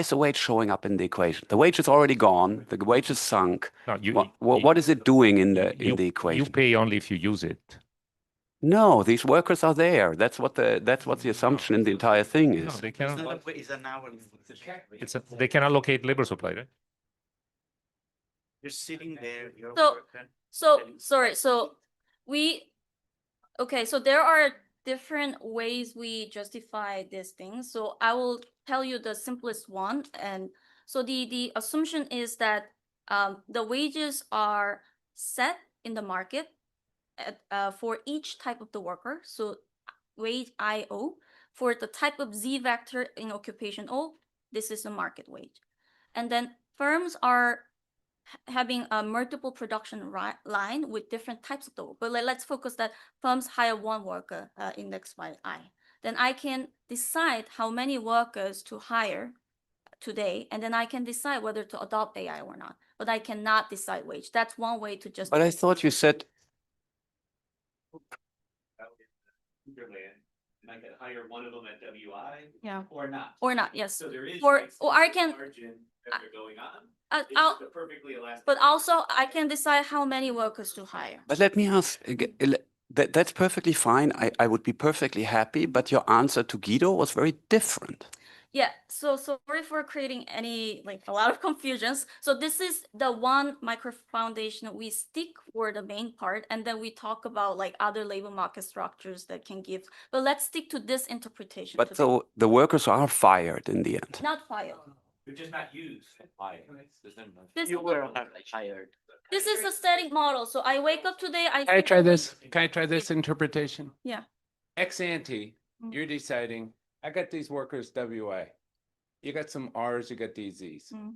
the wage showing up in the equation? The wage is already gone. The wage is sunk. No, What is it doing in the you equation? pay only if you use it. No, these workers are there. That's what the assumption in the entire thing No, is. they cannot. It's an hour. They can allocate labor supply, right? You're sitting there. Sorry. So so there are different ways we justify these things. So I will tell you the simplest one. And so the assumption is that the wages are set in the market for each type of the worker. So wage IO. For the type of Z vector in occupation O, this is the market wage. And then firms are having a multiple production line with different types of work. But let's focus that firms hire one worker indexed by I. Then I can decide how many workers to hire today, and then I can decide whether to adopt AI or not. But I cannot decide wage. That's one way to just. But I thought you said And I could hire one of them at WI. Yeah. Or not. Or not, yes. So there is. Or like, I can. margin that they're going on. It's I'll, just a perfectly elastic. but also I can decide how many workers to hire. But let me ask, that's perfectly fine. I would be perfectly happy, but your answer to Guido was very different. Yeah, so sorry for creating a lot of confusions. So this is the one micro foundation we stick for the main part, and then we talk about like other labor market structures that can give, but let's stick to this interpretation. But today. so the workers are fired in the end. Not filed. They're just not used. This, You were hired. this is a static model. So I wake up today, I. Can I try this? Can I try this interpretation? Yeah. Ex ante, Mm. you're deciding, I got these workers WA. You got some R's, you got these Z's. Mm.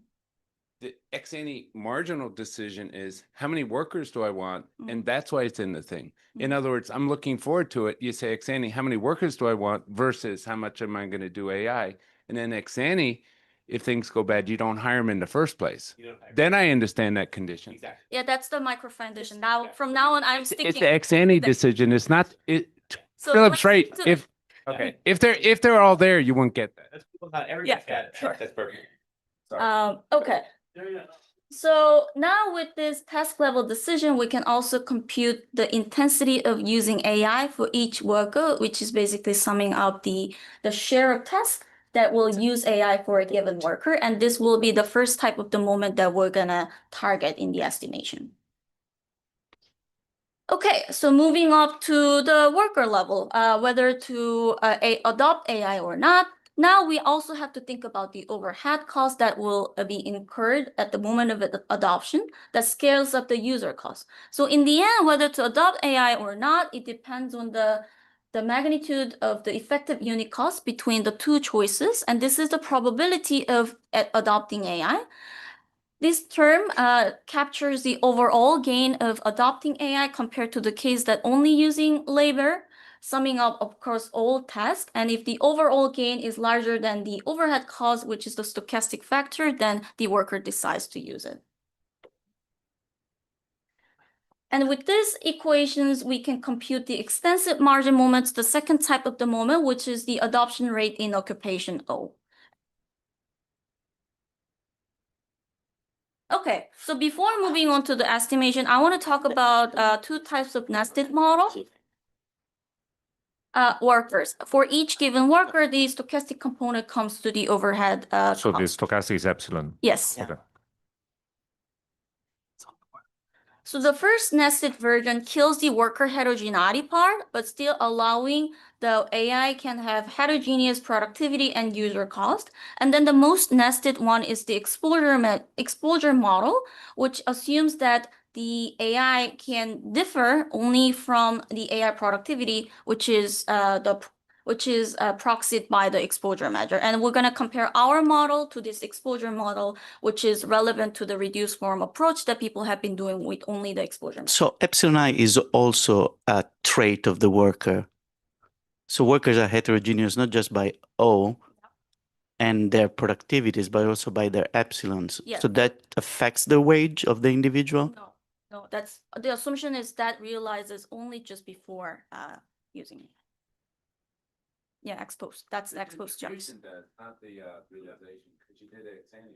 The ex ante marginal decision is how many workers do I want? Mm. And that's why it's in the thing. In Mm. other words, I'm looking forward to it. You say ex ante, how many workers do I want versus how much am I going to do AI? And then ex ante, if things go bad, you don't hire them in the first place. You don't hire. Then I understand that condition. Exactly. Yeah, that's the micro foundation. Now, from now on, I'm sticking. It's the ex ante the- decision. It's not it. So Philip's let's right. stick to- If okay, if they're all there, you won't get that. That's cool. Not everybody's Yeah. got it. That's perfect. Sorry. Okay. So now with this task level decision, we can also compute the intensity of using AI for each worker, which is basically summing up the share of tasks that will use AI for a given worker. And this will be the first type of the moment that we're gonna target in the estimation. Okay, so moving up to the worker level, whether to adopt AI or not. Now we also have to think about the overhead cost that will be incurred at the moment of adoption that scales up the user cost. So in the end, whether to adopt AI or not, it depends on the magnitude of the effective unit cost between the two choices. And this is the probability of adopting AI. This term captures the overall gain of adopting AI compared to the case that only using labor, summing up, of course, all tasks. And if the overall gain is larger than the overhead cost, which is the stochastic factor, then the worker decides to use it. And with these equations, we can compute the extensive margin moments, the second type of the moment, which is the adoption rate in occupation O. Okay, so before moving on to the estimation, I want to talk about two types of nested model. Workers. For each given worker, the stochastic component comes to the overhead So the cost. stochastic is epsilon. Yes. Yeah. Okay. So the first nested version kills the worker heterogeneity part, but still allowing the AI can have heterogeneous productivity and user cost. And then the most nested one is the exposure model, which assumes that the AI can differ only from the AI productivity, which is proxied by the exposure measure. And we're going to compare our model to this exposure model, which is relevant to the reduced form approach that people have been doing with only the exposure measure. So epsilon I is also a trait of the worker. So workers are heterogeneous not just by O and their productivities, but also by their epsilons. Yeah. So that affects the wage of the individual? No, that's the assumption is that realizes only just before using it. Yeah, exposed. That's the exposed jumps. Not the realization, because you did it ex ante.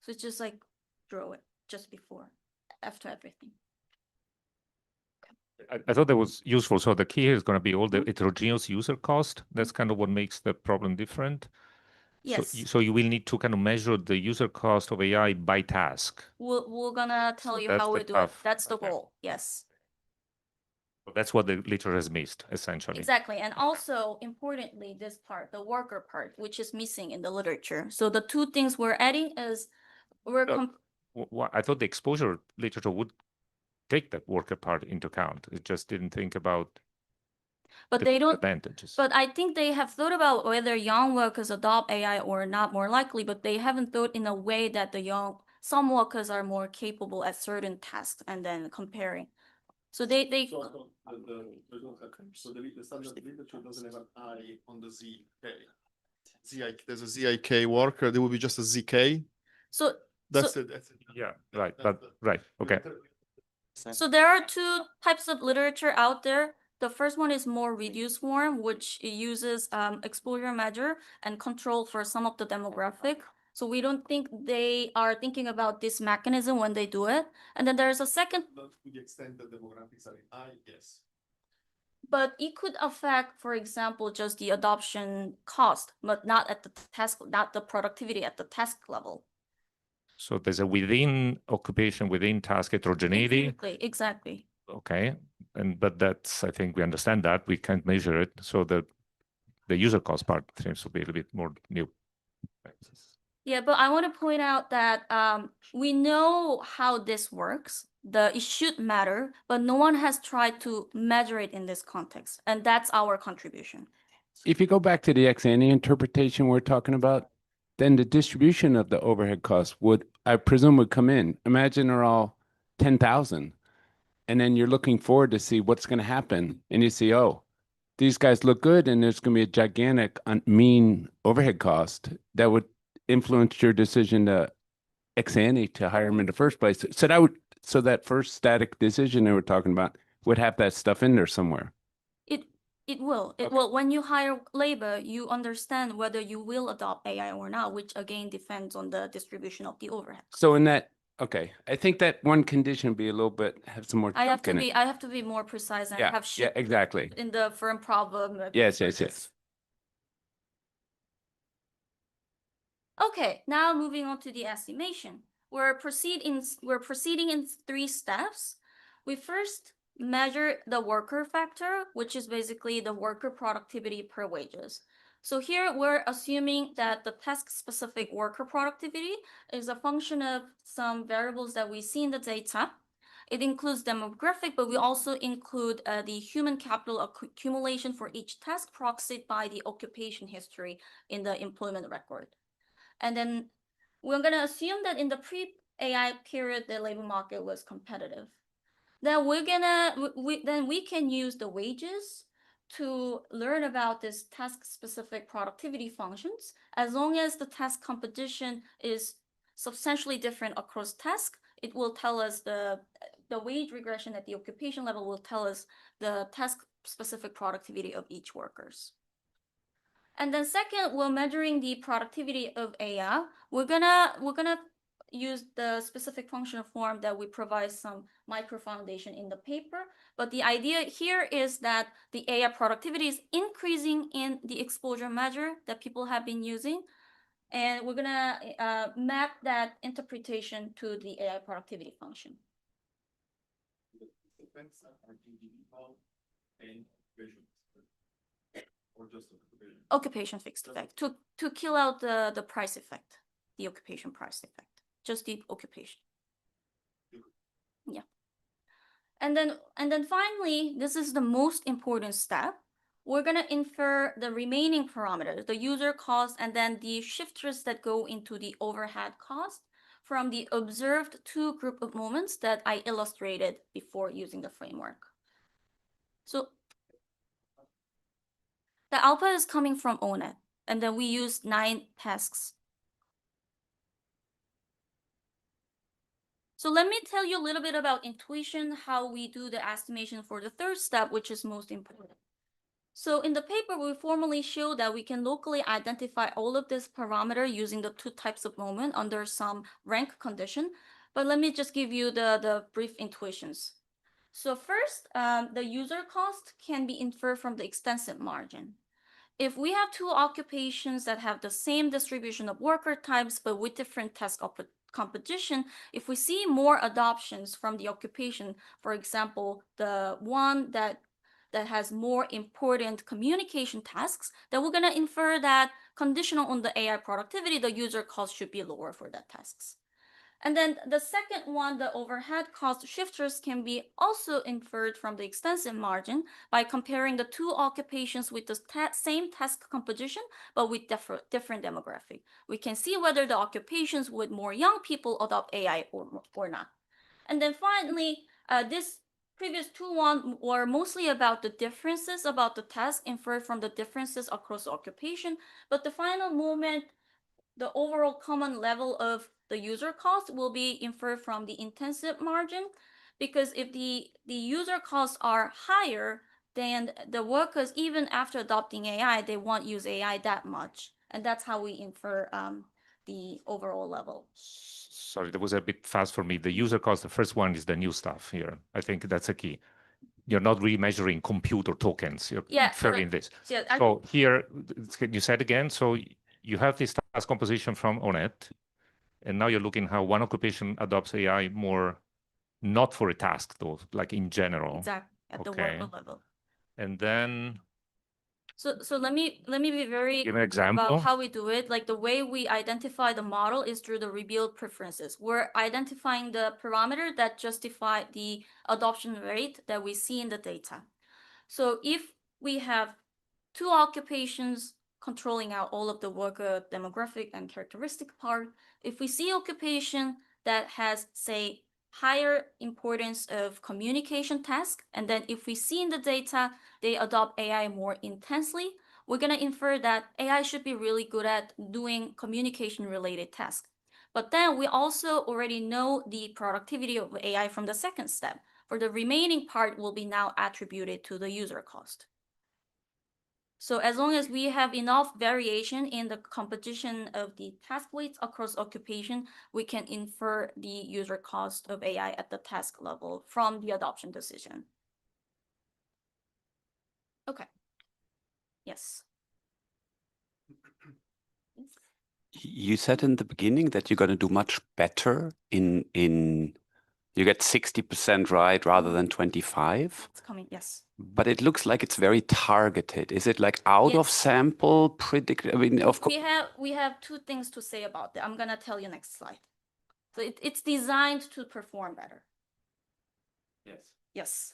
So it's just like draw it just before, after everything. I thought that was useful. So the key here is going to be all the Mhm. heterogeneous user cost. That's kind of what makes the problem different. Yes, So you will need to kind of measure the user cost of AI by task. we're gonna tell you that's how the we do it. tough- That's the okay. goal. Yes, So that's what the literature has missed, essentially. exactly. And also importantly, this part, the worker part, which is missing in the literature. So the two things we're adding is we're Look, I thought the exposure literature would take that worker part into account. It just didn't think about But they don't, advantages. but I think they have thought about whether young workers adopt AI or not more likely, but they haven't thought in a way that some workers are more capable at certain tasks and then comparing. So they there's no the standard literature doesn't have an I on the ZK. There's a ZIK worker, there will be just a ZK. so That's so, it. That's it. Yeah, right, That's but the- right, okay. so there are two types of literature out there. The first one is more reduced form, which uses exposure measure and control for some of the demographic. So we don't think they are thinking about this mechanism when they do it. And then there's a second, Not to the extent that demographics are in I, yes. but it could affect, for example, just the adoption cost, but not at the task, not the productivity at the task level. So there's a within occupation, within task heterogeneity. Exactly. Okay, but that's, I think we understand that we can't measure it. So the user cost part seems to be a little bit more new. Yeah, but I want to point out that we know how this works. It should matter, but no one has tried to measure it in this context, and that's our contribution. If you go back to the ex-ante interpretation we're talking about, then the distribution of the overhead costs would, I presume, would come in. Imagine they're all 10,000, and then you're looking forward to see what's going to happen, and you see, oh, these guys look good, and there's going to be a gigantic mean overhead cost that would influence your decision to ex-ante to hire them in the first place. So that first static decision they were talking about would have that stuff in there somewhere. It will. It will. When you hire labor, you understand whether you will adopt AI or not, which again depends on the distribution of the overhead. So in that, okay, I think that one condition would be a little bit, have some more I have chunk to in it. be. I have to be more precise and Yeah, have yeah, shit exactly. in the firm problem. Yes, yes, yes. Okay, now moving on to the estimation. We're proceeding in 3 steps. We first measure the worker factor, which is basically the worker productivity per wages. So here we're assuming that the task-specific worker productivity is a function of some variables that we see in the data. It includes demographic, but we also include the human capital accumulation for each task proxied by the occupation history in the employment record. And then we're going to assume that in the pre-AI period, the labor market was competitive. Then we can use the wages to learn about this task-specific productivity functions. As long as the task competition is substantially different across tasks, it will tell us the wage regression at the occupation level will tell us the task-specific productivity of each workers. And then second, we're measuring the productivity of AI. We're gonna use the specific functional form that we provide some micro foundation in the paper. But the idea here is that the AI productivity is increasing in the exposure measure that people have been using. And we're gonna map that interpretation to the AI productivity function. Occupation fixed effect to kill out the price effect, the occupation price effect, just the occupation. Yeah. And then finally, this is the most important step. We're gonna infer the remaining parameters, the user cost, and then the shifters that go into the overhead cost from the observed 2 group of moments that I illustrated before using the framework. So the alpha is coming from ONET, and then we use 9 tasks. So let me tell you a little bit about intuition, how we do the estimation for the 3rd step, which is most important. So in the paper, we formally show that we can locally identify all of this parameter using the 2 types of moment under some rank condition. But let me just give you the brief intuitions. So first, the user cost can be inferred from the extensive margin. If we have 2 occupations that have the same distribution of worker types, but with different task competition, if we see more adoptions from the occupation, for example, the one that has more important communication tasks, then we're going to infer that conditional on the AI productivity, the user cost should be lower for that tasks. And then the second one, the overhead cost shifters, can be also inferred from the extensive margin by comparing the two occupations with the same task composition, but with different demographic. We can see whether the occupations with more young people adopt AI or not. And then finally, this previous two were mostly about the differences about the task inferred from the differences across occupation, but the final movement, the overall common level of the user cost will be inferred from the intensive margin, because if the user costs are higher, then the workers, even after adopting AI, they won't use AI that much. And that's how we infer the overall level. Sorry, that was a bit fast for me. The user cost, the first one is the new stuff here. I think that's a key. You're not really measuring compute or tokens. You're inferring this. So here, can you say it again? So you have this task composition from ONET, and now you're looking how one occupation adopts AI more, not for a task though, like in general. Exactly, at the worker level. And then So let me be very give an example about how we do it. Like the way we identify the model is through the revealed preferences. We're identifying the parameter that justify the adoption rate that we see in the data. So if we have two occupations controlling out all of the worker demographic and characteristic part, if we see occupation that has, say, higher importance of communication task, and then if we see in the data they adopt AI more intensely, we're going to infer that AI should be really good at doing communication related tasks. But then we also already know the productivity of AI from the second step. For the remaining part will be now attributed to the user cost. So as long as we have enough variation in the composition of the task weights across occupation, we can infer the user cost of AI at the task level from the adoption decision. Okay. Yes. You said in the beginning that you're going to do much better in you get 60% right rather than 25. It's coming, yes. But it looks like it's very targeted. Is it like out of sample predict? I mean, of course. We have two things to say about that. I'm gonna tell you next slide. So it's designed to perform better. Yes. Yes,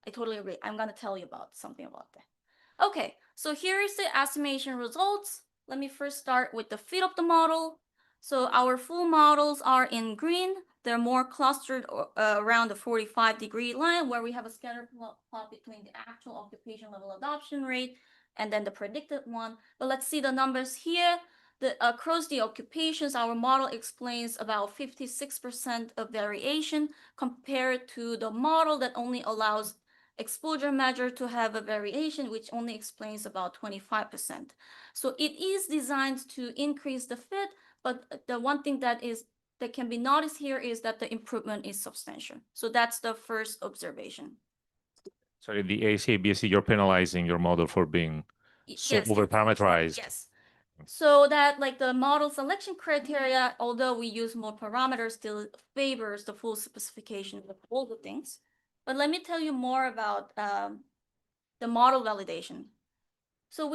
I totally agree. I'm gonna tell you about something about that. Okay, so here is the estimation results. Let me first start with the fit of the model. So our full models are in green. They're more clustered around the 45-degree line, where we have a scatter plot between the actual occupation level adoption rate and then the predicted one. But let's see the numbers here. Across the occupations, our model explains about 56% of variation compared to the model that only allows exposure measure to have a variation, which only explains about 25%. So it is designed to increase the fit, but the one thing that can be noticed here is that the improvement is substantial. So that's the first observation. So in the ACABC, you're penalizing your model for being so over-parameterized. Yes. So that like the model selection criteria, although we use more parameters, still favors the full specification of all the things. But let me tell you more about the model validation. So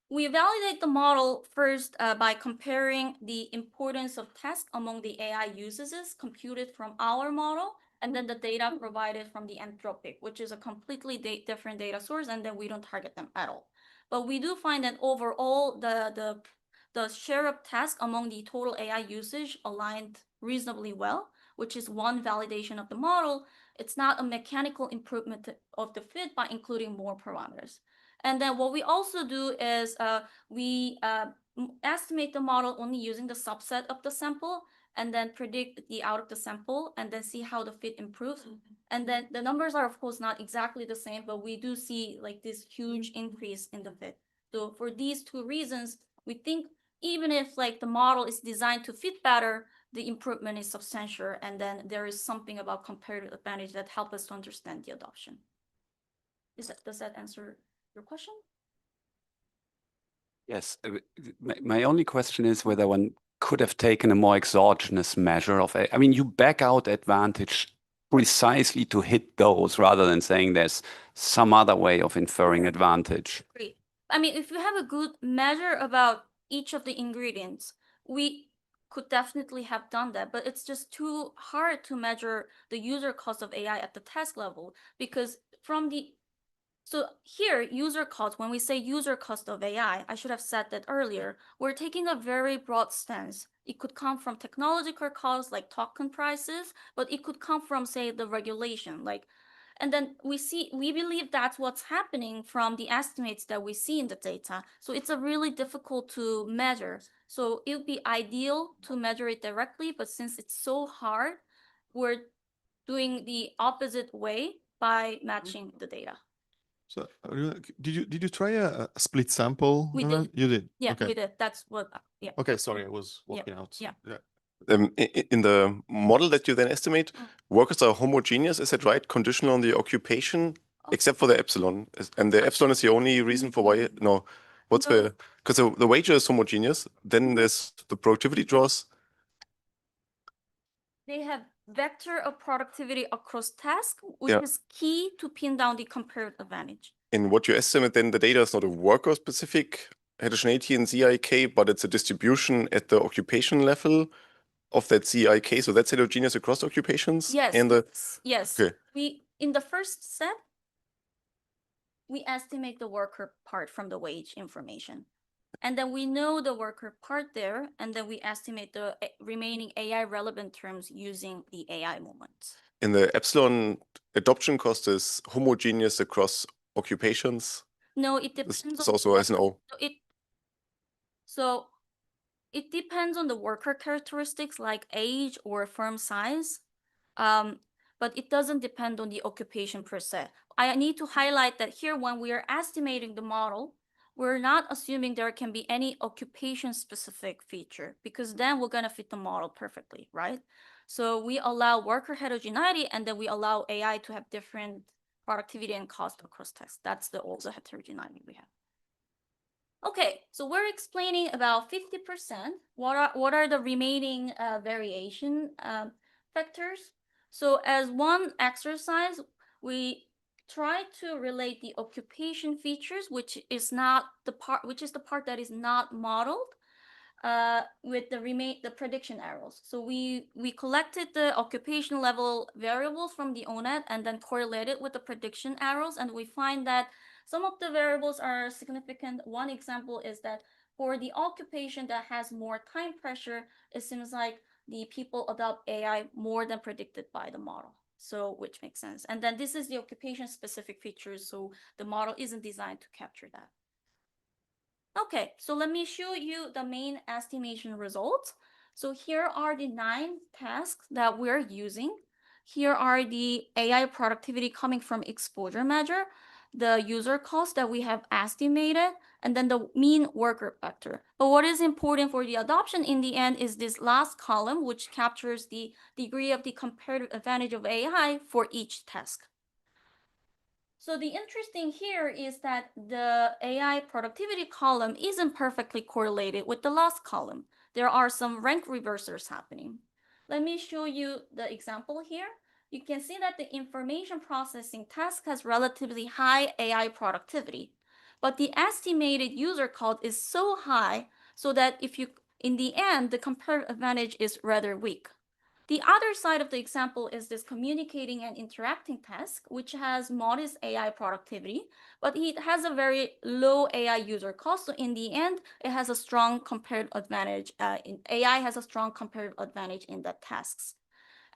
we validate the model first by comparing the importance of tasks among the AI usages computed from our model, and then the data provided from the Anthropic, which is a completely different data source, and then we don't target them at all. But we do find that overall, the share of tasks among the total AI usage aligned reasonably well, which is one validation of the model. It's not a mechanical improvement of the fit by including more parameters. And then what we also do is we estimate the model only using the subset of the sample, and then predict the out of the sample, and then see how the fit improves. And then the numbers are of course not exactly the same, but we do see like this huge increase in the fit. So for these two reasons, we think even if like the model is designed to fit better, the improvement is substantial, and then there is something about comparative advantage that help us to understand the adoption. Does that answer your question? Yes. My only question is whether one could have taken a more exogenous measure of I mean, you back out advantage precisely to hit those rather than saying there's some other way of inferring advantage. Great. I mean, if you have a good measure about each of the ingredients, we could definitely have done that, but it's just too hard to measure the user cost of AI at the task level because so here, user cost, when we say user cost of AI, I should have said that earlier, we're taking a very broad stance. It could come from technological costs like token prices, but it could come from, say, the regulation, and then we believe that's what's happening from the estimates that we see in the data. So it's a really difficult to measure. So it would be ideal to measure it directly, but since it's so hard, we're doing the opposite way by matching the data. So did you try a split sample? We on did. that? You did. Yeah, Okay. we did. That's what, yeah. Okay. Sorry, I was walking out. yeah. In the model that you then estimate, Mm. workers are homogeneous, is that right? Conditional on the occupation, Oh. except for the epsilon. And the epsilon is the only reason for why, no, what's No. the, because the wager is homogeneous, then there's the productivity draws. They have vector of productivity across tasks, which Yeah. is key to pin down the comparative advantage. In what you estimate, then the data is not a worker-specific heterogeneity in ZIK, but it's a distribution at the occupation level of that ZIK. So that's heterogeneous across occupations. Yes, And the yes. Okay. In the first step, we estimate the worker part from the wage information. And then we know the worker part there, and then we estimate the remaining AI relevant terms using the AI moment. in the epsilon adoption cost is homogeneous across occupations. No, it This depends is on also as an O. So it depends on the worker characteristics like age or firm size, but it doesn't depend on the occupation per se. I need to highlight that here when we are estimating the model, we're not assuming there can be any occupation specific feature because then we're gonna fit the model perfectly, right? So we allow worker heterogeneity and then we allow AI to have different productivity and cost across tasks. That's all the heterogeneity we have. Okay, so we're explaining about 50%. What are the remaining variation factors? So as one exercise, we try to relate the occupation features, which is the part that is not modeled, with the prediction errors. So we collected the occupation level variables from the ONET and then correlated with the prediction errors, and we find that some of the variables are significant. One example is that for the occupation that has more time pressure, it seems like the people adopt AI more than predicted by the model. So which makes sense. And then this is the occupation specific features. So the model isn't designed to capture that. Okay, so let me show you the main estimation results. So here are the 9 tasks that we're using. Here are the AI productivity coming from exposure measure, the user cost that we have estimated, and then the mean worker factor. But what is important for the adoption in the end is this last column, which captures the degree of the comparative advantage of AI for each task. So the interesting here is that the AI productivity column isn't perfectly correlated with the last column. There are some rank reversers happening. Let me show you the example here. You can see that the information processing task has relatively high AI productivity, but the estimated user cost is so high so that in the end, the comparative advantage is rather weak. The other side of the example is this communicating and interacting task, which has modest AI productivity, but it has a very low AI user cost. So in the end, it has a strong comparative advantage. AI has a strong comparative advantage in the tasks.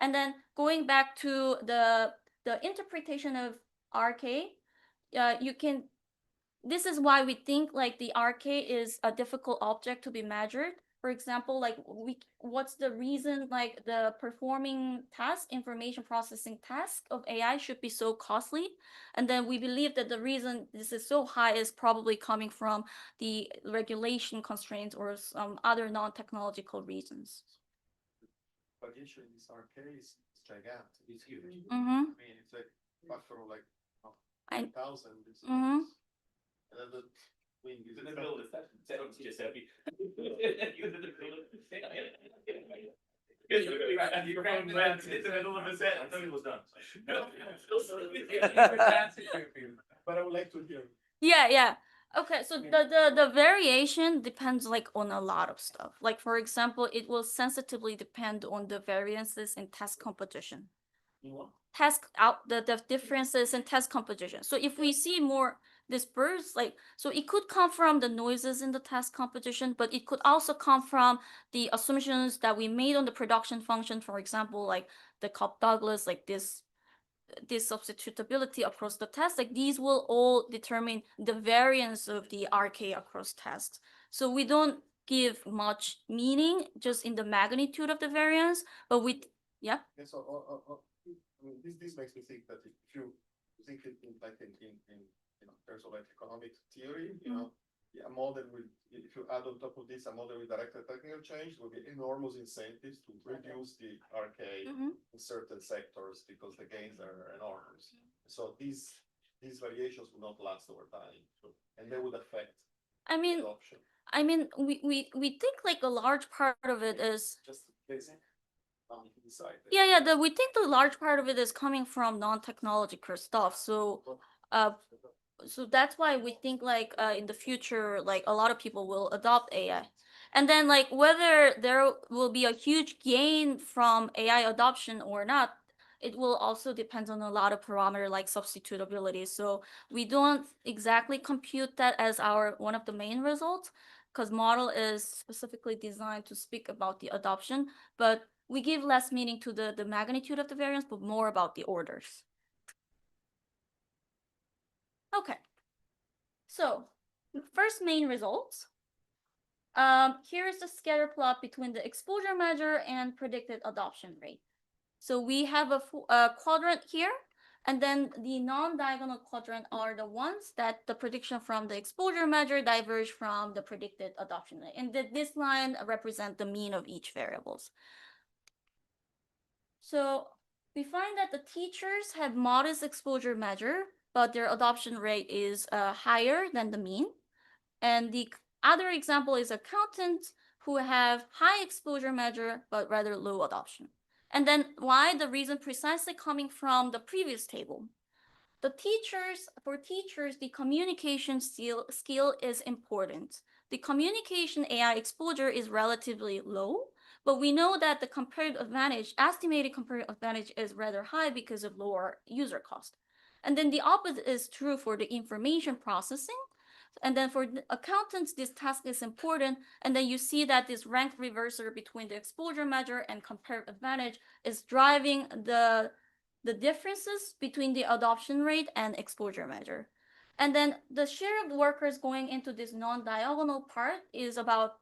And then going back to the interpretation of RK, this is why we think like the RK is a difficult object to be measured. For example, like what's the reason like the performing task, information processing task of AI should be so costly? And then we believe that the reason this is so high is probably coming from the regulation constraints or some other non-technological reasons. But usually this RK is gigantic. It's huge. Mm-hmm. I mean, it's like factor of like 1,000. Mm-hmm. And then the wing is in the middle of the session. It's just happy. You in the middle of the session. It's the middle of the session. I thought it was done. But I would like to hear. Yeah. Okay, so the variation depends like on a lot of stuff. Like for example, it will sensitively depend on the variances in test composition. Test out the differences in test composition. So if we see more dispersed, like so it could come from the noises in the test composition, but it could also come from the assumptions that we made on the production function. For example, like the Cobb-Douglas, like this substitutability across the test, like these will all determine the variance of the RK across tests. So we don't give much meaning just in the magnitude of the variance, but yeah. And so, I mean, this makes me think that if you think in terms of like economic theory, a model will, if you add on top of this a model with directed technical change, will be enormous incentives to reduce the RK in certain sectors because the gains are enormous. So these variations will not last over time, and they would affect adoption. I mean, we think like a large part of it is just basic. We think the large part of it is coming from non-technological stuff. So so that's why we think like in the future, like a lot of people will adopt AI. And then like whether there will be a huge gain from AI adoption or not, it will also depend on a lot of parameters like substitutability. So we don't exactly compute that as one of the main results, because model is specifically designed to speak about the adoption, but we give less meaning to the magnitude of the variance, but more about the orders. Okay. So first main results. Here is the scatter plot between the exposure measure and predicted adoption rate. So we have a quadrant here, and then the non-diagonal quadrant are the ones that the prediction from the exposure measure diverge from the predicted adoption rate. And this line represents the mean of each variables. So we find that the teachers have modest exposure measure, but their adoption rate is higher than the mean. And the other example is accountants who have high exposure measure, but rather low adoption. And then why? The reason precisely coming from the previous table. For teachers, the communication skill is important. The communication AI exposure is relatively low, but we know that the estimated comparative advantage is rather high because of lower user cost. And then the opposite is true for the information processing. And then for the accountants, this task is important. And then you see that this rank reverser between the exposure measure and comparative advantage is driving the differences between the adoption rate and exposure measure. And then the share of workers going into this non-diagonal part is about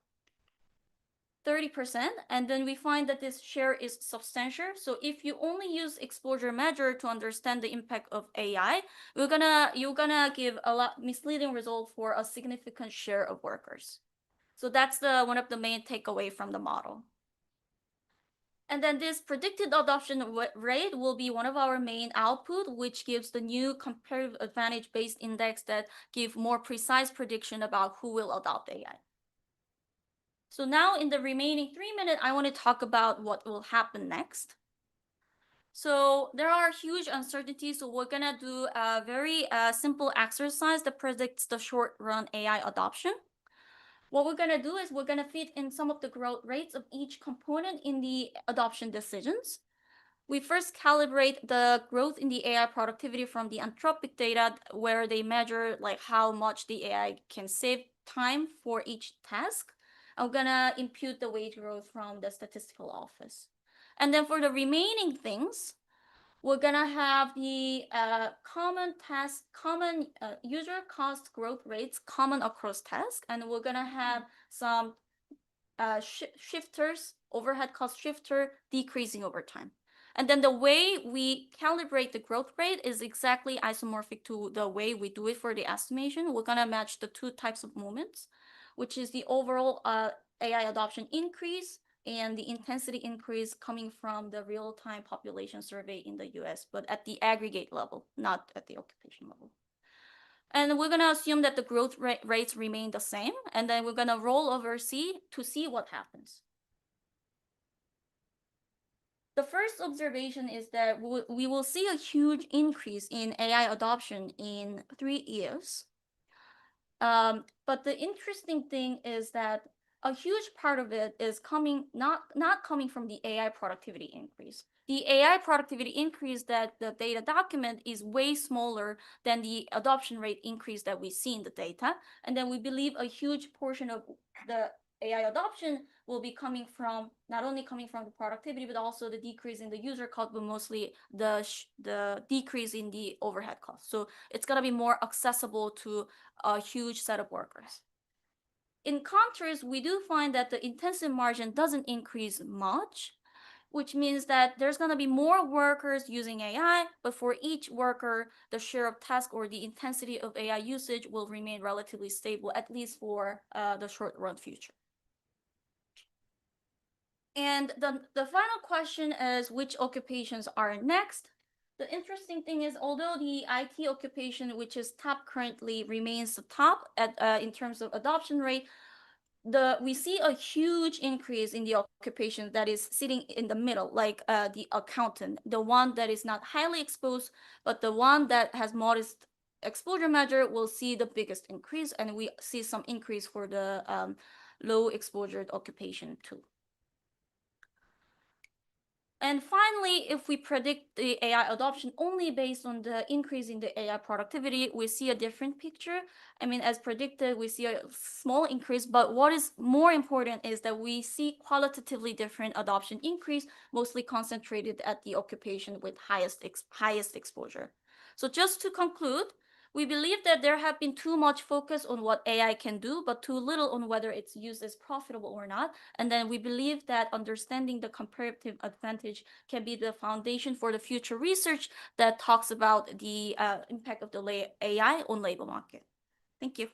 30%. And then we find that this share is substantial. So if you only use exposure measure to understand the impact of AI, you're gonna give a lot misleading result for a significant share of workers. So that's one of the main takeaway from the model. And then this predicted adoption rate will be one of our main output, which gives the new comparative advantage based index that give more precise prediction about who will adopt AI. So now in the remaining 3 minutes, I want to talk about what will happen next. So there are huge uncertainties. So we're gonna do a very simple exercise that predicts the short run AI adoption. What we're gonna do is we're gonna fit in some of the growth rates of each component in the adoption decisions. We first calibrate the growth in the AI productivity from the Anthropic data, where they measure like how much the AI can save time for each task. I'm gonna impute the wage growth from the statistical office. And then for the remaining things, we're gonna have the common user cost growth rates common across tasks, and we're gonna have some shifters, overhead cost shifter decreasing over time. And then the way we calibrate the growth rate is exactly isomorphic to the way we do it for the estimation. We're gonna match the two types of movements, which is the overall AI adoption increase and the intensity increase coming from the real-time population survey in the US, but at the aggregate level, not at the occupation level. And we're gonna assume that the growth rates remain the same, and then we're gonna roll over to see what happens. The first observation is that we will see a huge increase in AI adoption in 3 years. But the interesting thing is that a huge part of it is not coming from the AI productivity increase. The AI productivity increase that the data document is way smaller than the adoption rate increase that we see in the data. And then we believe a huge portion of the AI adoption will be coming from not only coming from the productivity, but also the decrease in the user cost, but mostly the decrease in the overhead cost. So it's gonna be more accessible to a huge set of workers. In contrast, we do find that the intensive margin doesn't increase much, which means that there's going to be more workers using AI, but for each worker, the share of task or the intensity of AI usage will remain relatively stable, at least for the short run future. And the final question is, which occupations are next? The interesting thing is, although the IT occupation, which is top currently, remains the top at in terms of adoption rate, we see a huge increase in the occupation that is sitting in the middle, like the accountant, the one that is not highly exposed, but the one that has modest exposure measure will see the biggest increase, and we see some increase for the low exposure occupation too. And finally, if we predict the AI adoption only based on the increase in the AI productivity, we see a different picture. I mean, as predicted, we see a small increase, but what is more important is that we see qualitatively different adoption increase, mostly concentrated at the occupation with highest exposure. So just to conclude, we believe that there have been too much focus on what AI can do, but too little on whether its use is profitable or not. And then we believe that understanding the comparative advantage can be the foundation for the future research that talks about the impact of the AI on labor market. Thank you.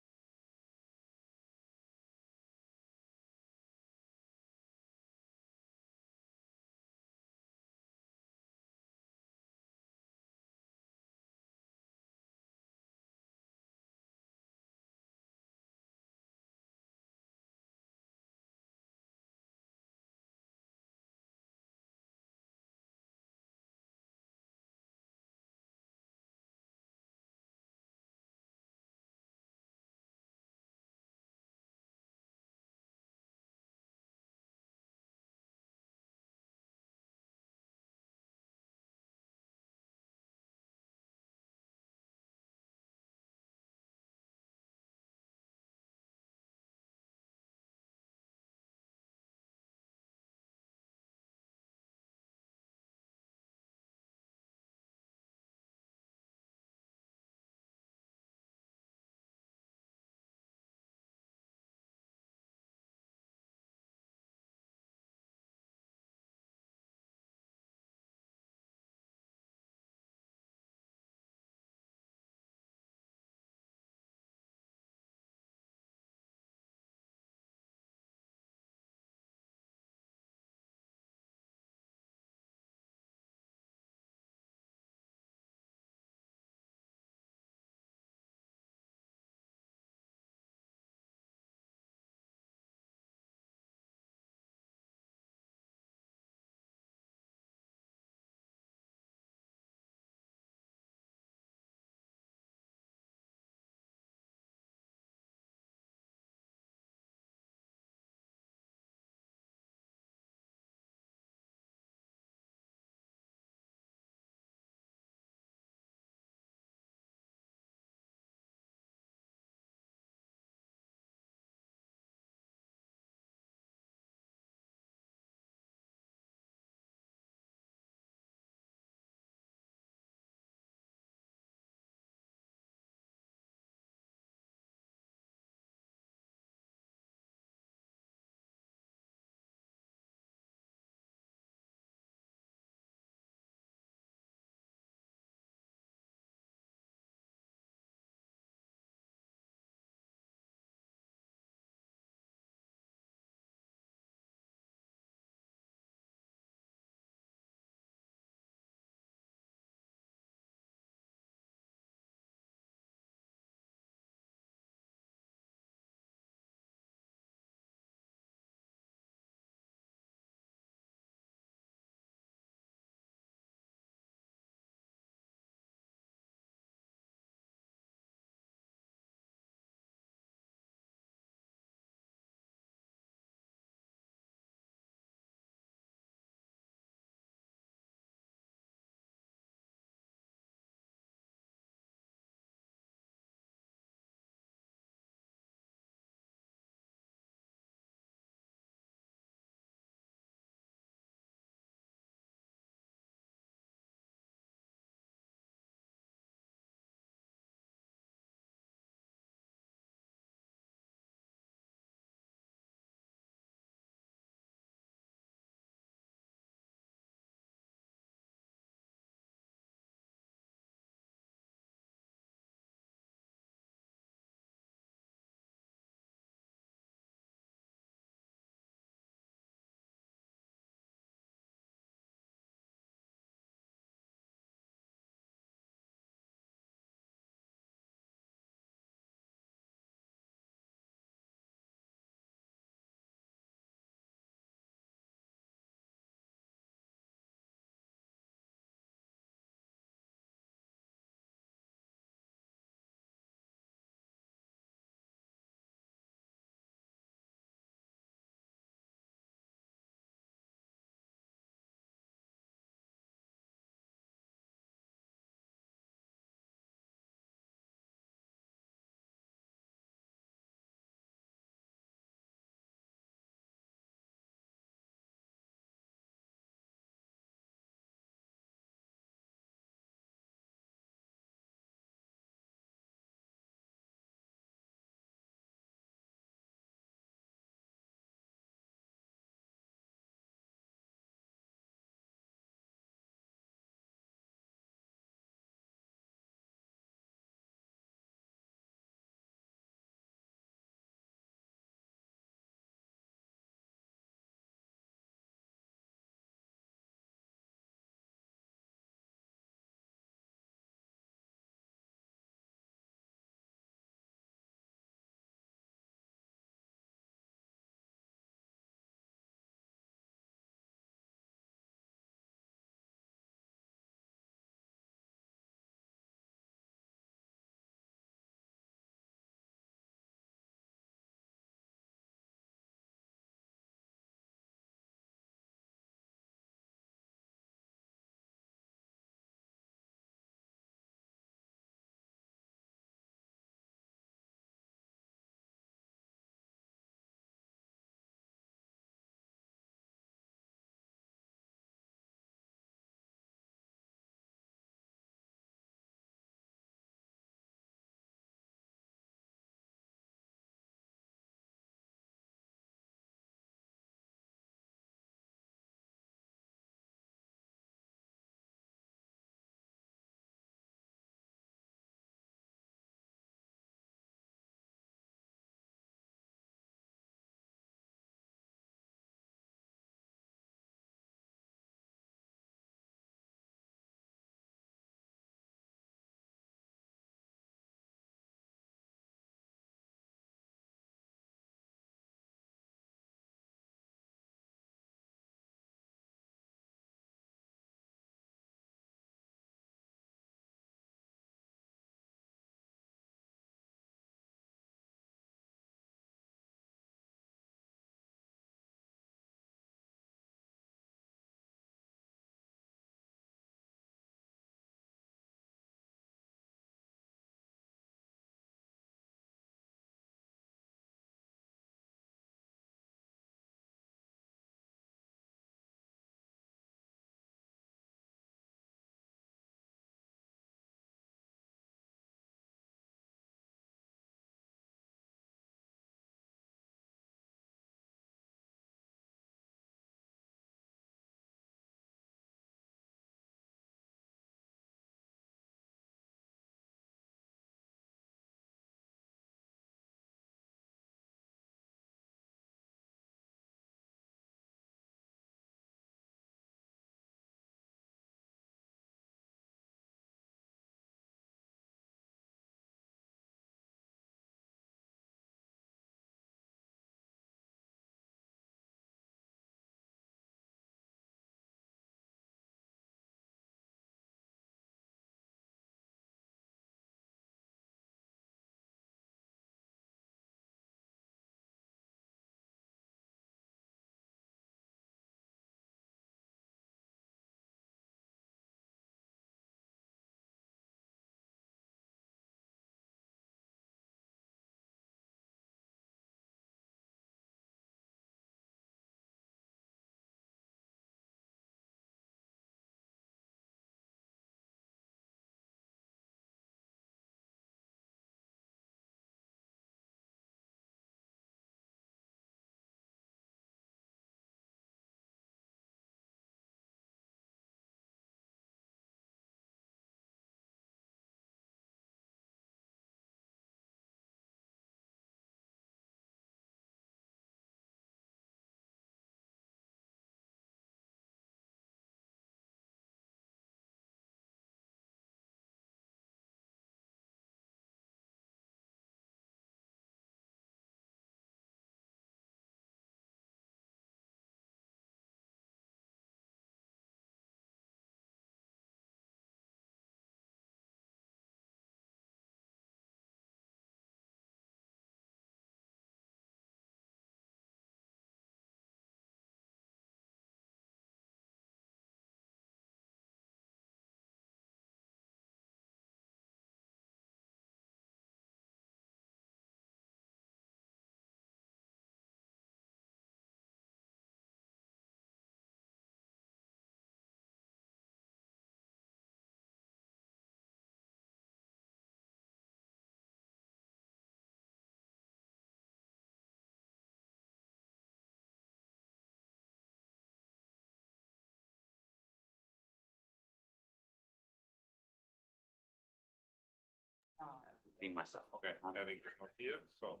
myself. Okay, Eric is not here, so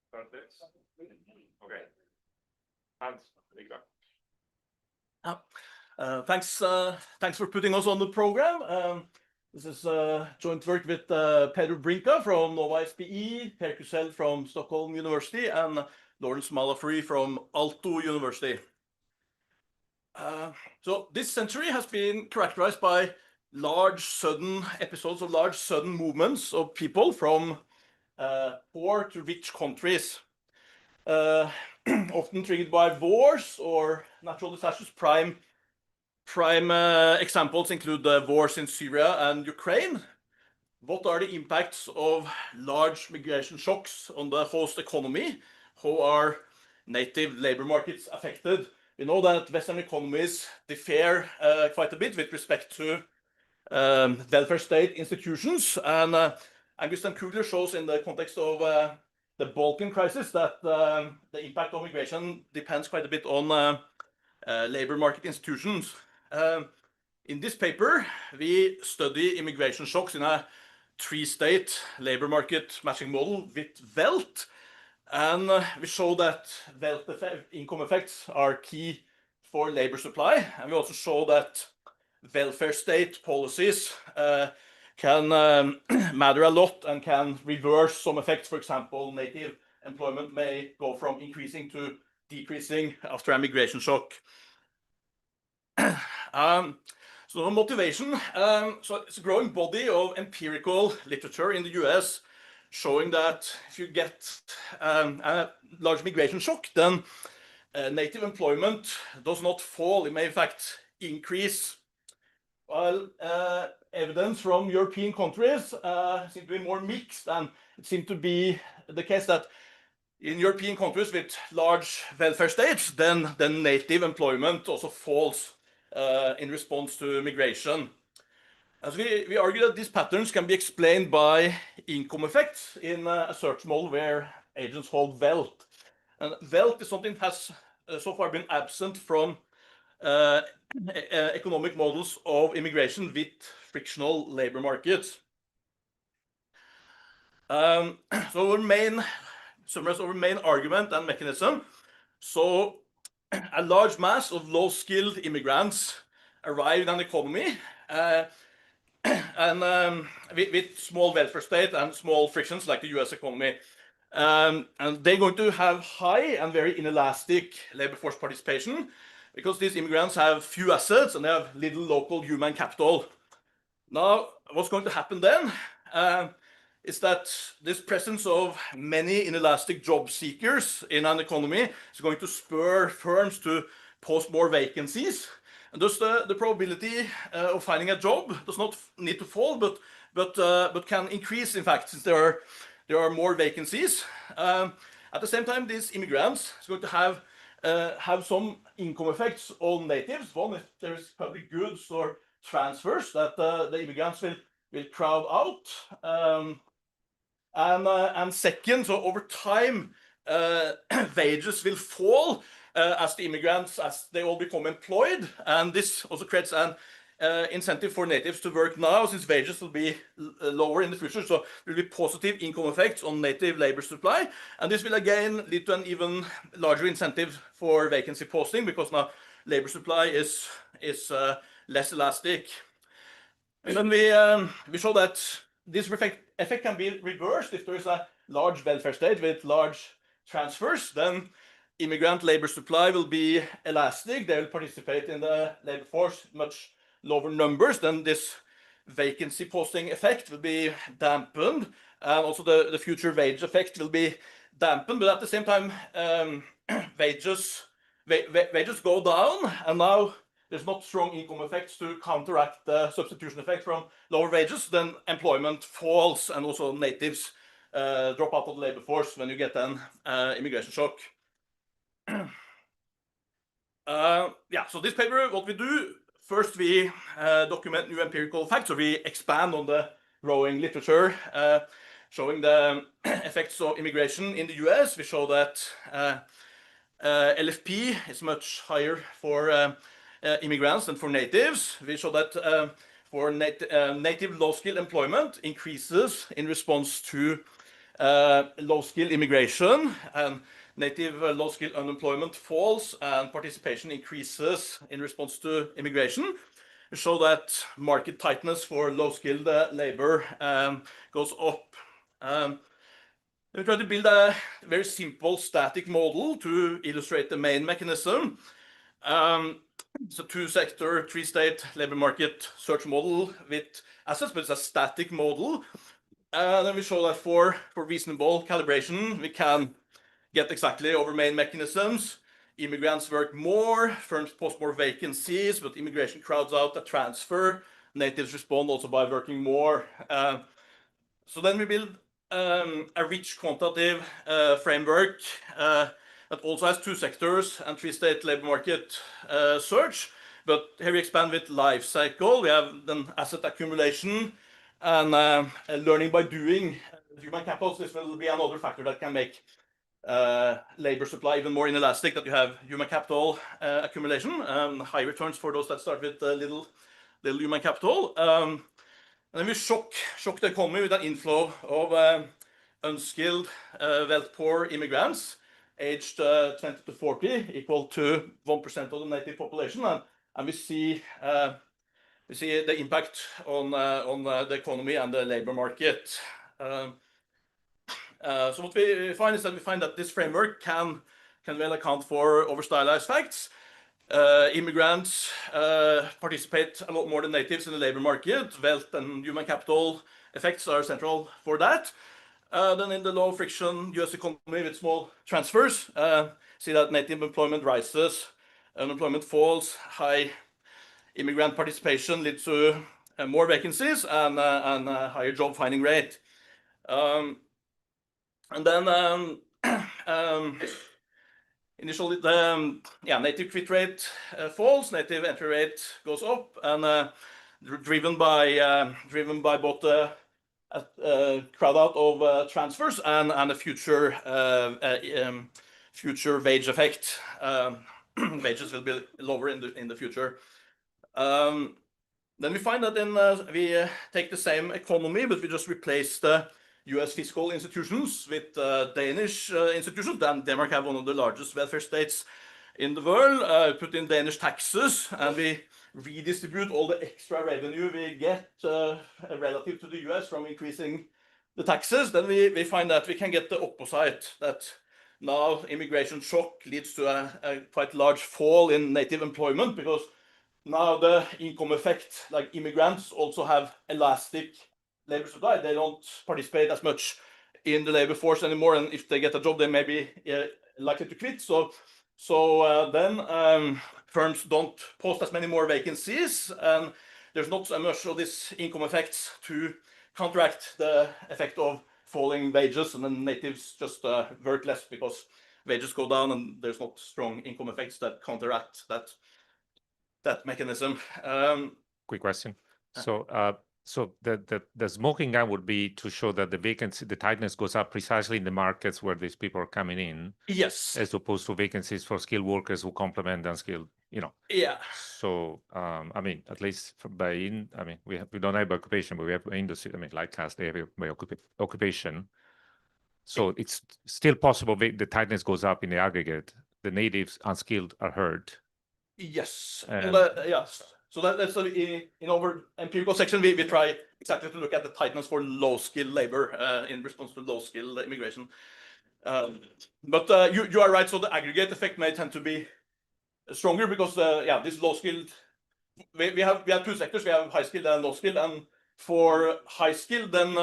start this. Okay. Hans, there you go. Thanks for putting us on the program. This is joint work with Pedro Brinca from Nova SPE, Per Kusel from Stockholm University, and Lawrence Malafree from Aalto University. So this century has been characterized by large sudden episodes of large sudden movements of people from poor to rich countries, often triggered by wars or natural disasters. Prime examples include the wars in Syria and Ukraine. What are the impacts of large migration shocks on the host economy? How are native labor markets affected? We know that Western economies differ quite a bit with respect to welfare state institutions, and Augustin Kugler shows in the context of the Balkan crisis that the impact of migration depends quite a bit on labor market institutions. In this paper, we study immigration shocks in a three-state labor market matching model with WELT, and we show that wealth income effects are key for labor supply, and we also show that welfare state policies can matter a lot and can reverse some effects. For example, native employment may go from increasing to decreasing after a migration shock. So motivation. So it's a growing body of empirical literature in the US showing that if you get a large migration shock, then native employment does not fall. It may in fact increase. While evidence from European countries seem to be more mixed, and it seemed to be the case that in European countries with large welfare states, then native employment also falls in response to migration. As we argue that these patterns can be explained by income effects in a search model where agents hold wealth. And wealth is something that has so far been absent from economic models of immigration with frictional labor markets. So our main argument and mechanism. So a large mass of low-skilled immigrants arrive in an economy and with small welfare state and small frictions like the US economy. And they're going to have high and very inelastic labor force participation because these immigrants have few assets and they have little local human capital. Now, what's going to happen then is that this presence of many inelastic job seekers in an economy is going to spur firms to post more vacancies. And thus the probability of finding a job does not need to fall, but can increase, in fact, since there are more vacancies. At the same time, these immigrants are going to have some income effects on natives. One, if there's public goods or transfers that the immigrants will crowd out. And second, so over time, wages will fall as the immigrants, as they all become employed. And this also creates an incentive for natives to work now, since wages will be lower in the future. So there will be positive income effects on native labor supply. And this will again lead to an even larger incentive for vacancy posting, because now labor supply is less elastic. And then we show that this effect can be reversed if there is a large welfare state with large transfers. Then immigrant labor supply will be elastic. They will participate in the labor force much lower numbers. Then this vacancy posting effect will be dampened, and also the future wage effect will be dampened. But at the same time, wages go down, and now there's not strong income effects to counteract the substitution effect from lower wages. Then employment falls, and also natives drop out of the labor force when you get an immigration shock. So this paper, what we do, first we document new empirical facts, so we expand on the growing literature showing the effects of immigration in the US. We show that LFP is much higher for immigrants than for natives. We show that for native low-skilled employment increases in response to low-skilled immigration, and native low-skilled unemployment falls and participation increases in response to immigration. We show that market tightness for low-skilled labor goes up. We try to build a very simple static model to illustrate the main mechanism. It's a two-sector, three-state labor market search model with assets, but it's a static model. Then we show that for reasonable calibration, we can get exactly over main mechanisms. Immigrants work more, firms post more vacancies, but immigration crowds out a transfer. Natives respond also by working more. So then we build a rich quantitative framework that also has two sectors and three-state labor market search. But here we expand with life cycle. We have then asset accumulation and learning by doing. Human capital, this will be another factor that can make labor supply even more inelastic, that you have human capital accumulation, high returns for those that start with little human capital. And then we shock the economy with an inflow of unskilled, wealth-poor immigrants aged 20 to 40, equal to 1% of the native population. And we see the impact on the economy and the labor market. So what we find is that this framework can well account for over-stylized facts. Immigrants participate a lot more than natives in the labor market. Wealth and human capital effects are central for that. Then in the low friction US economy with small transfers, see that native employment rises, unemployment falls, high immigrant participation leads to more vacancies and a higher job finding rate. And then initially native quit rate falls, native entry rate goes up, and driven by both crowd out of transfers and a future wage effect. Wages will be lower in the future. Then we find that we take the same economy, but we just replace the US fiscal institutions with Danish institutions. Denmark have one of the largest welfare states in the world. Put in Danish taxes, and we redistribute all the extra revenue we get relative to the US from increasing the taxes. Then we find that we can get the opposite, that now immigration shock leads to a quite large fall in native employment, because now the income effect, like immigrants also have elastic labor supply. They don't participate as much in the labor force anymore, and if they get a job, they may be likely to quit. So then firms don't post as many more vacancies, and there's not so much of this income effects to counteract the effect of falling wages, and then natives just work less because wages go down, and there's not strong income effects that counteract that mechanism. Quick question. So the smoking gun would be to show that the vacancy, the tightness goes up precisely in the markets where these people are coming in. Yes. As opposed to vacancies for skilled workers who complement unskilled, Yeah. So, I mean, at least we don't have occupation, but we have industry. I mean, like us, they have by occupation. So it's still possible the tightness goes up in the aggregate. The natives unskilled are hurt. Yes. Yes. So that's in our empirical section, we try exactly to look at the tightness for low-skilled labor in response to low-skilled immigration. But you are right. So the aggregate effect may tend to be stronger because this low-skilled, we have two sectors. We have high-skilled and low-skilled, and for high-skilled, then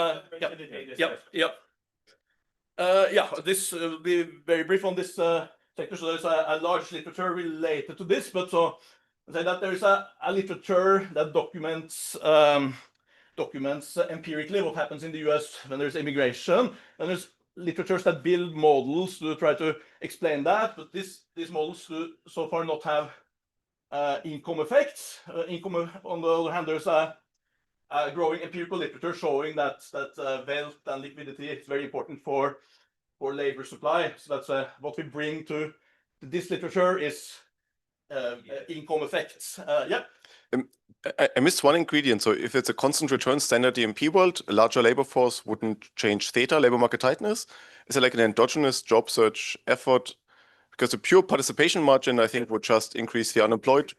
this will be very brief on this sector. So there's a large literature related to this, but so say that there is a literature that documents empirically what happens in the US when there's immigration, and there's literatures that build models to try to explain that, but these models so far not have income effects. Income, on the other hand, there's a growing empirical literature showing that wealth and liquidity is very important for labor supply. So that's what we bring to this literature is income effects. I missed one ingredient. So if it's a constant return standard DMP world, a larger labor force wouldn't change theta, labor market tightness. Is it like an endogenous job search effort? Because the pure participation margin, I think, would just increase the unemployed.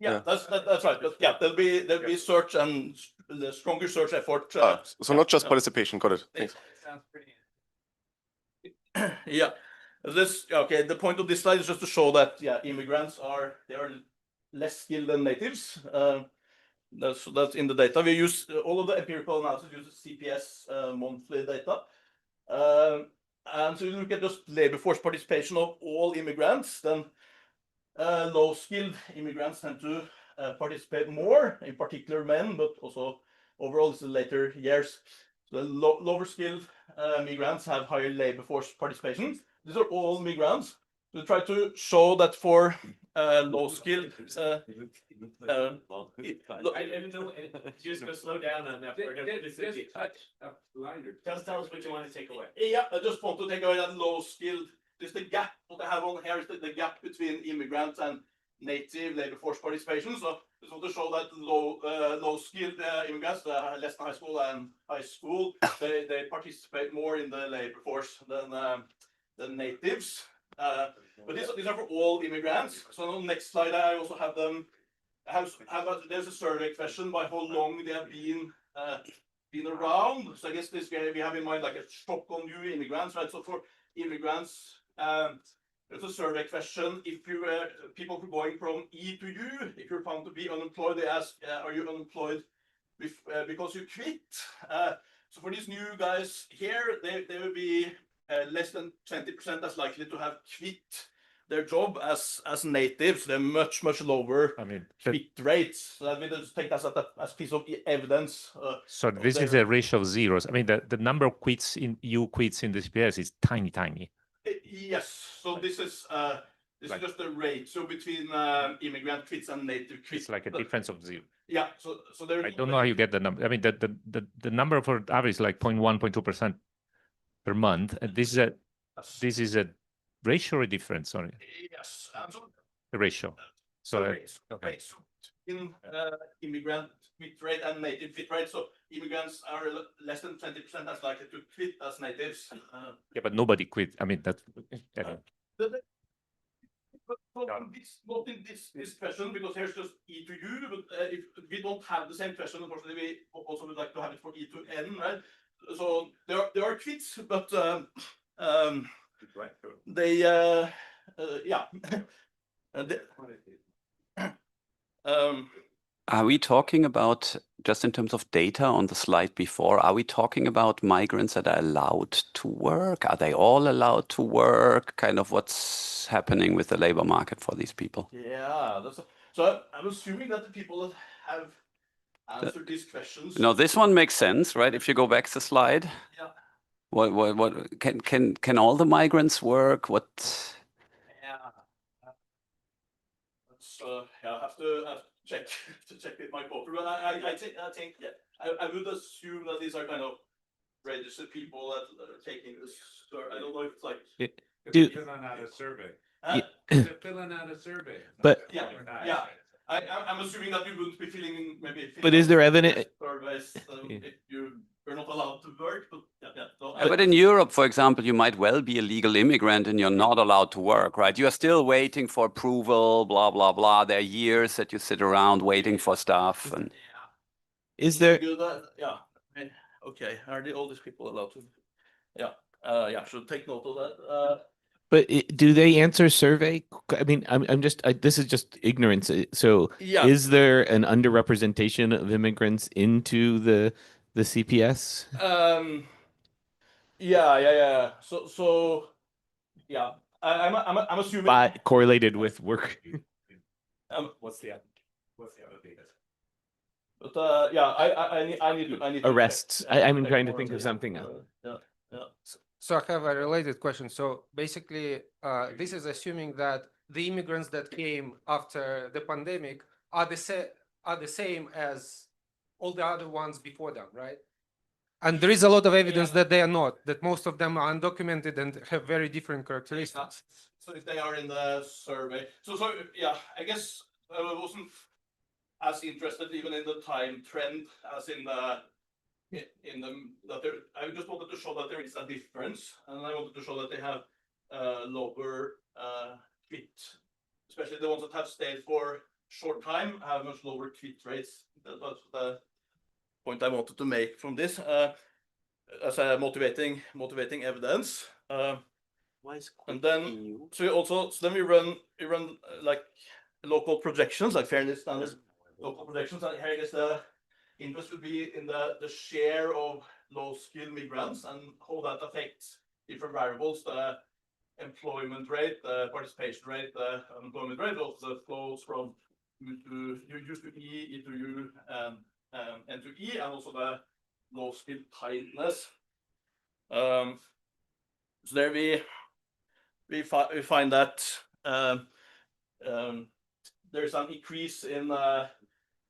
Yeah, that's right. But yeah, there'll be search and the stronger search effort. So not just participation. Got it. Thanks. Sounds pretty. Yeah, okay. The point of this slide is just to show that immigrants they are less skilled than natives. That's in the data. We use all of the empirical analysis uses CPS monthly data. And so you look at just labor force participation of all immigrants, then low-skilled immigrants tend to participate more, in particular men, but also overall it's the later years. So the lower-skilled migrants have higher labor force participation. These are all migrants. We try to show that for low-skilled. Just go slow down on that. Just tell us what you want to take away. Yeah, I just want to take away that low-skilled. There's the gap. What I have on here is the gap between immigrants and native labor force participation. So just want to show that low-skilled immigrants, less than high school, they participate more in the labor force than natives. But these are for all immigrants. So on the next slide, I also have them. There's a survey question by how long they have been around. So I guess this we have in mind like a shock on new immigrants, right? So for immigrants, there's a survey question. If you people who are going from E to U, if you're found to be unemployed, they ask, are you unemployed because you quit? So for these new guys here, they will be less than 20% as likely to have quit their job as natives. They're much lower quit rates. So we just take that as piece of evidence. So this is a ratio of zeros. I mean, the number of quits in the CPS is tiny. Yes. So this is just the ratio between immigrant quits and native quits. It's like a difference of zero. Yeah. So there. I don't know how you get the number. I mean, the number for average is like 0.1, 0.2% per month. And this is a ratio or difference. Sorry. Yes. The ratio. So okay. In immigrant quit rate and native quit rate, so immigrants are less than 20% as likely to quit as natives. Yeah, but nobody quit. I mean, that's. Not in this question, because here's just E to U, but if we don't have the same question, unfortunately, we also would like to have it for E to N, right? So there are quits, but they yeah. Are we talking about, just in terms of data on the slide before, are we talking about migrants that are allowed to work? Are they all allowed to work? Kind of what's happening with the labor market for these people? Yeah, so I'm assuming that the people that have answered these questions. No, this one makes sense, right? If you go back to the slide. Yeah. What can all the migrants work? What? Yeah. I have to check with my paper, but I think yeah, I would assume that these are kind of registered people that are taking this. I don't know if it's like filling out a survey. They're filling out a survey. But yeah. I'm assuming that you wouldn't be filling maybe. But is there evidence? Surveys if you're not allowed to work, but yeah. So But in Europe, for example, you might well be a legal immigrant and you're not allowed to work, right? You are still waiting for approval, blah, blah, blah. There are years that you sit around waiting for stuff. And Is there? Yeah. Okay. Are all these people allowed to? Yeah. Yeah. Should take note of that. But do they answer survey? I mean, I'm just this is just ignorance. So Yeah. is there an underrepresentation of immigrants into the CPS? Yeah. So yeah. I'm assuming. Correlated with work. What's the other data? But yeah, I need to Arrests. I'm trying to think of something else. Yeah. So I have a related question. So basically, this is assuming that the immigrants that came after the pandemic are the same as all the other ones before them, right? And there is a lot of evidence that they are not, that most of them are undocumented and have very different characteristics. So if they are in the survey, so yeah, I guess I wasn't as interested even in the time trend as in the that there. I just wanted to show that there is a difference, and I wanted to show that they have lower quit, especially the ones that have stayed for short time have much lower quit rates. That was the point I wanted to make from this as a motivating evidence. And then then we run like local projections, like fairness standard local projections. And here I guess the interest would be in the share of low-skilled migrants and how that affects different variables, the employment rate, the participation rate, the unemployment rate, also the flows from U to E, E to U, N to E, and also the low-skilled tightness. So there we find that there's an increase in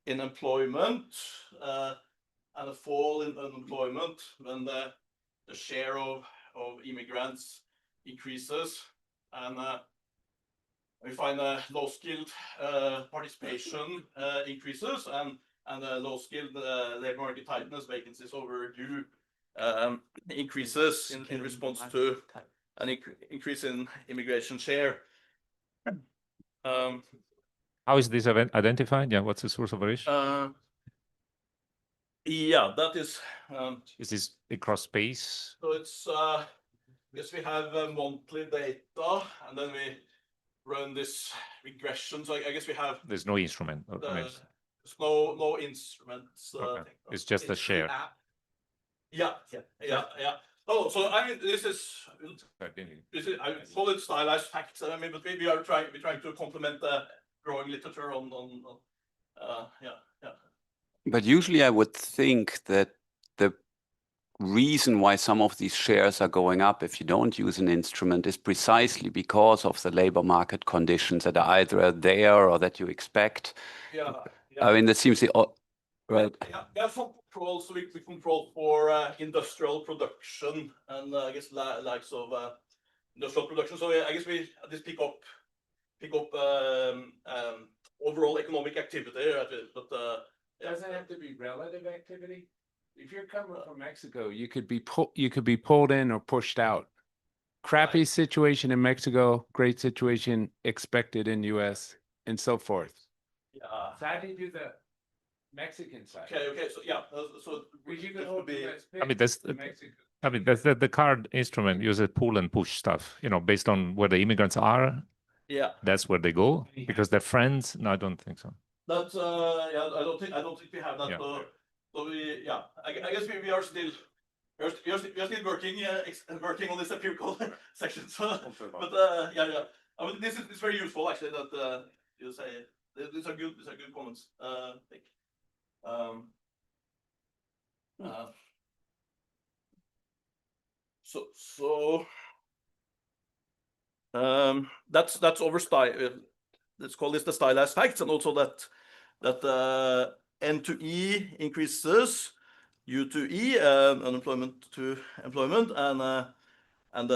employment and a fall in unemployment when the share of immigrants increases, and we find low-skilled participation increases, and low-skilled labor market tightness, vacancies overdue, increases in response to an increase in immigration share. How is this event identified? Yeah, what's the source of variation? Yeah, that is. Is this across space? So it's yes, we have monthly data, and then we run this regression. So I guess we have. There's no instrument. There's no instruments. Okay. It's just a share. Yeah. Oh, so I mean, this is I call it stylized facts. I mean, but we're trying to complement the growing literature on yeah. But usually I would think that the reason why some of these shares are going up if you don't use an instrument is precisely because of the labor market conditions that are either there or that you expect. Yeah. I mean, that seems right. Yeah, some control. So we control for industrial production and I guess likes of industrial production. So I guess we just pick up overall economic activity, but doesn't have to be relative activity. If you're coming from Mexico, you could be pulled in or pushed out. Crappy situation in Mexico, great situation expected in US, and so forth. Yeah. So how do you do the Mexican side? Okay. So yeah. So you could hold be. I mean, that's the card instrument uses pull and push stuff. You know, based on where the immigrants are. Yeah. That's where they go because they're friends. No, I don't think so. That's yeah. I don't think we have that. Yeah. So we I guess we are still working on this empirical section. So, but yeah. I mean, this is very useful actually. That you say these are good comments. I think. So that's over style. Let's call this the stylized facts, and also that N to E increases, U to E, unemployment to employment, and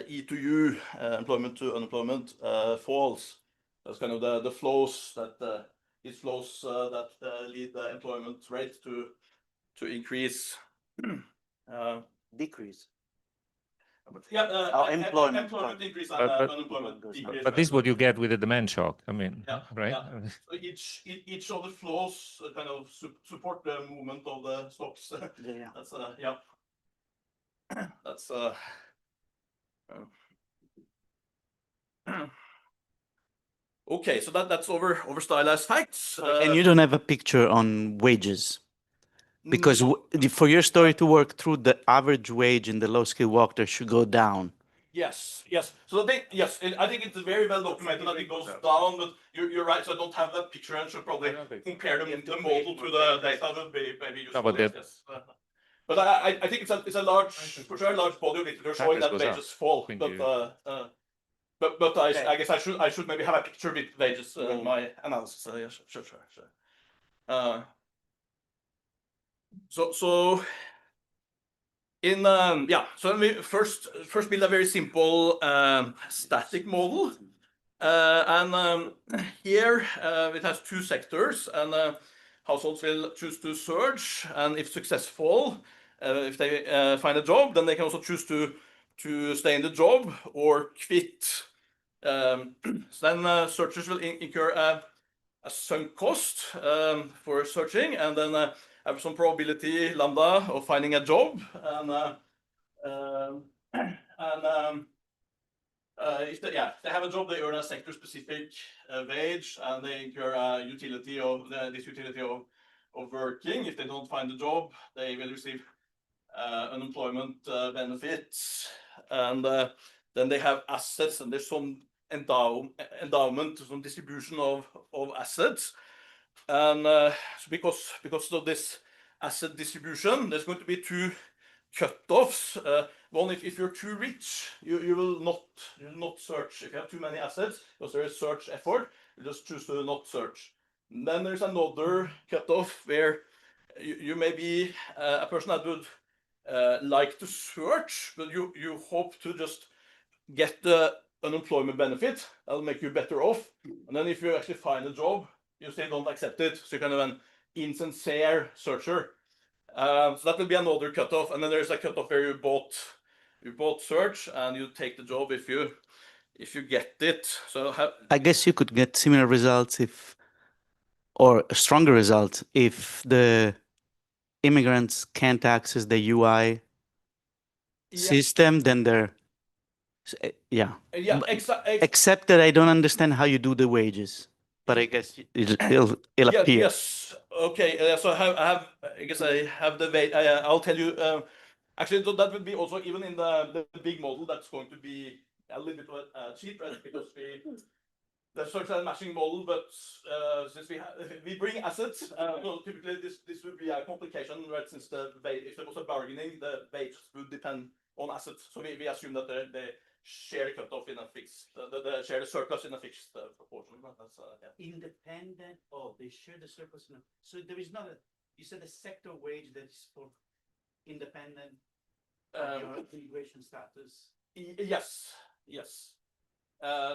E to U, employment to unemployment, falls. That's kind of the flows that these flows that lead the employment rate to increase. Decrease. Yeah, employment increase and unemployment decrease. But this is what you get with the demand shock. I mean, right? Yeah. So each of the flows kind of support the movement of the stocks. Yeah. That's That's okay. So that's over stylized facts. And you don't have a picture on wages. Because for your story to work through, the average wage in the low-skilled worker should go down. Yes. So I think it's very well documented that it goes down, but you're right. So I don't have that picture and should probably compare the model to the data. Would be maybe useful. Yes. But I think it's a large body of literature showing that wages fall. But I guess I should maybe have a picture with wages in my analysis. Yeah, sure. So in so let me first build a very simple static model Here it has two sectors, and households will choose to search, and if successful, if they find a job, then they can also choose to stay in the job or quit. So then searchers will incur a sunk cost for searching, and then have some probability lambda of finding a job, if they have a job, they earn a sector-specific wage, and they incur a utility of of working. If they don't find a job, they will receive unemployment benefits, and then they have assets, and there's some endowment, some distribution of assets, and so because of this asset distribution, there's going to be two cut-offs. One, if you're too rich, you will not search. If you have too many assets, because there is search effort, you just choose to not search. And then there's another cut-off where you may be a person that would like to search, but you hope to just get the unemployment benefit. That'll make you better off. And then if you actually find a job, you still don't accept it. So you're kind of an insincere searcher. So that will be another cutoff, and then there's a cutoff where you both search and you take the job if you get it. So I guess you could get similar results or stronger results if the immigrants can't access the UI system, then they're except that I don't understand how you do the wages, but I guess it'll appear. Yes. Okay. So I guess I have the way. I'll tell you. Actually, so that would be also even in the big model. That's going to be a little bit cheap, right? Because the search and matching model, but since we bring assets, well, typically this would be a complication, right? Since if there was a bargaining, the wages would depend on assets. So we assume that they share the cutoff in a fixed, they share the surplus in a fixed proportion. That's Independent of, they share the surplus. So there is not you said a sector wage that is for independent of your immigration status. Yes.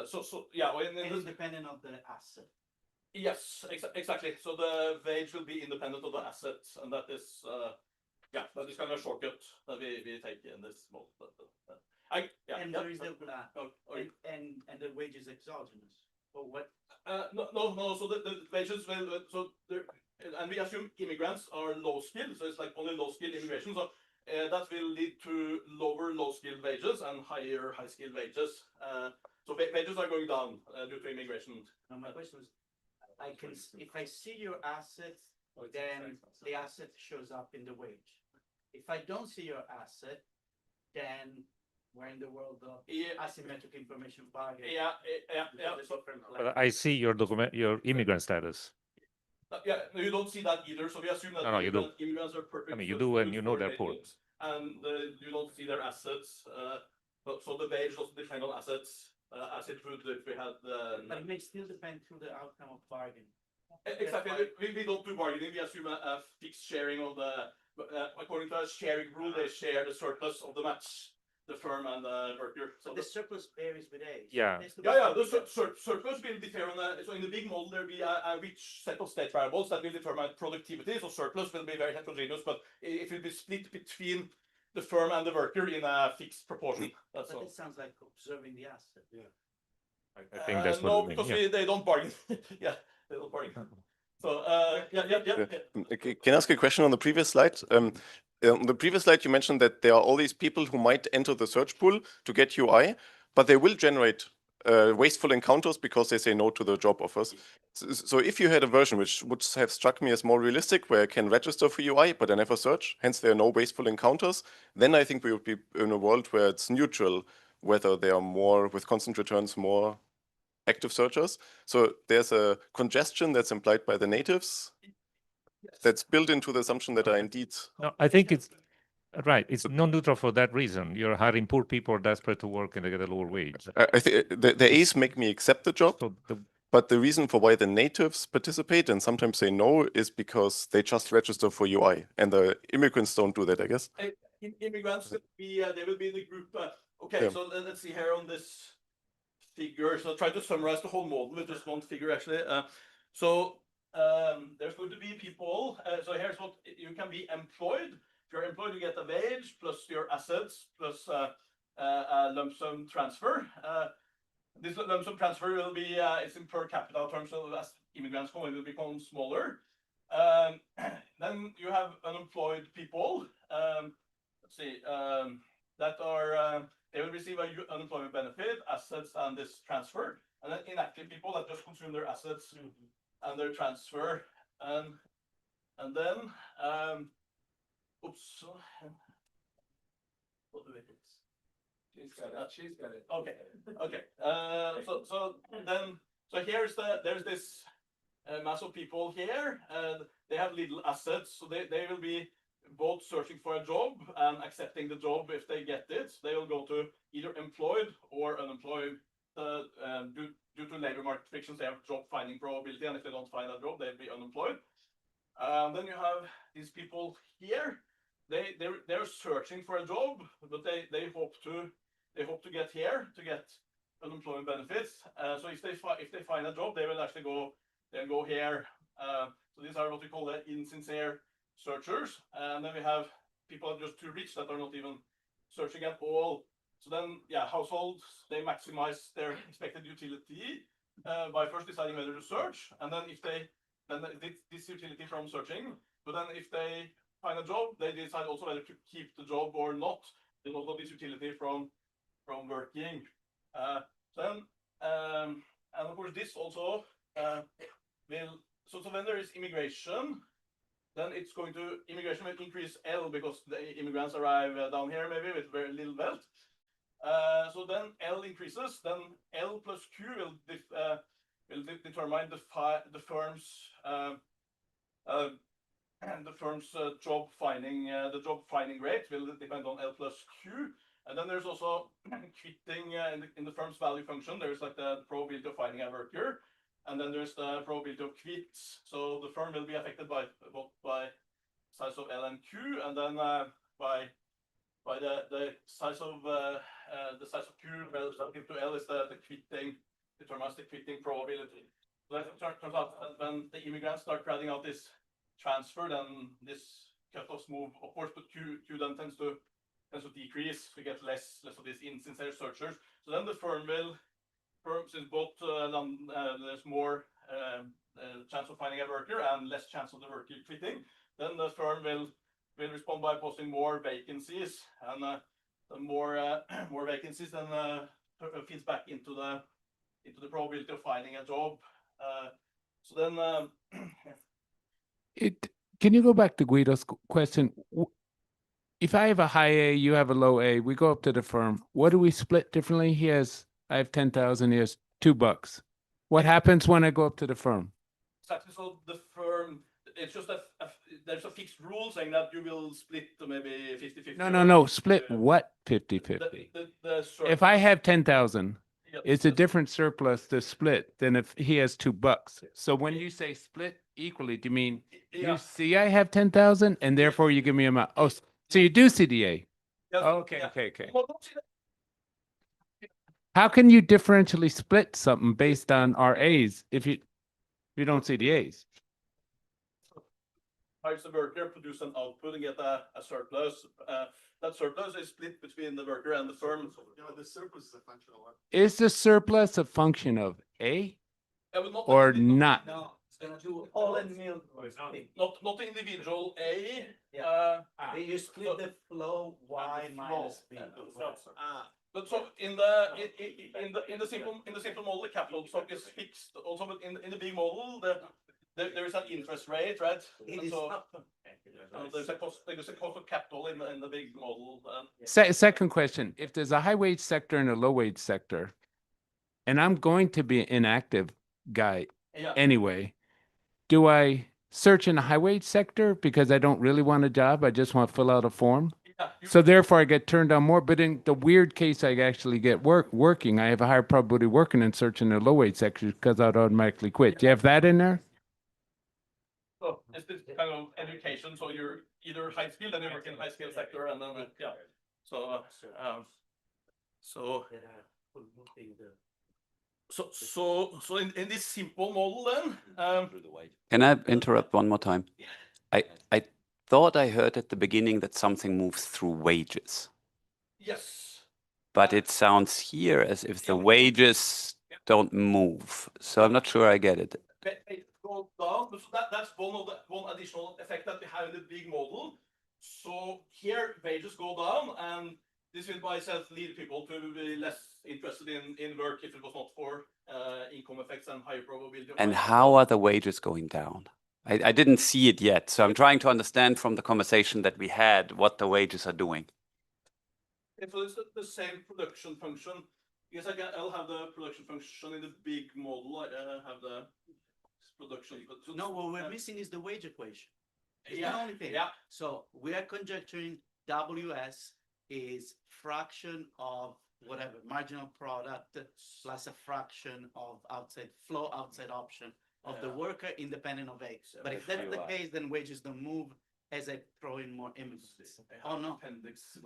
So independent of the asset. Yes, exactly. So the wage will be independent of the assets, and that is that is kind of a shortcut that we take in this model. There is and the wage is exogenous. Or what? No. So the wages will and we assume immigrants are low skilled, so it's like only low skilled immigration. So that will lead to lower low skilled wages and higher high skilled wages. So wages are going down due to immigration. Now my question is, if I see your assets, then the asset shows up in the wage. If I don't see your asset, then we're in the world of asymmetric information bargaining. But I see your immigrant status. No, you don't see that either. So we assume that you do. immigrants are perfect. I mean, you do, and you know they're poor. And you don't see their assets. So the wage doesn't depend on assets as it would if we had. But it may still depend through the outcome of bargaining. Exactly. We don't do bargaining. We assume a fixed sharing of the. According to a sharing rule, they share the surplus of the match. The firm and the worker. So the surplus varies with age. The surplus will differ on so in the big model there will be a rich set of state variables that will determine productivity. So surplus will be very heterogeneous, but it will be split between the firm and the worker in a fixed proportion. That's all. It sounds like observing the asset. I think that's what no, I mean. because they don't bargain. They don't bargain. So Can I ask a question on the previous slide? On the previous slide, you mentioned that there are all these people who might enter the search pool to get UI, but they will generate wasteful encounters because they say no to the job offers. So if you had a version which would have struck me as more realistic, where I can register for UI, but I never search, hence there are no wasteful encounters, then I think we would be in a world where it's neutral, whether they are more, with constant returns, more active searchers. So there's a congestion that's implied by the natives. That's built into the assumption that are indeed. No, I think it's right. It's non-neutral for that reason. You're hiring poor people desperate to work and they get a lower wage. I think the A's make me accept the job, but the reason for why the natives participate and sometimes say no is because they just register for UI, and the immigrants don't do that, I guess. Immigrants will be they will be in the group. Okay, so let's see here on this figure. So I'll try to summarize the whole model with just one figure actually. There's going to be people. So here's what you can be employed. If you're employed, you get a wage plus your assets plus a lump sum transfer. This lump sum transfer will be it's in per capita terms. So as immigrants come, it will become smaller. Then you have unemployed people. Let's see. That are they will receive a unemployment benefit, assets, and this transfer. And then inactive people that just consume their assets and their transfer. And then oops. What do we do? She's got it. Okay. Okay. So there's this mass of people here, and they have little assets, so they will be both searching for a job and accepting the job if they get it. They will go to either employed or unemployed. Due to labor market frictions, they have job finding probability, and if they don't find a job, they'll be unemployed. Then you have these people here. They're searching for a job, but they hope to get here to get unemployment benefits. So if they find a job, they will actually go here. So these are what we call the insincere searchers. And then we have people that are just too rich that are not even searching at all. So then, yeah, households, they maximize their expected utility by first deciding whether to search, and then this utility from searching. But then if they find a job, they decide also whether to keep the job or not. They don't have this utility from working. And of course this also will. So when there is immigration, then immigration will increase L because the immigrants arrive down here maybe with very little wealth. So then L increases, then L plus Q will determine the firm's job finding. The job finding rate will depend on L plus Q. And then there's also quitting in the firm's value function. There's like the probability of finding a worker, and then there's the probability of quits. So the firm will be affected by both by size of L and Q, and then by the size of Q relative to L is the quitting, determines the quitting probability. So that turns out that when the immigrants start crowding out this transfer, then this cutoffs move upwards, but Q then tends to decrease. We get less of these insincere searchers. So then the firm since both there's more chance of finding a worker and less chance of the worker quitting, then the firm will respond by posting more vacancies, and the more vacancies then feeds back into the probability of finding a job. So then Can you go back to Guido's question? If I have a high A, you have a low A, we go up to the firm. What do we split differently? I have 10,000, he has $2. What happens when I go up to the firm? Exactly. So the firm, it's just that there's a fixed rule saying that you will split maybe 50-50. No. Split what 50-50? If I have 10,000, it's a different surplus to split than if he has $2. So when you say split equally, do you mean you see I have 10,000 and therefore you give me amount? Oh, so you do CDA? Yes. Okay. Well, don't see that. How can you differentially split something based on our A's if you don't see the A's? Hires the worker, produce an output, and get a surplus. That surplus is split between the worker and the firm. The surplus is a function of what? Is the surplus a function of A Not or not? No, it's gonna do all in meal. Not the individual A. You split the flow Y minus B. But so in the simple model, the capital stock is fixed. Also, but in the big model, there is an interest rate, right? There's a cost of capital in the big model. Second question: if there's a high wage sector and a low wage sector, and I'm going to be an inactive guy anyway, do I search in the high wage sector because I don't really want a job? I just want to fill out a form. So therefore I get turned down more, but in the weird case I actually get working, I have a higher probability of working and searching the low wage sector because I'd automatically quit. Do you have that in there? So it's this kind of education. So you're either high skilled and you work in high skilled sector, and then So So in this simple model then, Can I interrupt one more time? I thought I heard at the beginning that something moves through wages, yes. but it sounds here as if the wages don't move. So I'm not sure I get it. It goes down, but so that's one additional effect that we have in the big model. So here wages go down, and this will by itself lead people to be less interested in work if it was not for income effects and higher probability of And finding a how job. are the wages going down? I didn't see it yet, so I'm trying to understand from the conversation that we had what the wages are doing. If it's the same production function, yes, I'll have the production function in the big model. I have the production. So No, what we're missing is the wage equation. It's Yeah, the only thing. yeah. So we are conjecturing WS is fraction of whatever marginal product plus a fraction of outside option of the worker independent of age. But if that's the case, then wages don't move as I throw in more immigrants. Oh no. Appendix.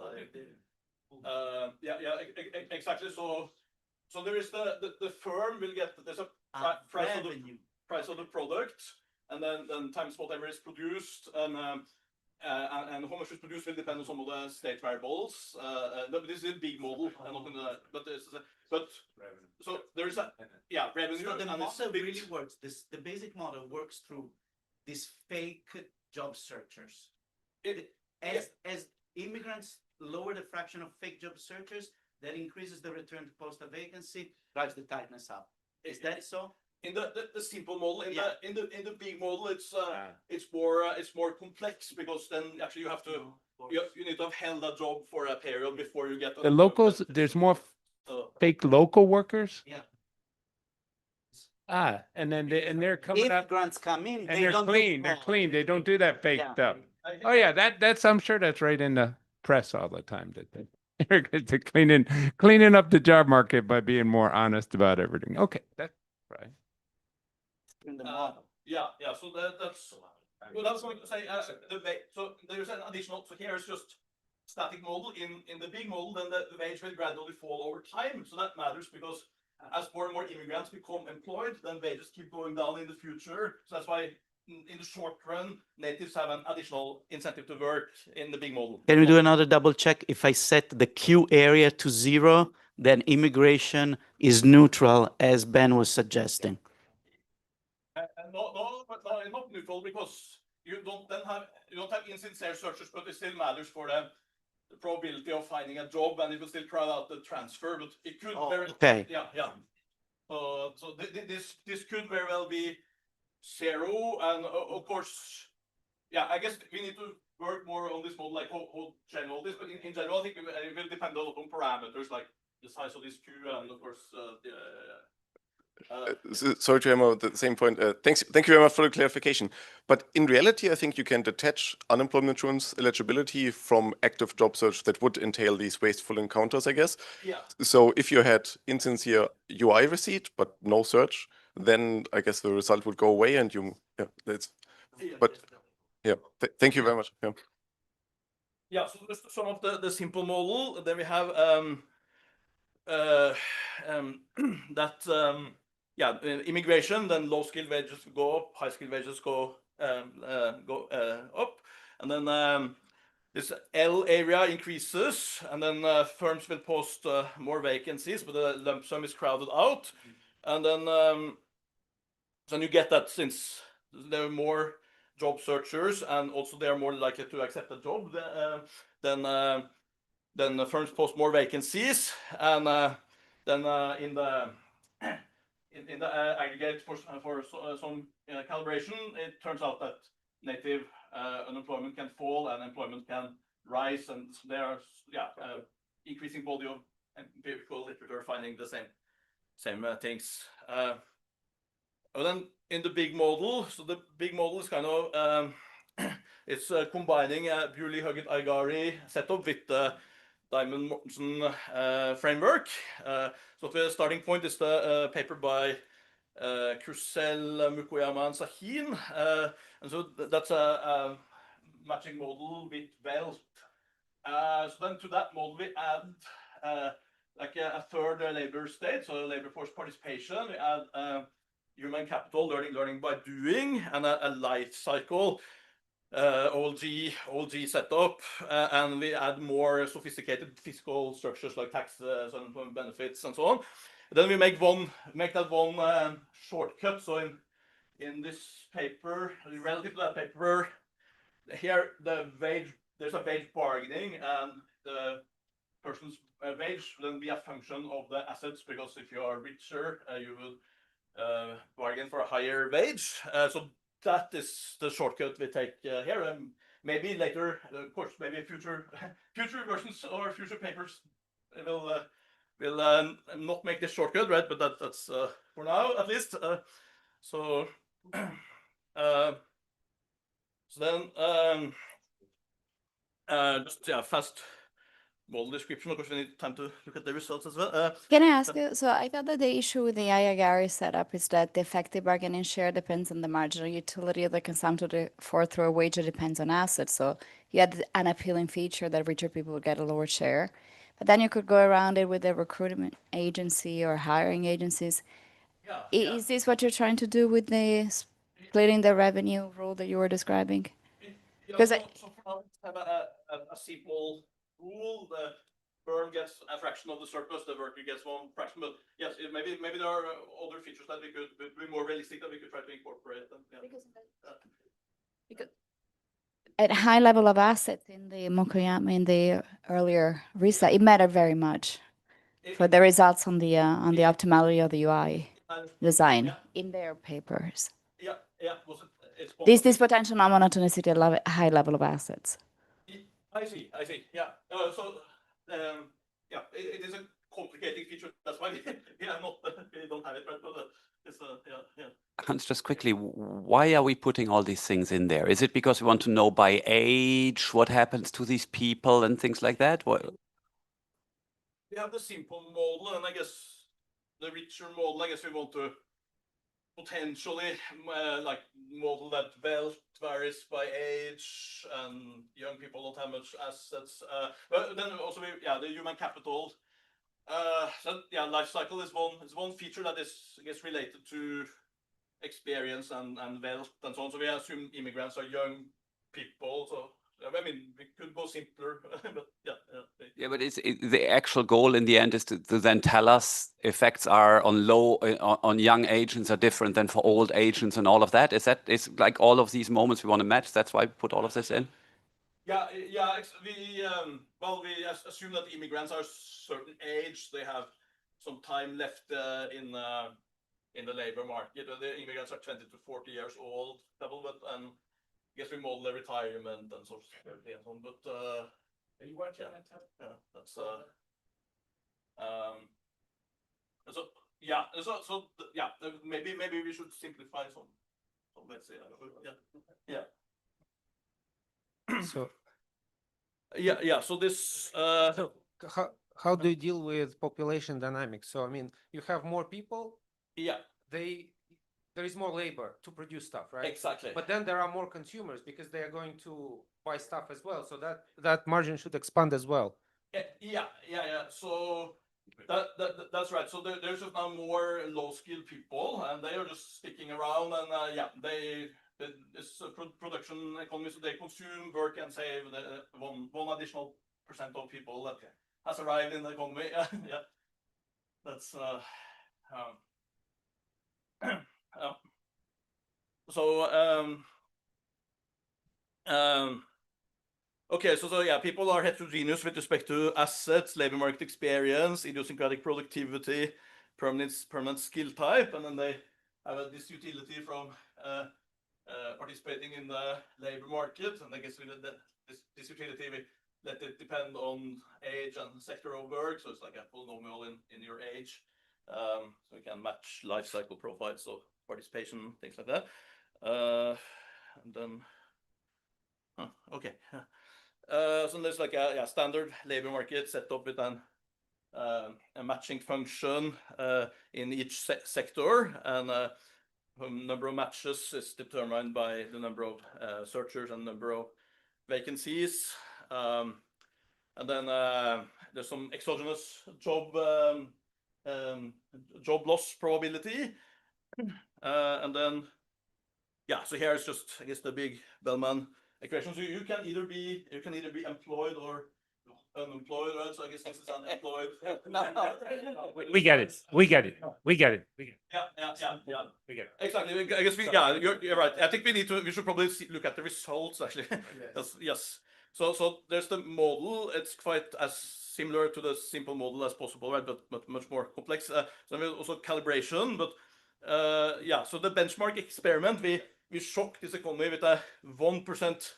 Exactly. So there is the firm will get there's a price of the Revenue. price of the product, and then times whatever is produced, and how much is produced will depend on some of the state variables. But this is a big model, and not in the but so there is a revenue. So the and it's model big- really works. The basic model works through these fake job searchers. As immigrants lower the fraction of fake job searchers, that increases the return to post a vacancy, drives the tightness up. Is that so? In the simple model, in Yeah. the big model, it's more complex, because then actually you have to you need to have held a job for a period before you get The locals, there's more fake local workers. Yeah. And then they're coming up Immigrants come in, and they they're don't do clean. They're fraud. clean. They don't do that fake Yeah. stuff. Oh yeah, that's I'm sure that's right in the press all the time that they're cleaning up the job market by being more honest about everything. Okay, that's right. In the model. Yeah. So that's well, I was going to say the so there's an additional. So here is just static model. In the big model, then the wage will gradually fall over time. So that matters, because as more and more immigrants become employed, then wages keep going down in the future. So that's why in the short run, natives have an additional incentive to work in the big model. Can we do another double check? If I set the Q area to 0, then immigration is neutral, as Ben was suggesting. But not neutral, because you don't have insincere searches, but it still matters for the probability of finding a job, and it will still crowd out the transfer. But it could okay. Yeah. So this could very well be 0, and of course, I guess we need to work more on this model, like how general this. But in general, I think it will depend a lot on parameters like the size of this queue, and of course, Sorry to hammer the same point. Thank you very much for the clarification. But in reality, I think you can detach unemployment insurance eligibility from active job search that would entail these wasteful encounters, I guess. Yeah. So if you had insincere UI receipt but no search, then I guess the result would go away, and thank you very much. Yeah. So just some of the simple model. Then we have immigration. Then low skilled wages go up, high skilled wages go up, and then this L area increases, and then firms will post more vacancies, but the lump sum is crowded out, and then you get that since there are more job searchers, and also they are more likely to accept a job, then the firms post more vacancies, and then in the aggregate for some calibration, it turns out that native unemployment can fall and employment can rise, and there are increasing body of empirical literature finding the same things. And then in the big model, so the big model is kind of it's combining a Bewley-Huggett-Igari setup with the Diamond-Mortensen framework. So the starting point is the paper by Kursel, Mukoyama, and Sahin. And so that's a matching model with Welt. So then to that model we add like a third labor state, so labor force participation. We add human capital, learning by doing, and a life cycle, OLG setup, and we add more sophisticated fiscal structures like taxes and benefits and so on. Then we make that one shortcut. So in this paper, relative to that paper, here there's a wage bargaining, and the person's wage will then be a function of the assets, because if you are richer, you will bargain for a higher wage. So that is the shortcut we take here. And maybe later, of course, maybe future versions or future papers will not make this shortcut, right? But that's for now at least. So then just fast model description. Of course, we need time to look at the results as well. Can I ask you? So I thought that the issue with the IAGARI setup is that the effective bargaining share depends on the marginal utility of the consumption through a wage that depends on assets. So you had an appealing feature that richer people would get a lower share. But then you could go around it with a recruitment agency or hiring agencies. Is this what you're trying to do with the splitting the revenue rule that you were describing? Because so for now, let's have a simple rule. The firm gets a fraction of the surplus, the worker gets one fraction. But yes, maybe there are other features that we could be more realistic, that we could try to incorporate them. Yeah. Because at high level of assets in the Mokoyama, in the earlier reset, it mattered very much for the results on the optimality of the UI design in their papers. Yeah. This potential non-monotonicity at high level of assets. I see. Yeah. It is a complicating feature. That's why we don't have it, right? But it's yeah. Hans, just quickly, why are we putting all these things in there? Is it because we want to know by age what happens to these people and things like that? What? We have the simple model, and I guess the richer model, I guess we want to potentially like model that wealth varies by age, and young people don't have much assets. But then also the human capital. Life cycle is one feature that is, I guess, related to experience and wealth and so on. So we assume immigrants are young people. So I mean, we could go simpler, but yeah. Yeah, but the actual goal in the end is to then tell us effects are on young agents are different than for old agents and all of that. Is like all of these moments we want to match? That's why we put all of this in. Yeah. We assume that immigrants are a certain age. They have some time left in the labor market. The immigrants are 20 to 40 years old, and I guess we model the retirement and social security and so on. But that's maybe we should simplify some. Let's say So So this so how do you deal with population dynamics? So I mean, you have more people. Yeah. There is more labor to produce stuff, right? Exactly. But then there are more consumers because they are going to buy stuff as well. So that margin should expand as well. Yeah. So that's right. So there's just now more low-skilled people, and they are just sticking around, and this production economy, so they consume, work, and save. One additional % of people that has arrived in the economy. Yeah, that's okay, so people are heterogeneous with respect to assets, labor market experience, idiosyncratic productivity, permanent skill type, and then they have this utility from participating in the labor market. And I guess this utility, we let it depend on age and sector of work, so it's like a polynomial in your age. So we can match life cycle profiles, so participation, things like that. And then okay. So there's like a standard labor market set up with a matching function in each sector, and number of matches is determined by the number of searchers and number of vacancies. And then there's some exogenous job loss probability, and then so here is just, I guess, the big Bellman equation. So you can either be employed or unemployed, right? So I guess this is unemployed. We get it. We get it. We get it. Yeah. We get it. Exactly. I guess you're right. I think we should probably look at the results actually. Yes. So there's the model. It's quite as similar to the simple model as possible, right? But much more complex. So there's also calibration. But so the benchmark experiment, we shocked this economy with a 1%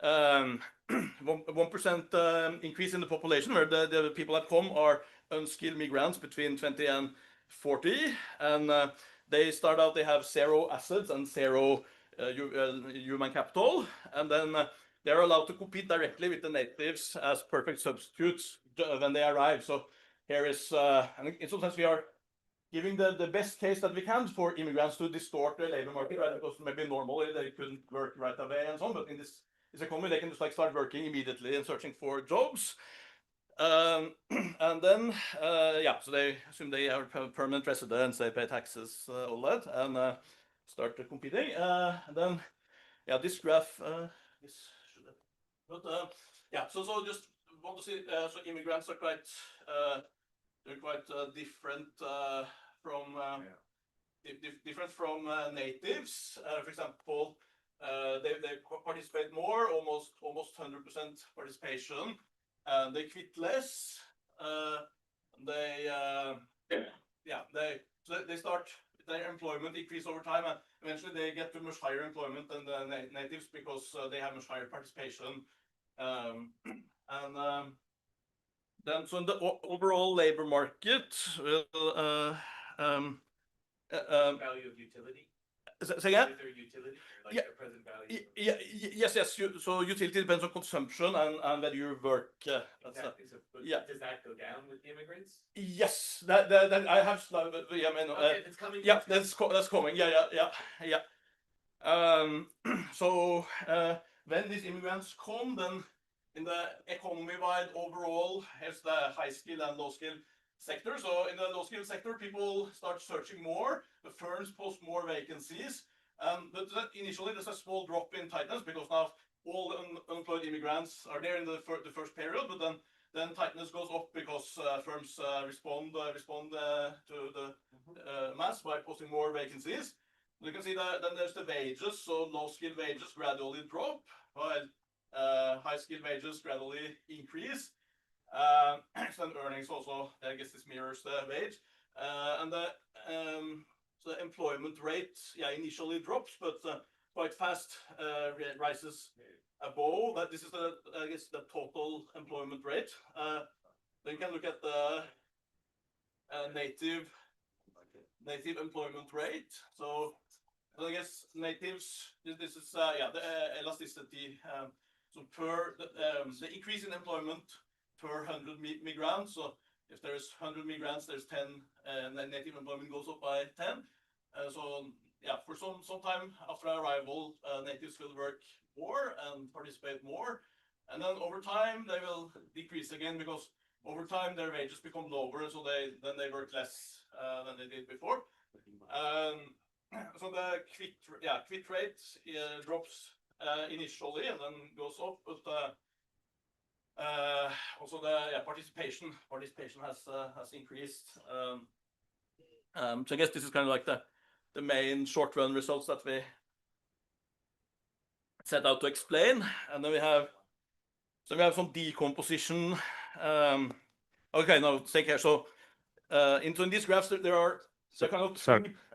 1% increase in the population, where the people that come are unskilled migrants between 20 and 40, and they start out, they have 0 assets and 0 human capital, and then they're allowed to compete directly with the natives as perfect substitutes when they arrive. So here is, and in some sense we are giving the best case that we can for immigrants to distort the labor market, right? Because maybe normally they couldn't work right away and so on, but in this economy they can just like start working immediately and searching for jobs. And then so they assume they are permanent residents, they pay taxes, all that, and start competing. And then this graph so just want to see, so immigrants are quite they're quite different from different from natives. For example, they participate more, almost 100% participation. They quit less. They start their employment increase over time, and eventually they get to much higher employment than the natives because they have much higher participation. Then so in the overall labor market, value of utility. Say again? Is there utility, like the present value? Yes. So utility depends on consumption and whether you work. Exactly. So, does that go down with immigrants? Yes, that I have. It's coming. Yeah, that's coming. Yeah. So when these immigrants come, then in the economy-wide overall, here's the high skill and low skill sector. So in the low skill sector, people start searching more. The firms post more vacancies. But initially, there's a small drop in tightness because now all the unemployed immigrants are there in the first period. But then tightness goes up because firms respond to the mass by posting more vacancies. You can see that then there's the wages. So low skill wages gradually drop, while high skill wages gradually increase. And earnings also, I guess this mirrors the wage. And so the employment rate, initially drops, but quite fast rises above. That this is the, I guess, the total employment rate. Then you can look at the native employment rate. So I guess natives, this is the elasticity. So per the increase in employment per 100 migrants. So if there's 100 migrants, there's 10, and then native employment goes up by 10. So for some time after arrival, natives will work more and participate more, and then over time they will decrease again because over time their wages become lower, so they work less than they did before. So the quit rate drops initially and then goes up, but also the participation has increased. So I guess this is kind of like the main short run results that we set out to explain, and then we have some decomposition. Okay, now take care. So in these graphs there are kind of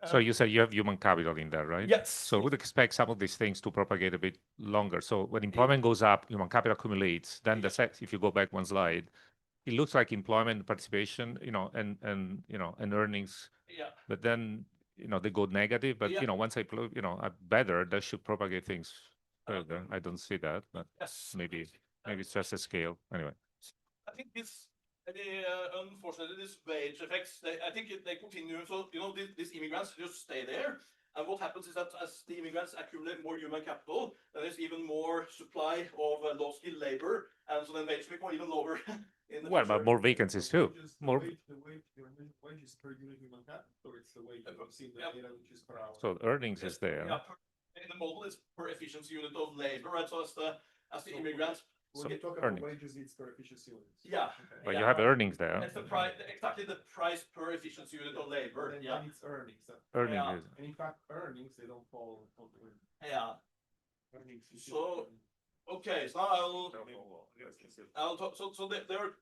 so you said you have human capital in there, right? Yes. So we'd expect some of these things to propagate a bit longer. So when employment goes up, human capital accumulates. Then if you go back one slide, it looks like employment participation, and earnings. Yeah. But then they go negative. But once I are better, that should propagate things further. I don't see that, but yes, maybe it's just a scale. Anyway. I think unfortunately, these wage effects, I think they continue. So these immigrants just stay there, And what happens is that as the immigrants accumulate more human capital, then there's even more supply of low-skilled labor, and so then wages become even lower. In the Well, but future. more vacancies too. More. Wages per unit human capital, or it's the way you've seen the Yeah. data which is per hour. So earnings is there. Yeah, in the model is per efficiency unit of labor, right? So as the immigrants. When you talk earnings. about wages, it's per efficiency units. Yeah. But yeah. you have earnings there. It's the price, exactly the price per efficiency unit of labor. Then Yeah. it's earnings. Earnings Yeah. is. And in fact, earnings, they don't fall on the Yeah. earnings. So, okay, so I'll talk. So there are,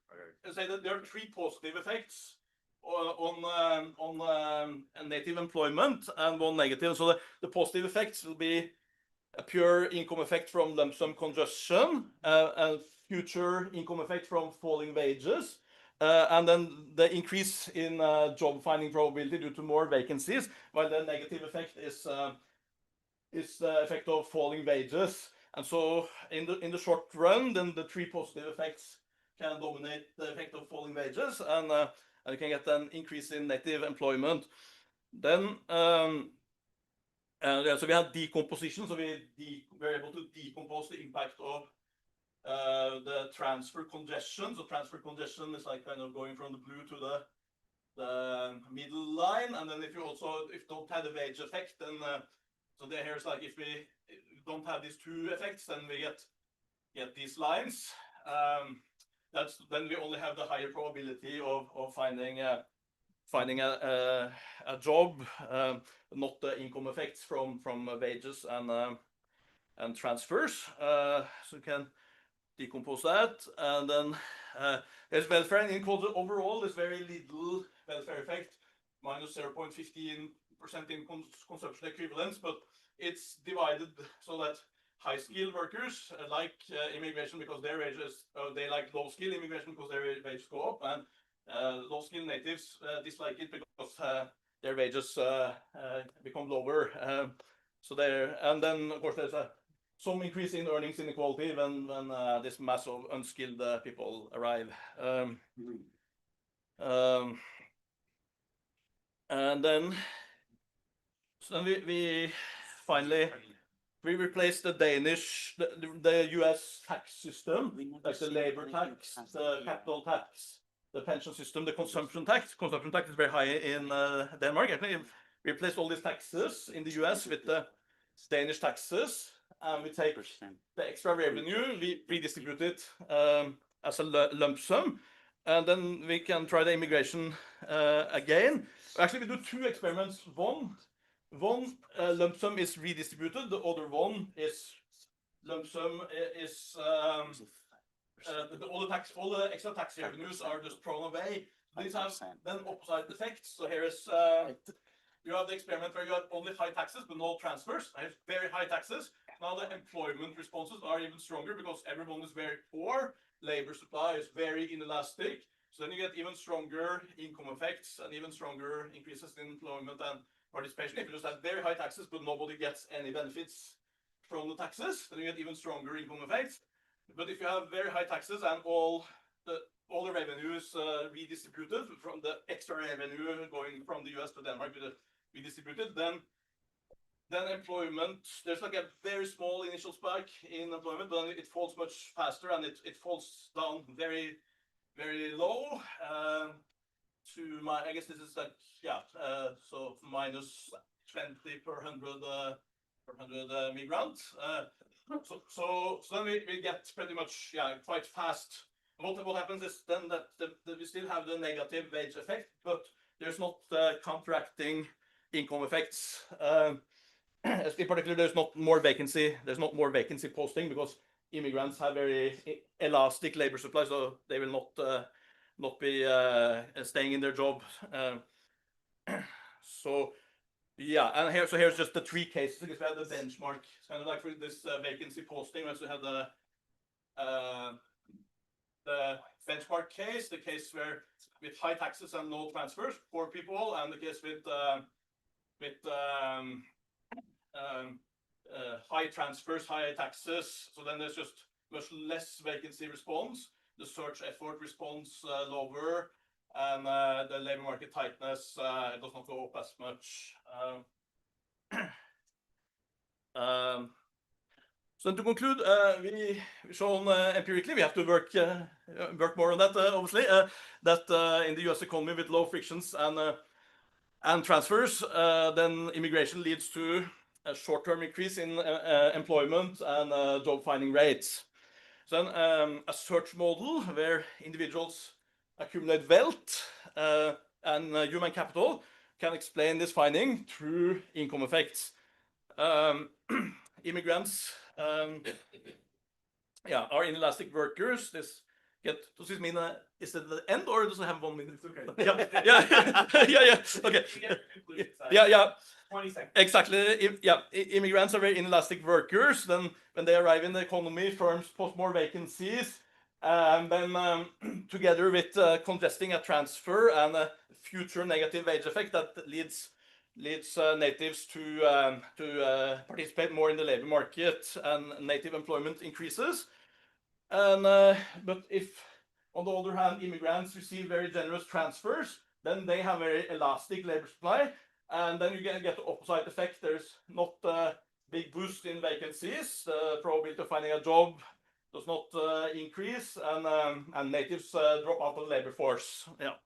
I say that there are three positive effects on native employment and one negative. So the positive effects will be a pure income effect from lump sum congestion, a future income effect from falling wages, and then the increase in job finding probability due to more vacancies, while the negative effect is the effect of falling wages. And so in the short run, then the three positive effects can dominate the effect of falling wages, and you can get an increase in native employment. Then so we have decomposition, so we're able to decompose the impact of the transfer congestion. So transfer congestion is like kind of going from the blue to the middle line, and then if you don't have the wage effect, then so here's like if we don't have these two effects, then we get these lines. Then we only have the higher probability of finding a job, not the income effects from wages and transfers. So you can decompose that, and then there's welfare and income. Overall, there's very little welfare effect, minus 0.15% in consumption equivalents, but it's divided so that high-skilled workers like immigration because their wages, they like low-skilled immigration because their wages go up, and low-skilled natives dislike it because their wages become lower. And then of course there's some increase in earnings inequality when this mass of unskilled people arrive. And then we finally replaced the US tax system, like the labor tax, the capital tax, the pension system, the consumption tax. Consumption tax is very high in Denmark. Actually, we replaced all these taxes in the US with the Danish taxes, and we take the extra revenue, we redistribute it as a lump sum, and then we can try the immigration again. Actually, we do two experiments. One lump sum is redistributed, the other one is lump sum is all the extra tax revenues are just thrown away. These have then opposite effects. So here is you have the experiment where you have only high taxes but no transfers. I have very high taxes. Now the employment responses are even stronger because everyone is very poor. Labor supply is very inelastic. So then you get even stronger income effects and even stronger increases in employment and participation. If you just have very high taxes but nobody gets any benefits from the taxes, then you get even stronger income effects. But if you have very high taxes and all the revenue is redistributed from the extra revenue going from the US to Denmark redistributed, then employment, there's like a very small initial spike in employment, but it falls much faster and it falls down very, very low to I guess this is like, so minus 20 per 100 migrants. So then we get pretty much, quite fast. What happens is then that we still have the negative wage effect, but there's not counteracting income effects. In particular, there's not more vacancy posting because immigrants have very elastic labor supply, so they will not be staying in their job. So and here's just the three cases because we have the benchmark. It's kind of like for this vacancy posting, we also have the benchmark case, the case where with high taxes and no transfers, poor people, and the case with high transfers, high taxes. So then there's just much less vacancy response. The search effort responds lower, and the labor market tightness does not go up as much. So to conclude, we shown empirically we have to work more on that. Obviously, that in the U.S. economy with low frictions and transfers, then immigration leads to a short-term increase in employment and job finding rates. So then a search model where individuals accumulate wealth and human capital can explain this finding through income effects. Immigrants are inelastic workers. Does this mean is it the end or does it have 1 minute? Okay. Yeah. Okay. Yeah. 20 seconds. Exactly. Immigrants are very inelastic workers. Then when they arrive in the economy, firms post more vacancies. And then together with congesting a transfer and a future negative wage effect that leads natives to participate more in the labor market and native employment increases. And but if on the other hand immigrants receive very generous transfers, then they have very elastic labor supply, and then you get the opposite effect. There's not a big boost in vacancies. The probability of finding a job does not increase, and natives drop out of the labor force. Yeah.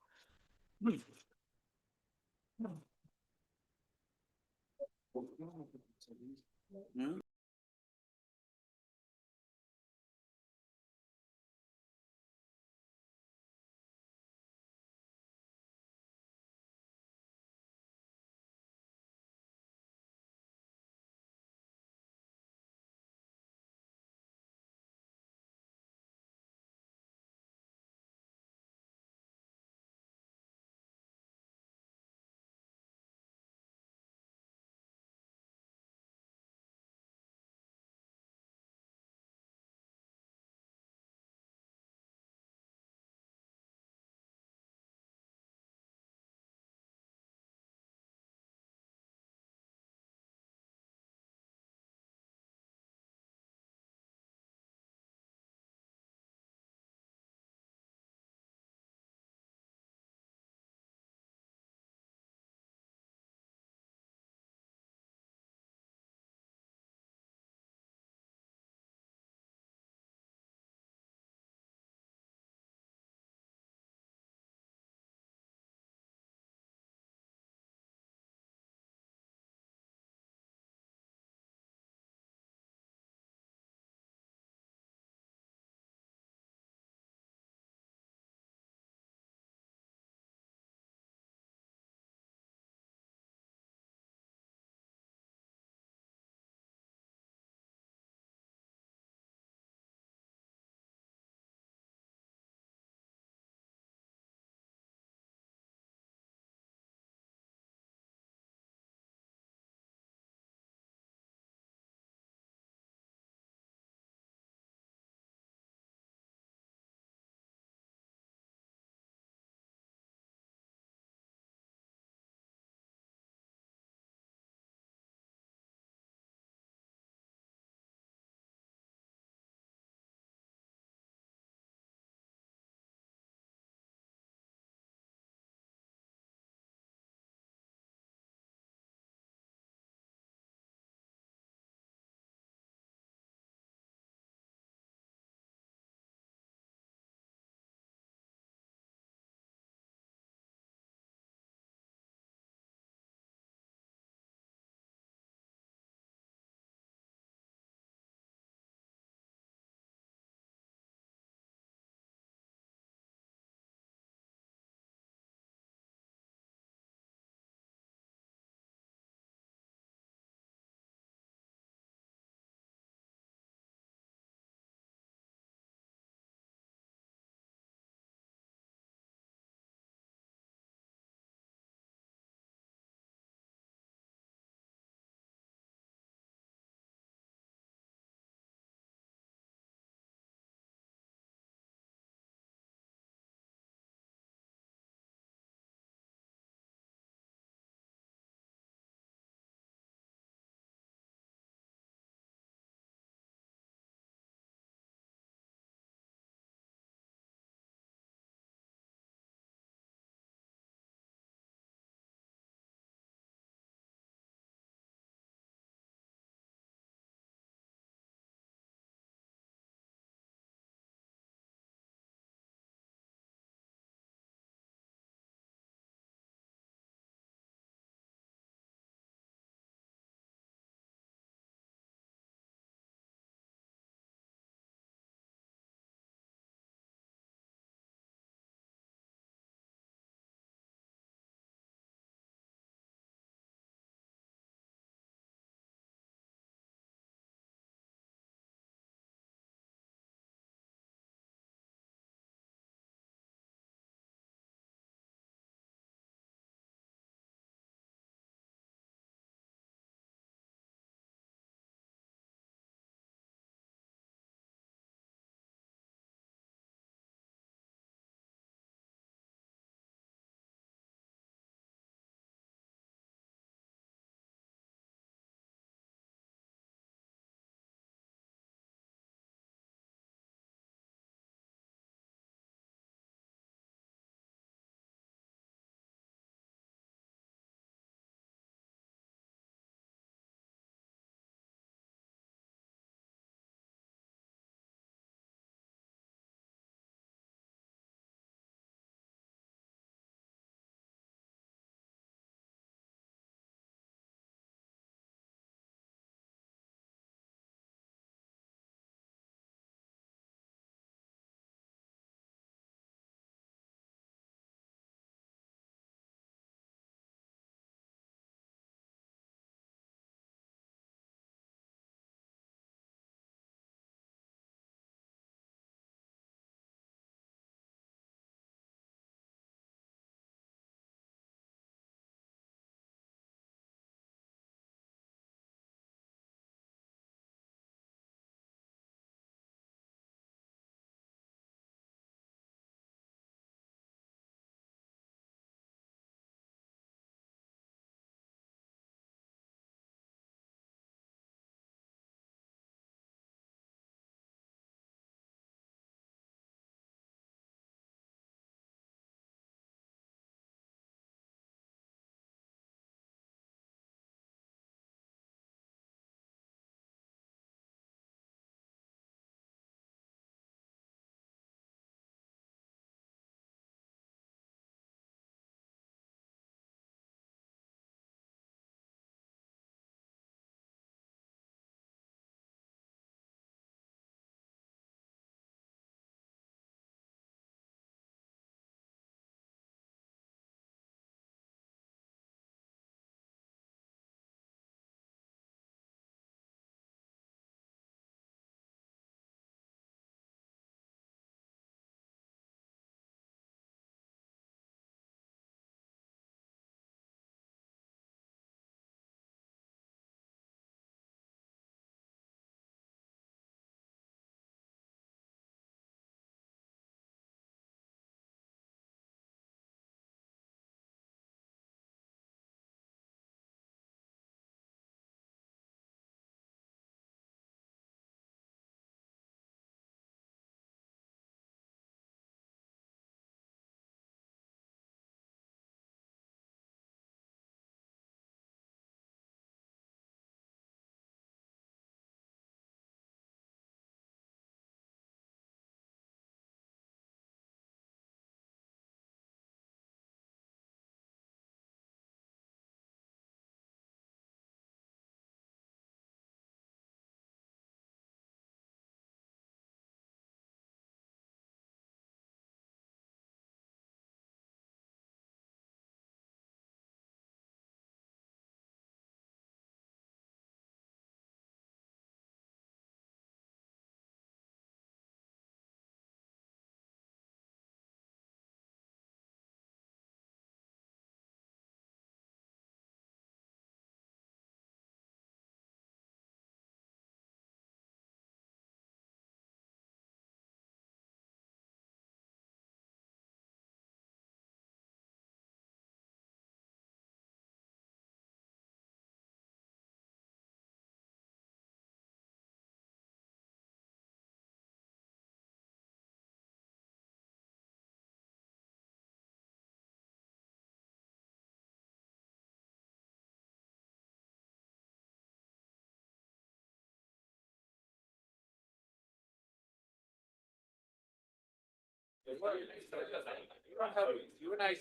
You and I,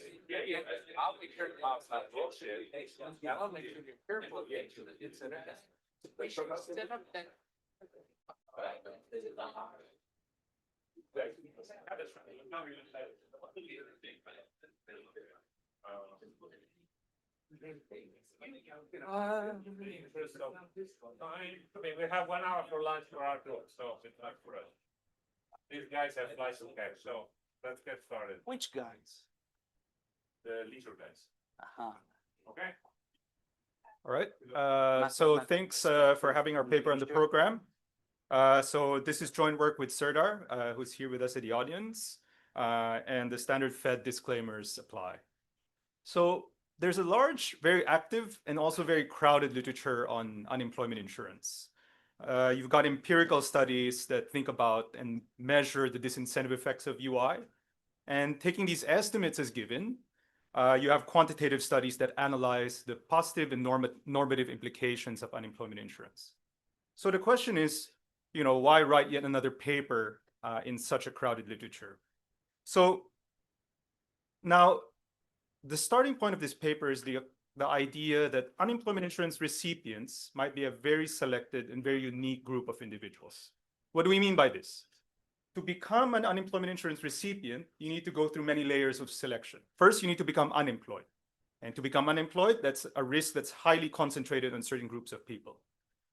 I'll make sure it's not bullshit. I'll make sure you're careful into the internet. We have 1 hour for lunch for our group, so it's not for us. These guys have flights to catch, so let's get started. Which guys? The leisure guys. Okay. All right. So thanks for having our paper on the program. So this is joint work with Serdar, who's here with us at the audience, and the standard Fed disclaimers apply. So there's a large, very active, and also very crowded literature on unemployment insurance. You've got empirical studies that think about and measure the disincentive effects of UI. And taking these estimates as given, you have quantitative studies that analyze the positive and normative implications of unemployment insurance. So the question is, why write yet another paper in such a crowded literature? So now, the starting point of this paper is the idea that unemployment insurance recipients might be a very selected and very unique group of individuals. What do we mean by this? To become an unemployment insurance recipient, you need to go through many layers of selection. First, you need to become unemployed. And to become unemployed, that's a risk that's highly concentrated on certain groups of people.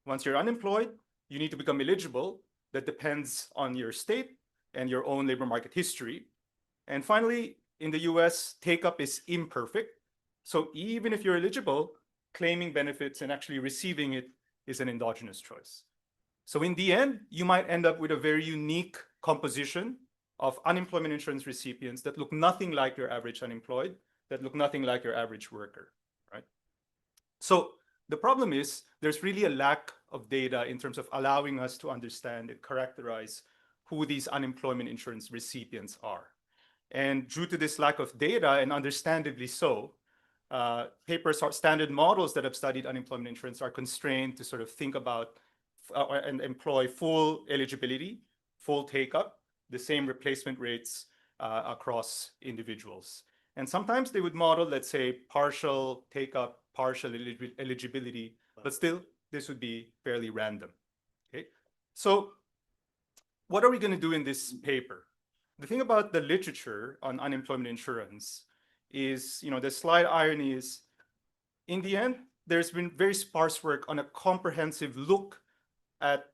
Once you're unemployed, you need to become eligible. That depends on your state and your own labor market history. And finally, in the US, take-up is imperfect. So even if you're eligible, claiming benefits and actually receiving it is an endogenous choice. So in the end, you might end up with a very unique composition of unemployment insurance recipients that look nothing like your average unemployed, that look nothing like your average worker, right? So the problem is there's really a lack of data in terms of allowing us to understand and characterize who these unemployment insurance recipients are. And due to this lack of data, and understandably so, papers or standard models that have studied unemployment insurance are constrained to sort of think about and employ full eligibility, full take-up, the same replacement rates across individuals. And sometimes they would model, let's say, partial take-up, partial eligibility, but still, this would be fairly random. Okay, so what are we going to do in this paper? The thing about the literature on unemployment insurance is, the slight irony is, in the end, there's been very sparse work on a comprehensive look at,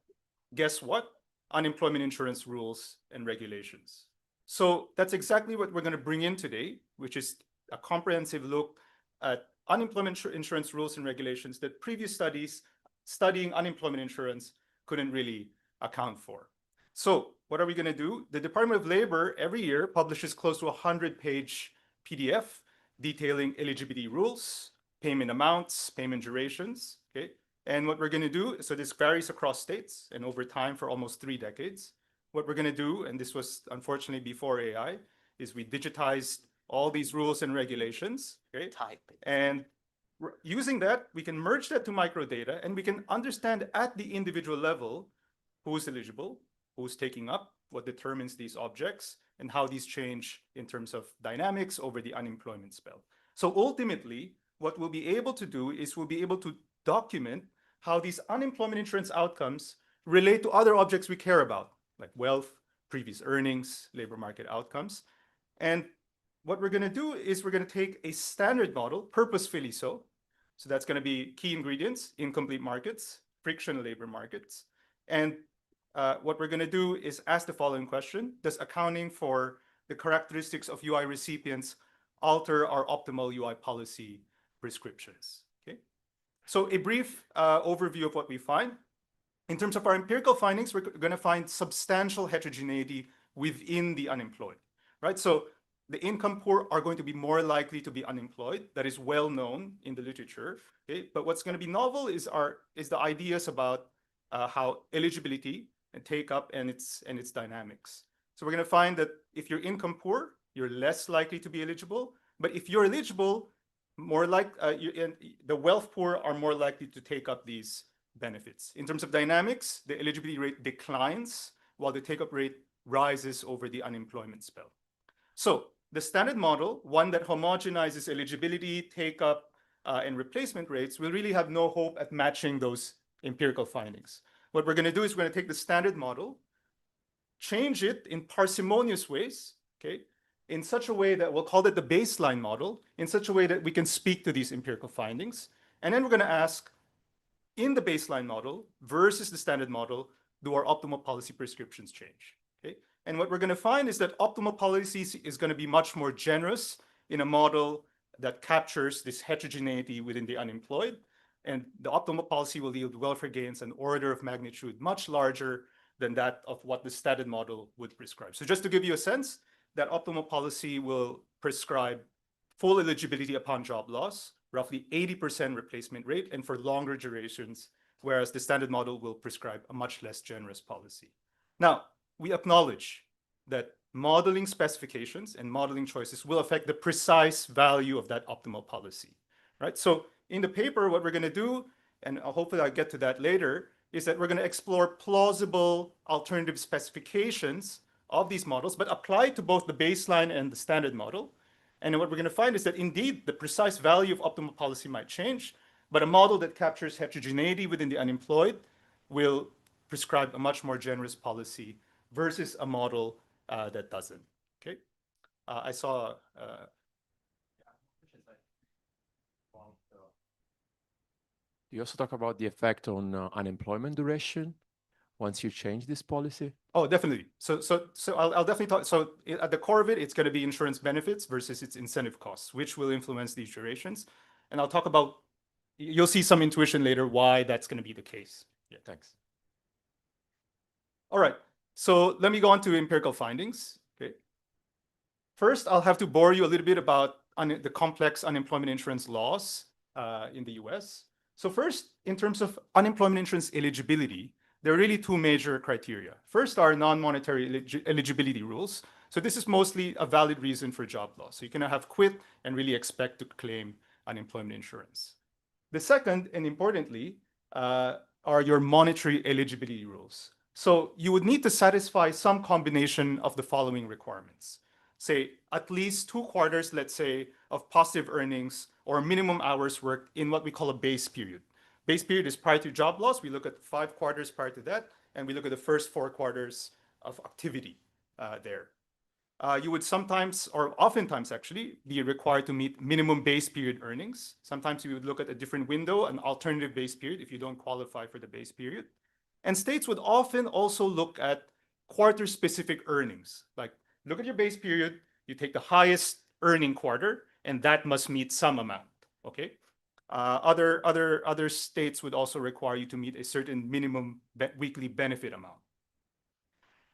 guess what? Unemployment insurance rules and regulations. So that's exactly what we're going to bring in today, which is a comprehensive look at unemployment insurance rules and regulations that previous studies studying unemployment insurance couldn't really account for. So what are we going to do? The Department of Labor every year publishes close to 100-page PDF detailing eligibility rules, payment amounts, payment durations, okay? And what we're going to do, so this varies across states and over time for almost 3 decades. What we're going to do, and this was unfortunately before AI, is we digitized all these rules and regulations, okay? And using that, we can merge that to microdata, and we can understand at the individual level who's eligible, who's taking up, what determines these objects, and how these change in terms of dynamics over the unemployment spell. So ultimately, what we'll be able to do is we'll be able to document how these unemployment insurance outcomes relate to other objects we care about, like wealth, previous earnings, labor market outcomes. And what we're going to do is we're going to take a standard model, purposefully so. So that's going to be key ingredients, incomplete markets, frictional labor markets. And what we're going to do is ask the following question: does accounting for the characteristics of UI recipients alter our optimal UI policy prescriptions? Okay. So a brief overview of what we find. In terms of our empirical findings, we're going to find substantial heterogeneity within the unemployed, right? So the income poor are going to be more likely to be unemployed. That is well known in the literature. Okay? But what's going to be novel is the ideas about how eligibility and take up and its dynamics. So we're going to find that if you're income poor, you're less likely to be eligible. But if you're eligible, more like the wealth poor are more likely to take up these benefits. In terms of dynamics, the eligibility rate declines while the take-up rate rises over the unemployment spell. So the standard model, one that homogenizes eligibility, take-up, and replacement rates, will really have no hope at matching those empirical findings. What we're going to do is we're going to take the standard model, change it in parsimonious ways, okay, in such a way that we'll call it the baseline model, in such a way that we can speak to these empirical findings. And then we're going to ask, in the baseline model versus the standard model, do our optimal policy prescriptions change? Okay? And what we're going to find is that optimal policies is going to be much more generous in a model that captures this heterogeneity within the unemployed. And the optimal policy will yield welfare gains an order of magnitude much larger than that of what the standard model would prescribe. So just to give you a sense, that optimal policy will prescribe full eligibility upon job loss, roughly 80% replacement rate, and for longer durations, whereas the standard model will prescribe a much less generous policy. Now, we acknowledge that modeling specifications and modeling choices will affect the precise value of that optimal policy, right? So in the paper, what we're going to do, and hopefully I'll get to that later, is that we're going to explore plausible alternative specifications of these models, but apply to both the baseline and the standard model. And what we're going to find is that indeed the precise value of optimal policy might change, but a model that captures heterogeneity within the unemployed will prescribe a much more generous policy versus a model that doesn't. Okay, I saw. You also talk about the effect on unemployment duration once you change this policy? Oh, definitely. So I'll definitely talk. So at the core of it, it's going to be insurance benefits versus its incentive costs, which will influence these durations. And I'll talk about, you'll see some intuition later why that's going to be the case. Yeah, thanks. All right. So let me go on to empirical findings. Okay. First, I'll have to bore you a little bit about the complex unemployment insurance laws in the US. So first, in terms of unemployment insurance eligibility, there are really two major criteria. First are non-monetary eligibility rules. So this is mostly a valid reason for job loss. So you can have quit and really expect to claim unemployment insurance. The second, and importantly, are your monetary eligibility rules. So you would need to satisfy some combination of the following requirements. Say at least 2 quarters, let's say, of positive earnings or minimum hours worked in what we call a base period. Base period is prior to job loss. We look at 5 quarters prior to that, and we look at the first 4 quarters of activity there. You would sometimes, or oftentimes actually, be required to meet minimum base period earnings. Sometimes you would look at a different window, an alternative base period, if you don't qualify for the base period. And states would often also look at quarter-specific earnings. Like, look at your base period, you take the highest earning quarter, and that must meet some amount, okay? Other states would also require you to meet a certain minimum weekly benefit amount.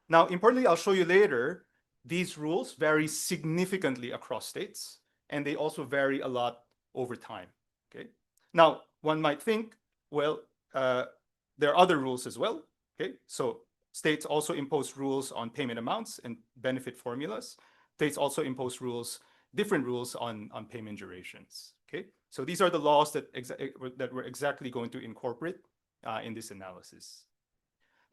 Now, importantly, I'll show you later, these rules vary significantly across states, and they also vary a lot over time, okay? Now, one might think, well, there are other rules as well, okay? So states also impose rules on payment amounts and benefit formulas. States also impose rules, different rules on payment durations, okay? So these are the laws that we're exactly going to incorporate in this analysis.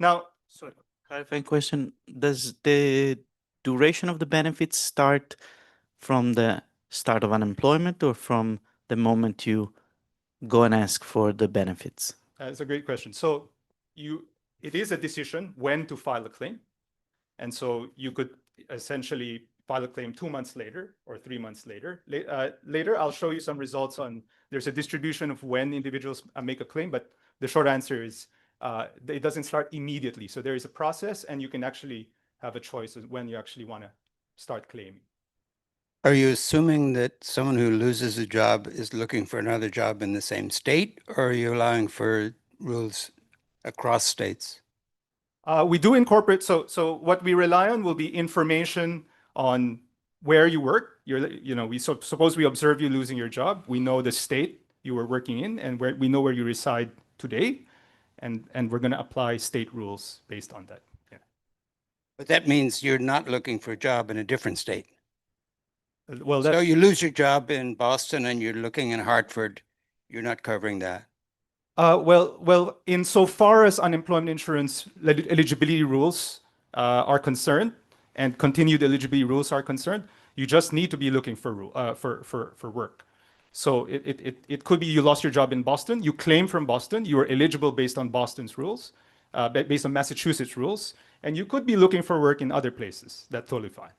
Now, so clarifying question, does the duration of the benefits start from the start of unemployment or from the moment you go and ask for the benefits? That's a great question. So it is a decision when to file a claim. And so you could essentially file a claim 2 months later or 3 months later. Later, I'll show you some results on, there's a distribution of when individuals make a claim, but the short answer is it doesn't start immediately. So there is a process and you can actually have a choice of when you actually want to start claiming. Are you assuming that someone who loses a job is looking for another job in the same state, or are you allowing for rules across states? We do incorporate, so what we rely on will be information on where you work. Suppose we observe you losing your job. We know the state you were working in, and we know where you reside today, and we're going to apply state rules based on that. Yeah. But that means you're not looking for a job in a different state. Well, so you lose your job in Boston and you're looking in Hartford, you're not covering that. Well, insofar as unemployment insurance eligibility rules are concerned, and continued eligibility rules are concerned, you just need to be looking for work. So it could be you lost your job in Boston, you claim from Boston, you are eligible based on Boston's rules, based on Massachusetts rules, and you could be looking for work in other places. That's totally fine.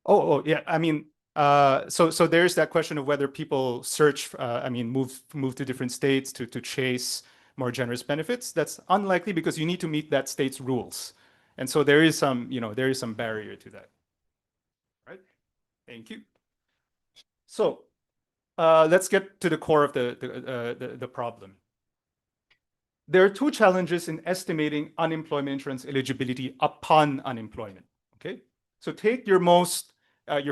Oh, yeah. I mean, so there's that question of whether people search, move to different states to chase more generous benefits. That's unlikely because you need to meet that state's rules, and so there is some barrier to that. Right? Thank you. So let's get to the core of the problem. There are two challenges in estimating unemployment insurance eligibility upon unemployment. Okay, so take your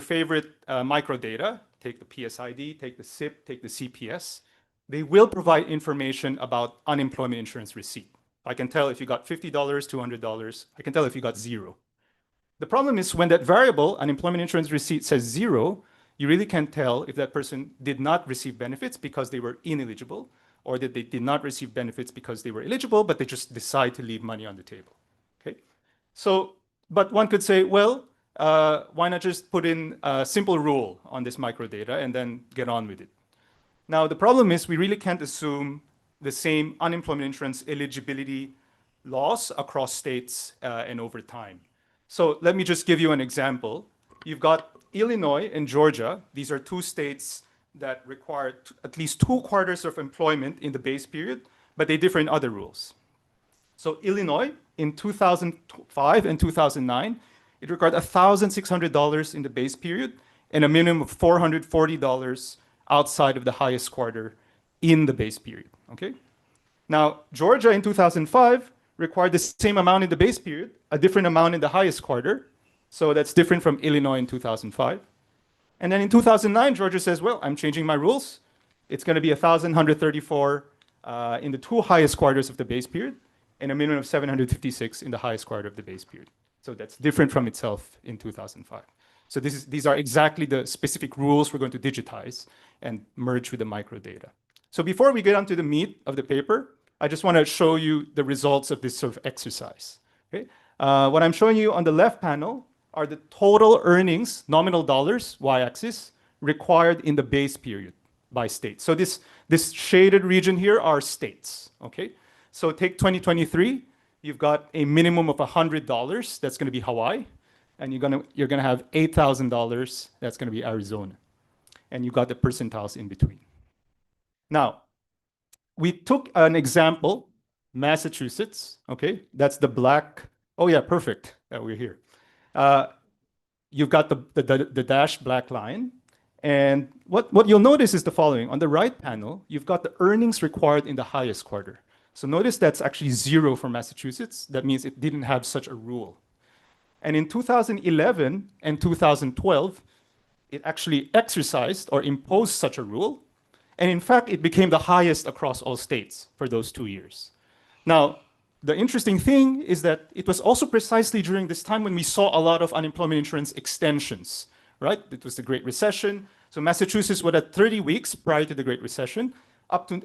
favorite microdata, take the PSID, take the SIP, take the CPS. They will provide information about unemployment insurance receipt. I can tell if you got $50, $200. I can tell if you got zero. The problem is when that variable, unemployment insurance receipt, says zero, you really can't tell if that person did not receive benefits because they were ineligible, or that they did not receive benefits because they were eligible, but they just decide to leave money on the table. Okay, so, but one could say, well, why not just put in a simple rule on this microdata and then get on with it? Now, the problem is we really can't assume the same unemployment insurance eligibility laws across states and over time. So let me just give you an example. You've got Illinois and Georgia. These are two states that require at least 2 quarters of employment in the base period, but they differ in other rules. So Illinois, in 2005 and 2009, it required $1,600 in the base period and a minimum of $440 outside of the highest quarter in the base period. Okay. Now, Georgia in 2005 required the same amount in the base period, a different amount in the highest quarter. So that's different from Illinois in 2005. And then in 2009, Georgia says, well, I'm changing my rules. It's going to be $1,134 in the 2 highest quarters of the base period and a minimum of $756 in the highest quarter of the base period. So that's different from itself in 2005. So these are exactly the specific rules we're going to digitize and merge with the microdata. So before we get onto the meat of the paper, I just want to show you the results of this sort of exercise. Okay? What I'm showing you on the left panel are the total earnings, nominal dollars, y-axis, required in the base period by state. So this shaded region here are states. Okay? So take 2023, you've got a minimum of $100. That's going to be Hawaii. And you're gonna have $8,000. That's gonna be Arizona, and you got the percentiles in between. Now, we took an example, Massachusetts. Okay, that's the black. Oh yeah, perfect. We're here. You've got the dashed black line, and what you'll notice is the following. On the right panel, you've got the earnings required in the highest quarter. So notice that's actually 0 for Massachusetts. That means it didn't have such a rule. And in 2011 and 2012, it actually exercised or imposed such a rule. And in fact, it became the highest across all states for those 2 years. Now, the interesting thing is that it was also precisely during this time when we saw a lot of unemployment insurance extensions, right? It was the Great Recession. So Massachusetts was at 30 weeks prior to the Great Recession.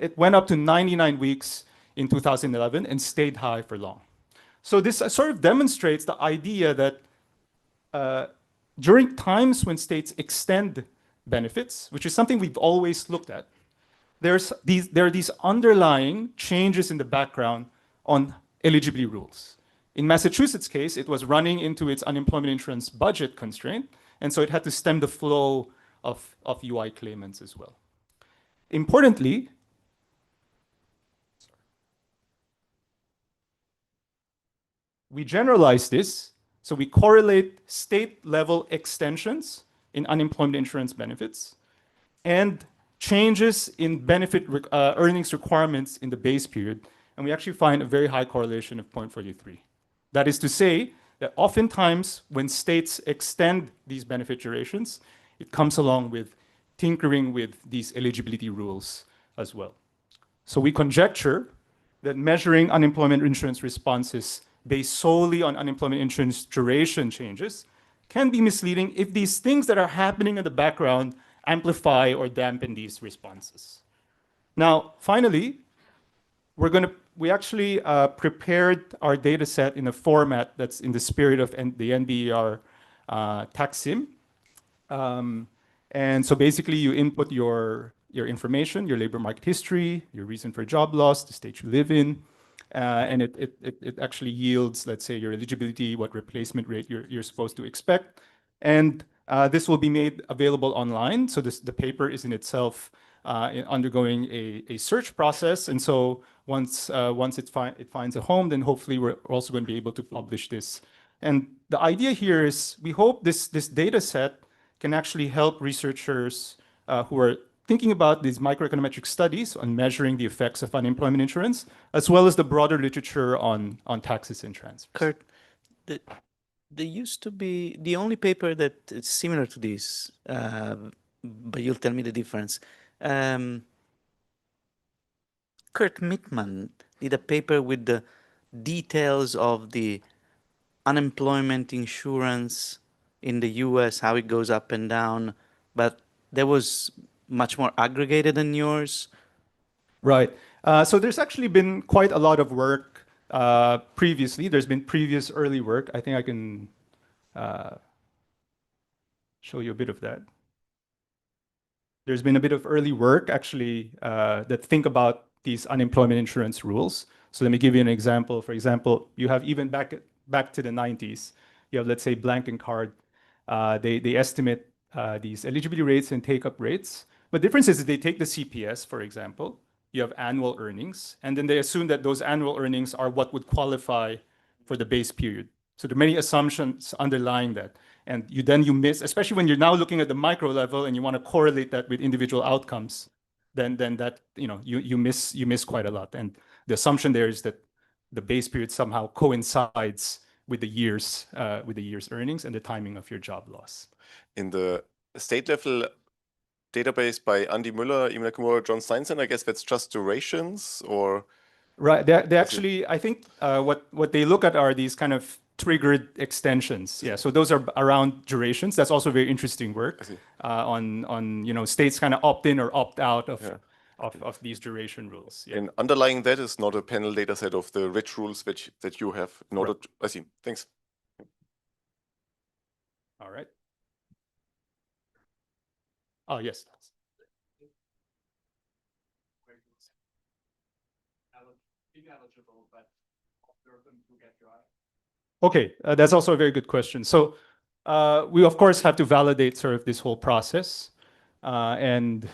It went up to 99 weeks in 2011 and stayed high for long. So this sort of demonstrates the idea that during times when states extend benefits, which is something we've always looked at, there are these underlying changes in the background on eligibility rules. In Massachusetts' case, it was running into its unemployment insurance budget constraint, and so it had to stem the flow of UI claimants as well. Importantly, we generalize this, so we correlate state-level extensions in unemployment insurance benefits and changes in benefit earnings requirements in the base period, and we actually find a very high correlation of 0.43. That is to say that oftentimes when states extend these benefit durations, it comes along with tinkering with these eligibility rules as well. So we conjecture that measuring unemployment insurance responses based solely on unemployment insurance duration changes can be misleading if these things that are happening in the background amplify or dampen these responses. Now, finally, we actually prepared our data set in a format that's in the spirit of the NBER TaxSim. And so basically you input your information, your labor market history, your reason for job loss, the state you live in, and it actually yields, let's say, your eligibility, what replacement rate you're supposed to expect. And this will be made available online. So the paper is in itself undergoing a search process. And so once it finds a home, then hopefully we're also going to be able to publish this. And the idea here is we hope this data set can actually help researchers who are thinking about these microeconometric studies on measuring the effects of unemployment insurance, as well as the broader literature on taxes and transfers. Kurt, there used to be the only paper that is similar to this, but you'll tell me the difference. Kurt Mittman did a paper with the details of the unemployment insurance in the US, how it goes up and down, but that was much more aggregated than yours. Right. So there's actually been quite a lot of work previously. There's been previous early work. I think I can show you a bit of that. There's been a bit of early work actually that think about these unemployment insurance rules. So let me give you an example. For example, you have even back to the 90s, you have, let's say, Blank & Card. They estimate these eligibility rates and take-up rates. But the difference is they take the CPS, for example. You have annual earnings, and then they assume that those annual earnings are what would qualify for the base period. So there are many assumptions underlying that. And you miss, especially when you're now looking at the micro level and you want to correlate that with individual outcomes, then that, you miss quite a lot. And the assumption there is that the base period somehow coincides with the year's earnings and the timing of your job loss. In the state level database by Andy Müller, Imi Nakamura, John Steinson, I guess that's just durations, or? Right. They actually, I think what they look at are these kind of triggered extensions. Yeah. So those are around durations. That's also very interesting work on states kind of opt in or opt out of these duration rules. Yeah. And underlying that is not a panel data set of the rich rules that you have in order to, I see. Thanks. All right. Oh, yes. Okay, that's also a very good question. So we, of course, have to validate sort of this whole process. And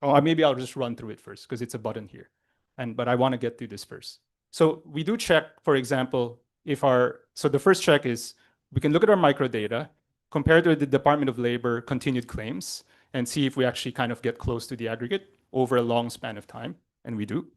maybe I'll just run through it first because it's a button here. But I want to get through this first. So we do check, for example, so the first check is we can look at our microdata, compare to the Department of Labor continued claims, and see if we actually kind of get close to the aggregate over a long span of time, and we do.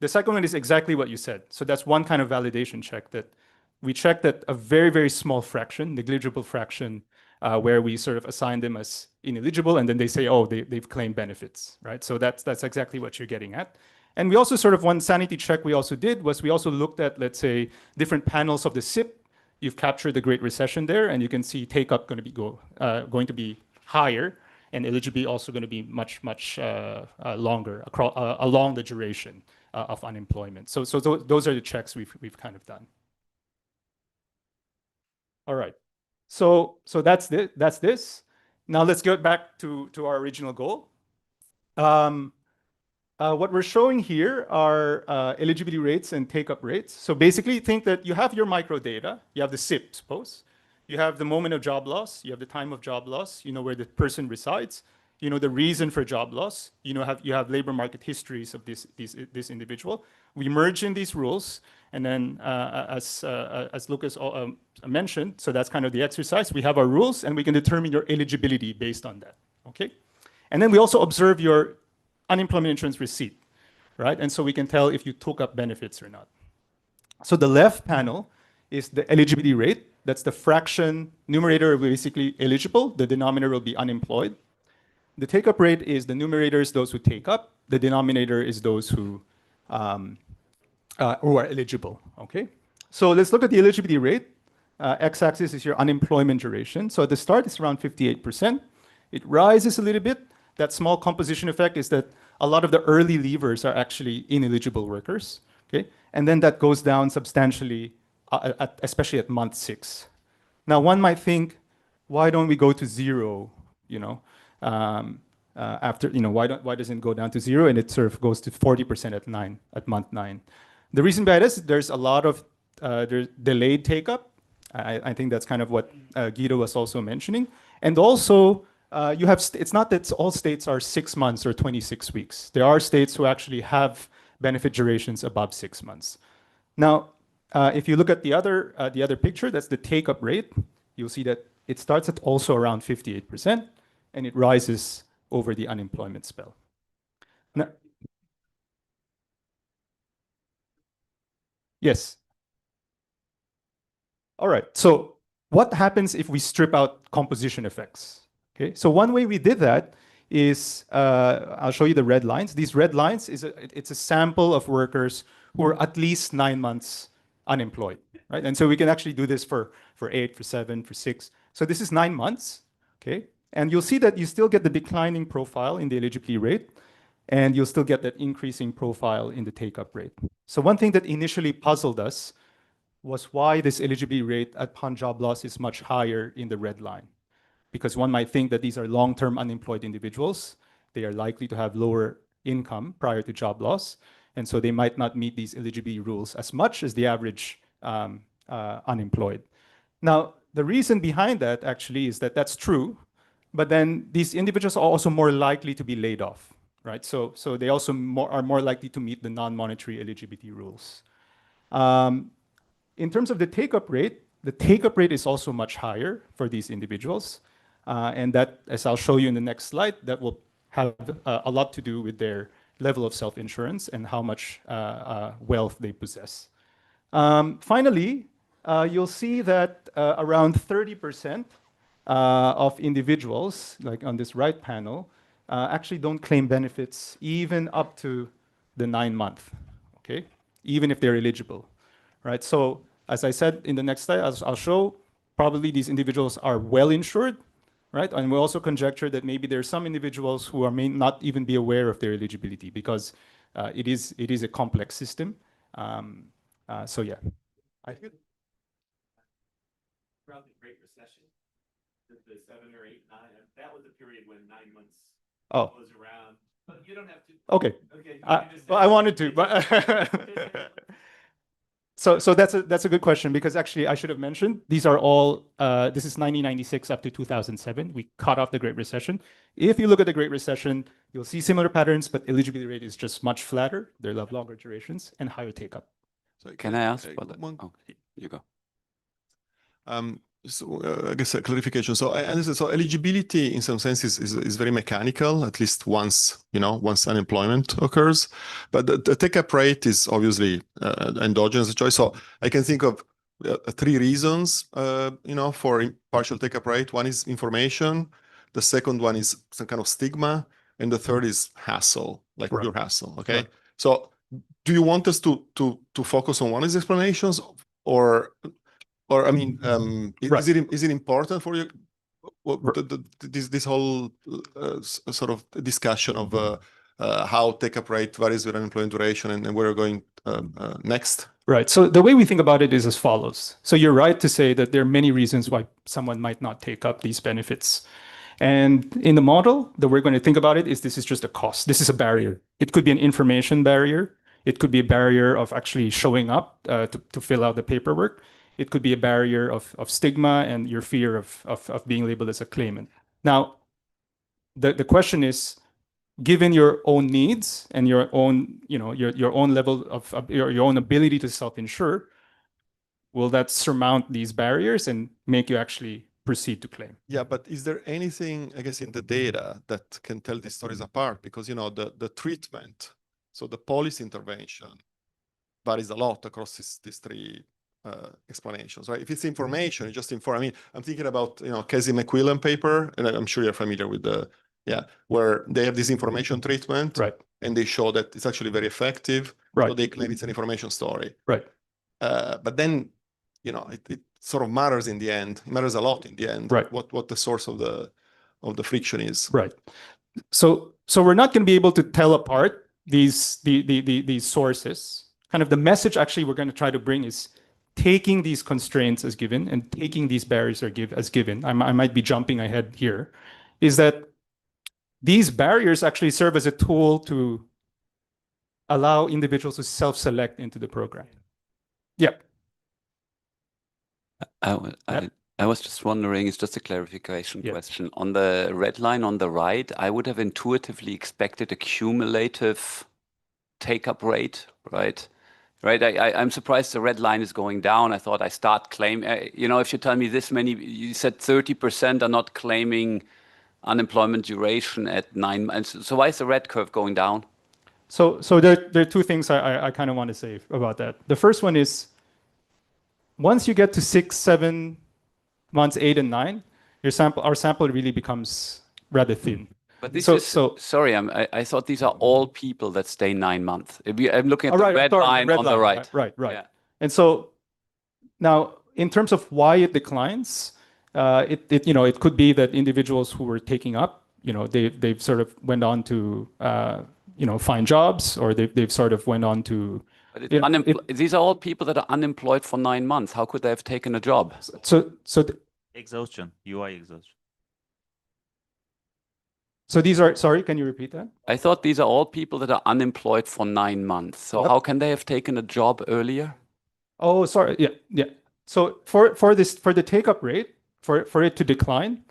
The second one is exactly what you said. So that's one kind of validation check, that we check that a very, very small fraction, negligible fraction, where we sort of assign them as ineligible, and then they say, oh, they've claimed benefits, right? So that's exactly what you're getting at. And we also sort of, one sanity check we also did was we also looked at, let's say, different panels of the SIP. You've captured the Great Recession there, and you can see take-up going to be higher, and eligibility also going to be much longer along the duration of unemployment. So those are the checks we've kind of done. All right. So that's this. Now let's get back to our original goal. What we're showing here are eligibility rates and take-up rates. So basically, think that you have your microdata, you have the SIP, suppose. You have the moment of job loss, you have the time of job loss, you know where the person resides, you know the reason for job loss, you have labor market histories of this individual. We merge in these rules, and then as Lucas mentioned, so that's kind of the exercise. We have our rules, and we can determine your eligibility based on that. Okay, and then we also observe your unemployment insurance receipt, right? And so we can tell if you took up benefits or not. So the left panel is the eligibility rate. That's the fraction. Numerator will be basically eligible. The denominator will be unemployed. The take-up rate is the numerator is those who take up. The denominator is those who are eligible. Okay. So let's look at the eligibility rate. X-axis is your unemployment duration. So at the start, it's around 58%. It rises a little bit. That small composition effect is that a lot of the early leavers are actually ineligible workers. Okay, and then that goes down substantially, especially at month 6. Now, one might think, why don't we go to 0? You know, after, you know, why doesn't it go down to 0 and it sort of goes to 40% at month 9? The reason behind this, there's a lot of there's delayed take-up. I think that's kind of what Guido was also mentioning. And also, you have, it's not that all states are 6 months or 26 weeks. There are states who actually have benefit durations above 6 months. Now, if you look at the other picture, that's the take-up rate. You'll see that it starts at also around 58%, and it rises over the unemployment spell. Now, yes. All right. So what happens if we strip out composition effects? Okay. So one way we did that is, I'll show you the red lines. These red lines it's a sample of workers who are at least 9 months unemployed, right? And so we can actually do this for 8, for 7, for 6. So this is 9 months, okay? And you'll see that you still get the declining profile in the eligibility rate, and you'll still get that increasing profile in the take-up rate. So one thing that initially puzzled us was why this eligibility rate upon job loss is much higher in the red line. Because one might think that these are long-term unemployed individuals. They are likely to have lower income prior to job loss, and so they might not meet these eligibility rules as much as the average unemployed. Now, the reason behind that actually is that that's true, but then these individuals are also more likely to be laid off, right? So they also are more likely to meet the non-monetary eligibility rules. In terms of the take-up rate is also much higher for these individuals. And that, as I'll show you in the next slide, that will have a lot to do with their level of self-insurance and how much wealth they possess. Finally, you'll see that around 30% of individuals, like on this right panel, actually don't claim benefits even up to the 9 month, okay? Even if they're eligible, right? So as I said in the next slide, I'll show, probably these individuals are well insured, right? And we also conjecture that maybe there are some individuals who may not even be aware of their eligibility because it is a complex system. So yeah. Throughout the Great Recession, the 7 or 8, 9, that was a period when 9 months was around. But you don't have to. Okay. Okay. Well, I wanted to, but so that's a good question, because actually I should have mentioned these are all this is 1996 up to 2007. We cut off the Great Recession. If you look at the Great Recession, you'll see similar patterns, but eligibility rate is just much flatter. They have longer durations and higher take-up. So can I ask about that? Oh, you go. So I guess a clarification. So eligibility in some sense is very mechanical, at least once unemployment occurs. But the take-up rate is obviously endogenous choice. So I can think of 3 reasons, for partial take-up rate. One is information. The second one is some kind of stigma, and the third is hassle, like pure hassle. Okay. Right. So do you want us to focus on one of these explanations, or I mean, is it important for you this whole sort of discussion of how take-up rate varies with unemployment duration and where we're going next? Right. So the way we think about it is as follows. So you're right to say that there are many reasons why someone might not take up these benefits. And in the model that we're going to think about it is this is just a cost. This is a barrier. It could be an information barrier. It could be a barrier of actually showing up to fill out the paperwork. It could be a barrier of stigma and your fear of being labeled as a claimant. Now, the question is, given your own needs and your own, your own level of your own ability to self-insure, will that surmount these barriers and make you actually proceed to claim? Yeah, but is there anything, I guess, in the data that can tell these stories apart? Because the treatment, so the policy intervention, varies a lot across these 3 explanations, right? If it's information, it's just inform. I mean, I'm thinking about Casey McQuillan paper, and I'm sure you're familiar with where they have this information treatment, right? And they show that it's actually very effective. Right. So they claim it's an information story, right? But then, it sort of matters in the end. It matters a lot in the end. Right. What the source of the friction is. Right. So we're not going to be able to tell apart these sources. Kind of the message actually we're going to try to bring is taking these constraints as given and taking these barriers as given. I might be jumping ahead here, is that these barriers actually serve as a tool to allow individuals to self-select into the program. Yeah. I was just wondering, it's just a clarification question. On the red line on the right, I would have intuitively expected a cumulative take-up rate, right? Right. I'm surprised the red line is going down. I thought I start claim. If you tell me this many, you said 30% are not claiming unemployment duration at 9 months. So why is the red curve going down? So there are two things I kind of want to say about that. The first one is, once you get to 6, 7 months, 8 and 9, our sample really becomes rather thin. But this sorry, I thought these are all people that stay 9 months. I'm looking at the red line on the right. Right. Yeah. And so now, in terms of why it declines, it could be that individuals who were taking up, they've sort of went on to find jobs, or they've sort of went on to. But these are all people that are unemployed for 9 months. How could they have taken a job? Exhaustion, UI exhaustion. So these are, sorry, can you repeat that? I thought these are all people that are unemployed for 9 months. So how can they have taken a job earlier? Oh, sorry. Yeah. So for the take-up rate, for it to decline,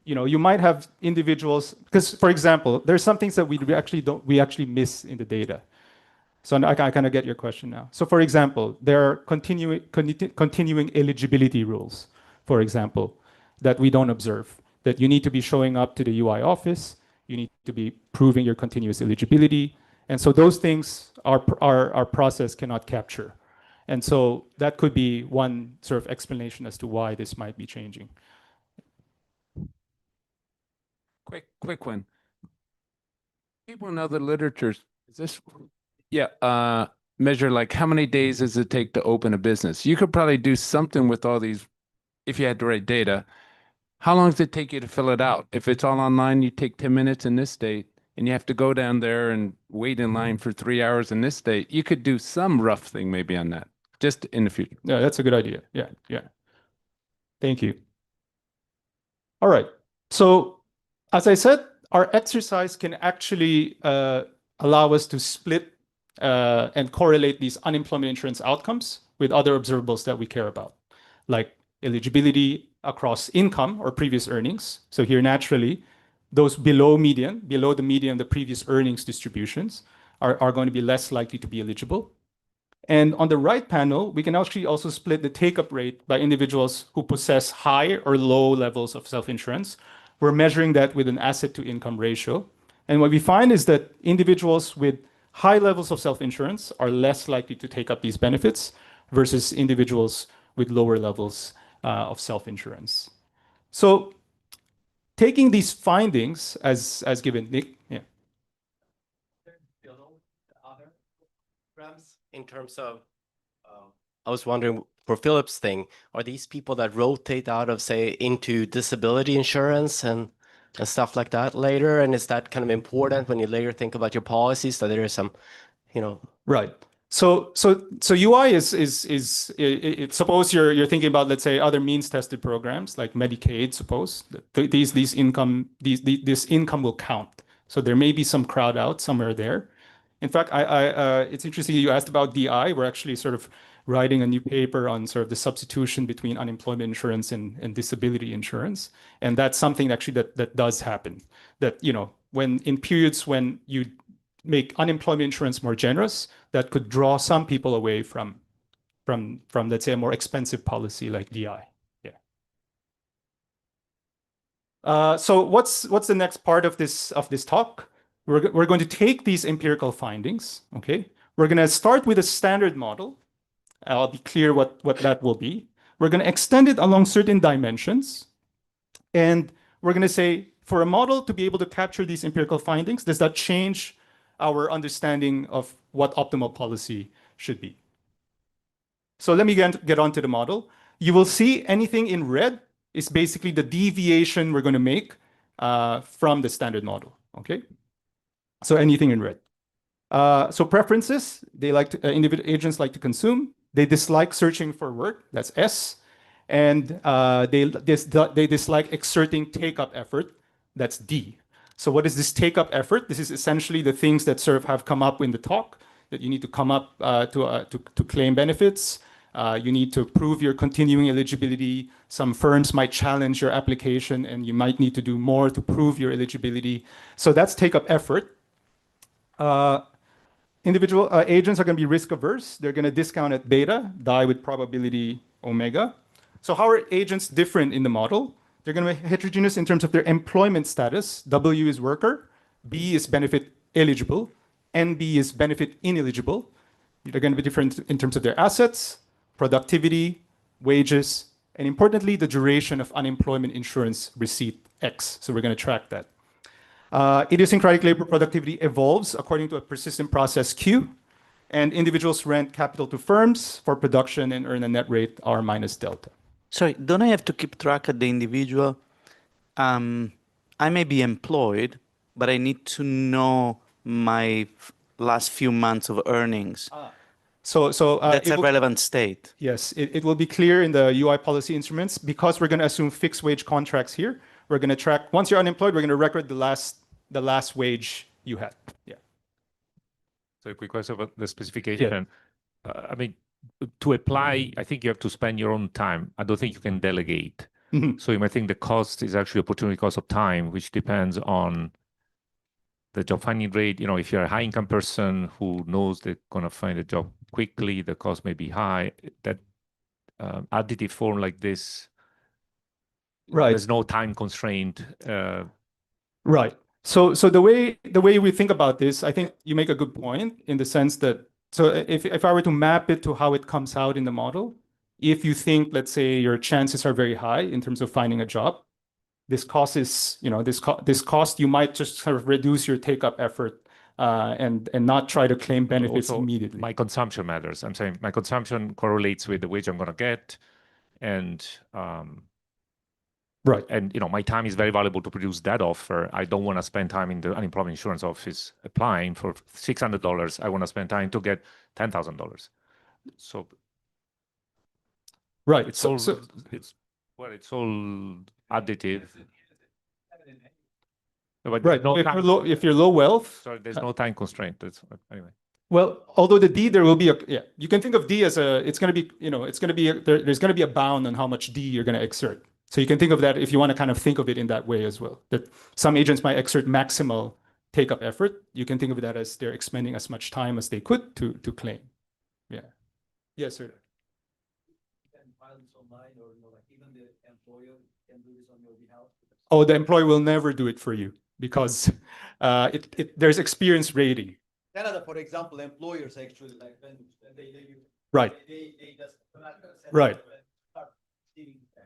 you might have individuals, because for example, there's some things that we actually miss in the data. So I kind of get your question now. So for example, there are continuing eligibility rules, for example, that we don't observe. That you need to be showing up to the UI office, you need to be proving your continuous eligibility. And so those things our process cannot capture. And so that could be one sort of explanation as to why this might be changing. Quick one. People in other literatures, is this measure like how many days does it take to open a business? You could probably do something with all these if you had the right data. How long does it take you to fill it out? If it's all online, you take 10 minutes in this state, and you have to go down there and wait in line for 3 hours in this state. You could do some rough thing maybe on that, just in the future. Yeah, that's a good idea. Yeah. Thank you. All right. So as I said, our exercise can actually allow us to split and correlate these unemployment insurance outcomes with other observables that we care about, like eligibility across income or previous earnings. So here, naturally, those below the median, the previous earnings distributions are going to be less likely to be eligible. And on the right panel, we can actually also split the take-up rate by individuals who possess high or low levels of self-insurance. We're measuring that with an asset-to-income ratio. And what we find is that individuals with high levels of self-insurance are less likely to take up these benefits versus individuals with lower levels of self-insurance. So taking these findings as given, Nick, yeah. In terms of, I was wondering for Philip's thing, are these people that rotate out of, say, into disability insurance and stuff like that later? And is that kind of important when you later think about your policies, that there is some, Right. So UI is suppose you're thinking about, let's say, other means tested programs like Medicaid. Suppose this income will count. So there may be some crowd out somewhere there. In fact, it's interesting you asked about DI. We're actually sort of writing a new paper on sort of the substitution between unemployment insurance and disability insurance, and that's something actually that does happen. That when in periods when you make unemployment insurance more generous, that could draw some people away from let's say a more expensive policy like DI. Yeah. So what's the next part of this talk? We're going to take these empirical findings. Okay. We're going to start with a standard model. I'll be clear what that will be. We're going to extend it along certain dimensions, and we're going to say for a model to be able to capture these empirical findings, does that change our understanding of what optimal policy should be? So let me get onto the model. You will see anything in red is basically the deviation we're going to make from the standard model. Okay. So anything in red. So preferences, they like to, individual agents like to consume. They dislike searching for work. That's S. And they dislike exerting take-up effort. That's D. So what is this take-up effort? This is essentially the things that sort of have come up in the talk, that you need to come up to claim benefits. You need to prove your continuing eligibility. Some firms might challenge your application and you might need to do more to prove your eligibility. So that's take-up effort. Individual agents are going to be risk averse. They're going to discount at beta, die with probability omega. So how are agents different in the model? They're going to be heterogeneous in terms of their employment status. W is worker, B is benefit eligible, NB is benefit ineligible. They're going to be different in terms of their assets, productivity, wages, and importantly, the duration of unemployment insurance receipt X. So we're going to track that. Idiosyncratic labor productivity evolves according to a persistent process Q, and individuals rent capital to firms for production and earn a net rate R minus delta. Sorry, don't I have to keep track of the individual? I may be employed, but I need to know my last few months of earnings. So that's a relevant state. Yes, it will be clear in the UI policy instruments because we're going to assume fixed wage contracts here. We're going to track, once you're unemployed, we're going to record the last wage you had. Yeah. So a quick question about the specification. I mean, to apply, I think you have to spend your own time. I don't think you can delegate. So you might think the cost is actually opportunity cost of time, which depends on the job finding rate. You know, if you're a high income person who knows they're going to find a job quickly, the cost may be high. That additive form like this, right? There's no time constraint. Right. So the way we think about this, I think you make a good point in the sense that, so if I were to map it to how it comes out in the model, if you think, let's say, your chances are very high in terms of finding a job, this cost is, you know, this cost, you might just sort of reduce your take-up effort and not try to claim benefits Also, immediately. my consumption matters. I'm saying my consumption correlates with the wage I'm going to get, and right. And you know, my time is very valuable to produce that offer. I don't want to spend time in the unemployment insurance office applying for $600. I want to spend time to get $10,000. So, right. It's all it's all additive. But Right. no time, If you're low wealth. sorry, there's no time constraint. That's anyway. Well, although the D, there will be you can think of D as it's going to be, you know, it's going to be, there's going to be a bound on how much D you're going to exert. So you can think of that if you want to kind of think of it in that way as well, that some agents might exert maximal take-up effort. You can think of that as they're expending as much time as they could to claim. Yeah. Yes, sir. Oh, the employer will never do it for you because there's experience rating. Canada, for example, employers actually like when they Right. they just Right.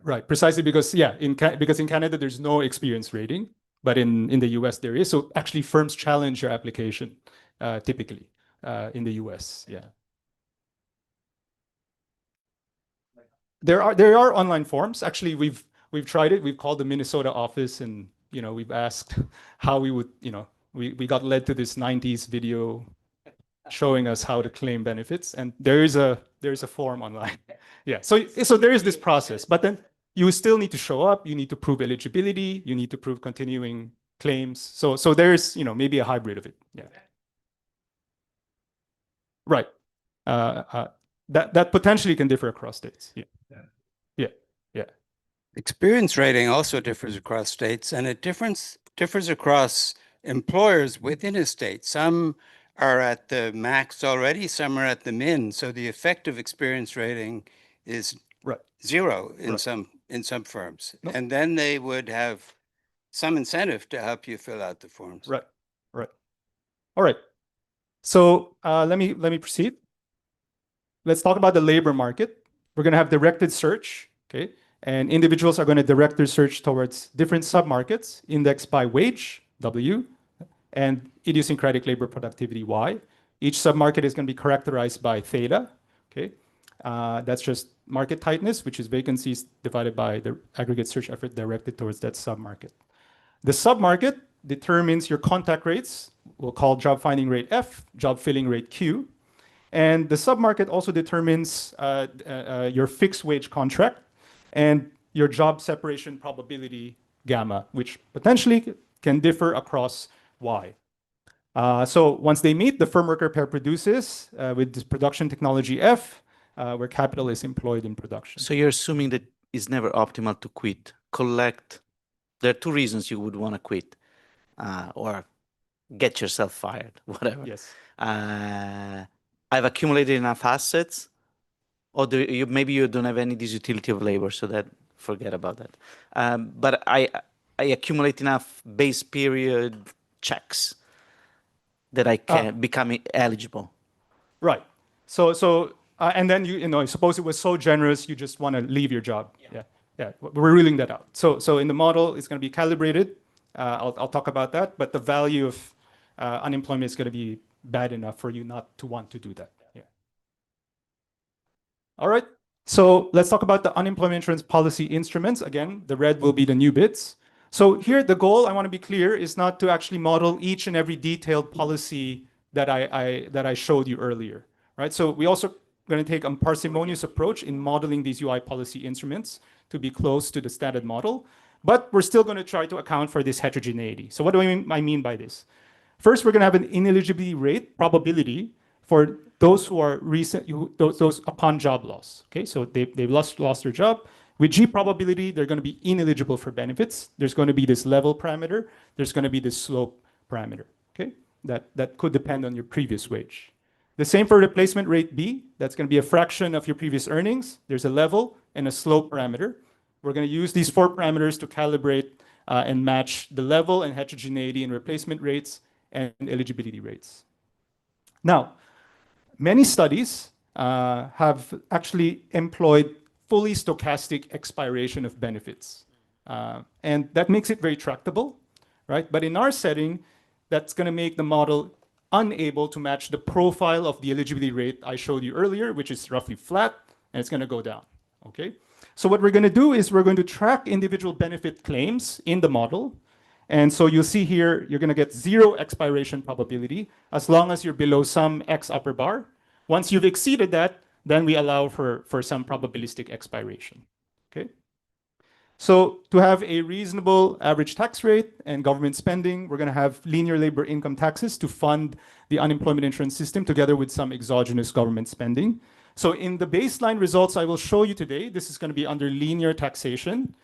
Right, precisely because because in Canada there's no experience rating, but in the US there is. So actually firms challenge your application typically in the US. Yeah. There are online forms. Actually, we've tried it. We've called the Minnesota office and, you know, we've asked how we would, you know, we got led to this 90s video showing us how to claim benefits, and there is a form online. Yeah. So there is this process, but then you still need to show up. You need to prove eligibility. You need to prove continuing claims. So there's, you know, maybe a hybrid of it. Yeah. Right. That potentially can differ across states. Yeah. Yeah. Experience rating also differs across states, and it differs across employers within a state. Some are at the max already, some are at the min. So the effective experience rating is zero in some firms. And then they would have some incentive to help you fill out the forms. Right. All right. So let me proceed. Let's talk about the labor market. We're going to have directed search, okay? And individuals are going to direct their search towards different submarkets indexed by wage, W, and idiosyncratic labor productivity, Y. Each submarket is going to be characterized by theta, okay? That's just market tightness, which is vacancies divided by the aggregate search effort directed towards that submarket. The submarket determines your contact rates. We'll call job finding rate F, job filling rate Q. And the submarket also determines your fixed wage contract and your job separation probability gamma, which potentially can differ across Y. So once they meet, the firm worker pair produces with this production technology F, where capital is employed in production. So you're assuming that it's never optimal to quit. There are two reasons you would want to quit or get yourself fired, whatever. Yes. I've accumulated enough assets, or maybe you don't have any disutility of labor, so that forget about that. But I accumulate enough base period checks that I can become eligible. Right. So and then suppose it was so generous you just want to leave your job. Yeah. We're ruling that out. So in the model, it's going to be calibrated. I'll talk about that. But the value of unemployment is going to be bad enough for you not to want to do that. Yeah. All right. So let's talk about the unemployment insurance policy instruments. Again, the red will be the new bits. So here, the goal, I want to be clear, is not to actually model each and every detailed policy that I showed you earlier, right? So we also going to take a parsimonious approach in modeling these UI policy instruments to be close to the standard model, but we're still going to try to account for this heterogeneity. So what do I mean by this? First, we're going to have an ineligibility rate probability for those who are those upon job loss. Okay, so they've lost their job. With G probability, they're going to be ineligible for benefits. There's going to be this level parameter. There's going to be this slope parameter. Okay, that could depend on your previous wage. The same for replacement rate B. That's going to be a fraction of your previous earnings. There's a level and a slope parameter. We're going to use these 4 parameters to calibrate and match the level and heterogeneity in replacement rates and eligibility rates. Now, many studies have actually employed fully stochastic expiration of benefits. And that makes it very tractable, right? But in our setting, that's going to make the model unable to match the profile of the eligibility rate I showed you earlier, which is roughly flat, and it's going to go down, okay? So what we're going to do is we're going to track individual benefit claims in the model. And so you'll see here, you're going to get 0 expiration probability as long as you're below some X upper bar. Once you've exceeded that, then we allow for some probabilistic expiration, okay? So to have a reasonable average tax rate and government spending, we're going to have linear labor income taxes to fund the unemployment insurance system together with some exogenous government spending. So in the baseline results I will show you today, this is going to be under linear taxation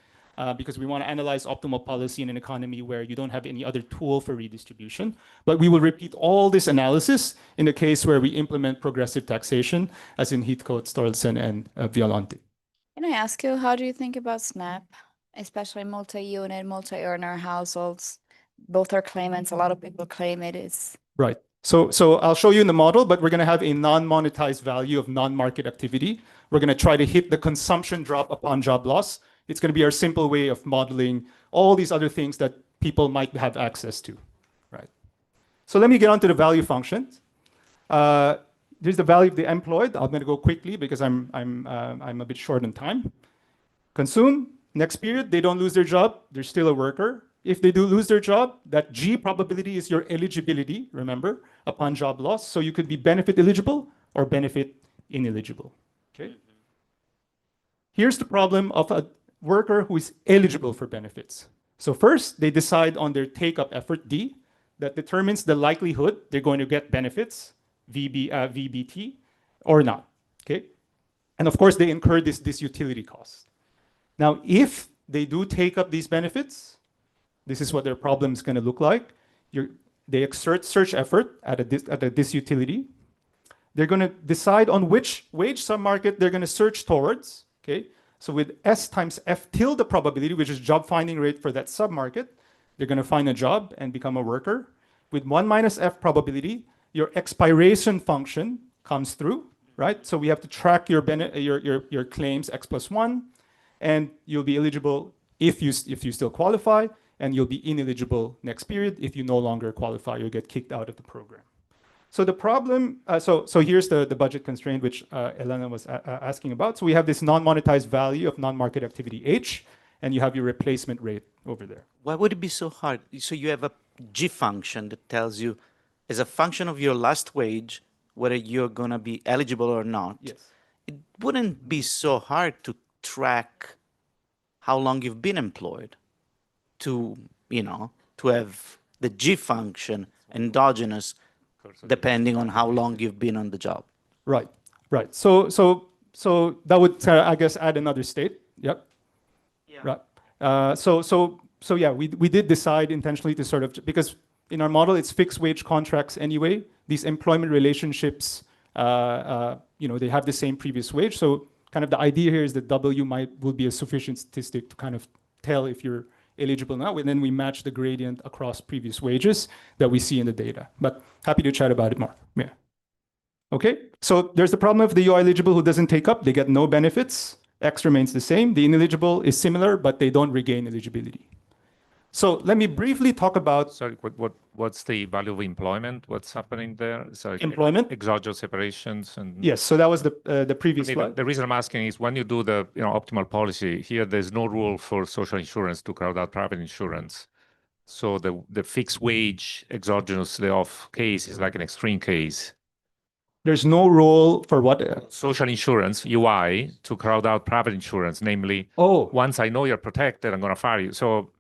because we want to analyze optimal policy in an economy where you don't have any other tool for redistribution. But we will repeat all this analysis in the case where we implement progressive taxation, as in Heathcote, Storelson, and Violante. Can I ask you, how do you think about SNAP, especially multi-unit, multi-earner households? Both are claimants. A lot of people claim it is. Right. So I'll show you in the model, but we're going to have a non-monetized value of non-market activity. We're going to try to hit the consumption drop upon job loss. It's going to be our simple way of modeling all these other things that people might have access to, right? So let me get on to the value functions. Here's the value of the employed. I'm going to go quickly because I'm a bit short on time. Consume, next period, they don't lose their job. They're still a worker. If they do lose their job, that G probability is your eligibility, remember, upon job loss. So you could be benefit eligible or benefit ineligible, okay? Here's the problem of a worker who is eligible for benefits. So first, they decide on their take-up effort, D, that determines the likelihood they're going to get benefits, VBT, or not, okay? And of course, they incur this utility cost. Now, if they do take up these benefits, this is what their problem is going to look like. They exert search effort at a disutility. They're going to decide on which wage submarket they're going to search towards, okay? So with S times F tilde probability, which is job finding rate for that submarket, they're going to find a job and become a worker. With 1 minus F probability, your expiration function comes through, right? So we have to track your claims X plus 1, and you'll be eligible if you still qualify, and you'll be ineligible next period. If you no longer qualify, you'll get kicked out of the program. So the problem, so here's the budget constraint, which Elena was asking about. So we have this non-monetized value of non-market activity H, and you have your replacement rate over there. Why would it be so hard? So you have a G function that tells you, as a function of your last wage, whether you're going to be eligible or not. Yes. It wouldn't be so hard to track how long you've been employed, to, you know, to have the G function endogenous depending on how long you've been on the job. Right, right. So that would, I guess, add another state. Yep. Yeah. Right. So yeah, we did decide intentionally to sort of, because in our model, it's fixed wage contracts anyway. These employment relationships, you know, they have the same previous wage. So kind of the idea here is that W will be a sufficient statistic to kind of tell if you're eligible now, and then we match the gradient across previous wages that we see in the data. But happy to chat about it more. Yeah. Okay, so there's the problem of the UI eligible who doesn't take up, they get no benefits. X remains the same. The ineligible is similar, but they don't regain eligibility. So let me briefly talk about. Sorry, what's the value of employment? What's happening there? So employment, exogenous separations, and yes. So that was the previous slide. The reason I'm asking is when you do the optimal policy here, there's no rule for social insurance to crowd out private insurance. So the fixed wage exogenous layoff case is like an extreme case. There's no rule for what? Social insurance, UI, to crowd out private insurance, namely, once I know you're protected, I'm going to fire you. So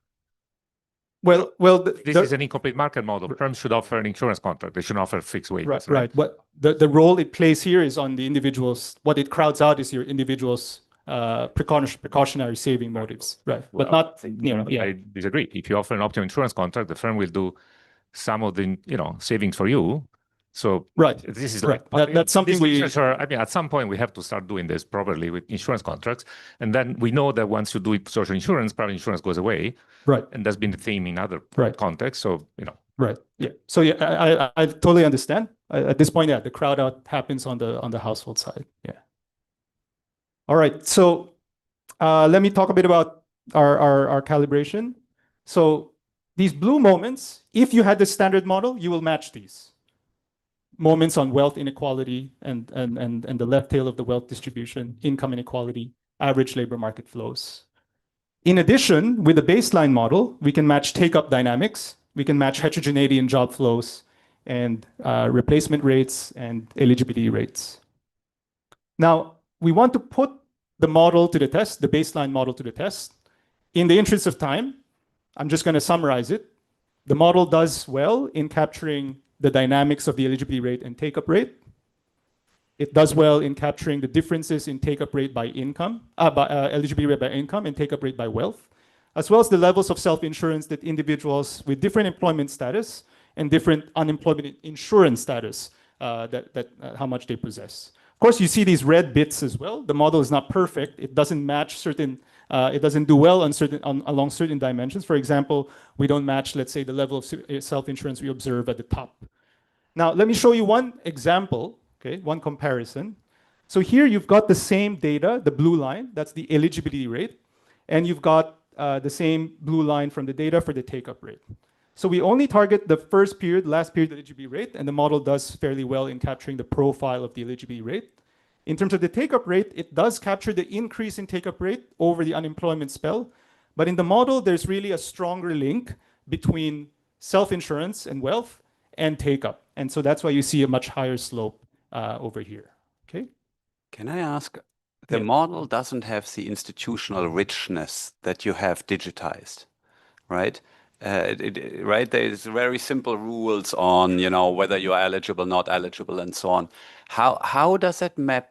Well, this is an incomplete market model. Firms should offer an insurance contract. They shouldn't offer fixed wages. Right. What the role it plays here is on the individual's. What it crowds out is your individual's precautionary saving motives. Right. Well, but not, you know. Yeah. I disagree. If you offer an optimal insurance contract, the firm will do some of the savings for you. So this is right. That's something I mean, at some point we have to start doing this properly with insurance contracts, and then we know that once you do social insurance, private insurance goes away. Right. And that's been the theme in other contexts. So Right. Yeah. So yeah, I totally understand. At this point, yeah, the crowd out happens on the household side. Yeah. All right. So let me talk a bit about our calibration. So these blue moments, if you had the standard model, you will match these moments on wealth inequality and the left tail of the wealth distribution, income inequality, average labor market flows. In addition, with the baseline model, we can match take-up dynamics, we can match heterogeneity in job flows, and replacement rates and eligibility rates. Now, we want to put the model to the test, the baseline model to the test. In the interest of time, I'm just going to summarize it. The model does well in capturing the dynamics of the eligibility rate and take-up rate. It does well in capturing the differences in take-up rate by income, eligibility rate by income and take-up rate by wealth, as well as the levels of self-insurance that individuals with different employment status and different unemployment insurance status, how much they possess. Of course, you see these red bits as well. The model is not perfect. It doesn't match certain, it doesn't do well along certain dimensions. For example, we don't match, let's say, the level of self-insurance we observe at the top. Now, let me show you one example, okay, one comparison. So here you've got the same data, the blue line, that's the eligibility rate, and you've got the same blue line from the data for the take-up rate. So we only target the first period, last period eligibility rate, and the model does fairly well in capturing the profile of the eligibility rate. In terms of the take-up rate, it does capture the increase in take-up rate over the unemployment spell. But in the model, there's really a stronger link between self-insurance and wealth and take-up. And so that's why you see a much higher slope over here. Okay. Can I ask, the model doesn't have the institutional richness that you have digitized, right? Right, there's very simple rules on, whether you are eligible, not eligible, and so on. How does that map?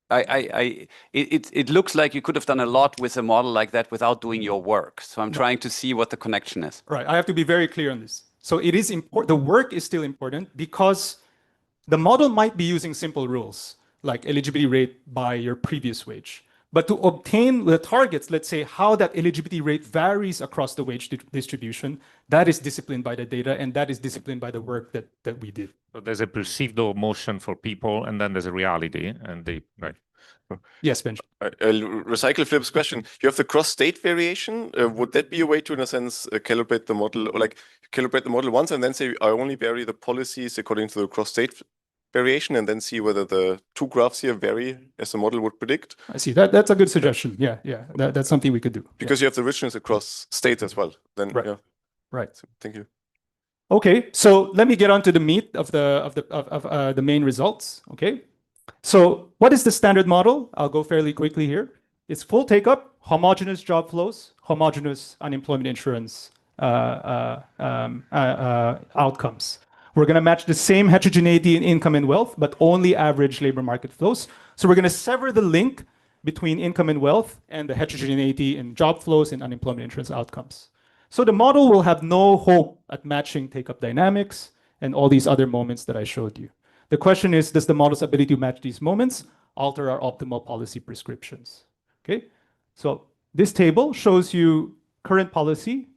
It looks like you could have done a lot with a model like that without doing your work. So I'm trying to see what the connection is. Right, I have to be very clear on this. So it is important. The work is still important because the model might be using simple rules like eligibility rate by your previous wage. But to obtain the targets, let's say how that eligibility rate varies across the wage distribution, that is disciplined by the data, and that is disciplined by the work that we did. So there's a perceived motion for people, and then there's a reality, and they right. Yes, Benj. Recycle Philip's question. You have the cross-state variation. Would that be a way to, in a sense, calibrate the model, or like calibrate the model once and then say, I only vary the policies according to the cross-state variation, and then see whether the two graphs here vary as the model would predict? I see. That's a good suggestion. Yeah. That's something we could do. Because you have the richness across states as well. Then, right. Yeah. Right. So, thank you. Okay, so let me get on to the meat of the main results. Okay, so what is the standard model? I'll go fairly quickly here. It's full take-up, homogeneous job flows, homogeneous unemployment insurance outcomes. We're going to match the same heterogeneity in income and wealth, but only average labor market flows. So we're going to sever the link between income and wealth and the heterogeneity in job flows and unemployment insurance outcomes. So the model will have no hope at matching take-up dynamics and all these other moments that I showed you. The question is, does the model's ability to match these moments alter our optimal policy prescriptions? Okay, so this table shows you current policy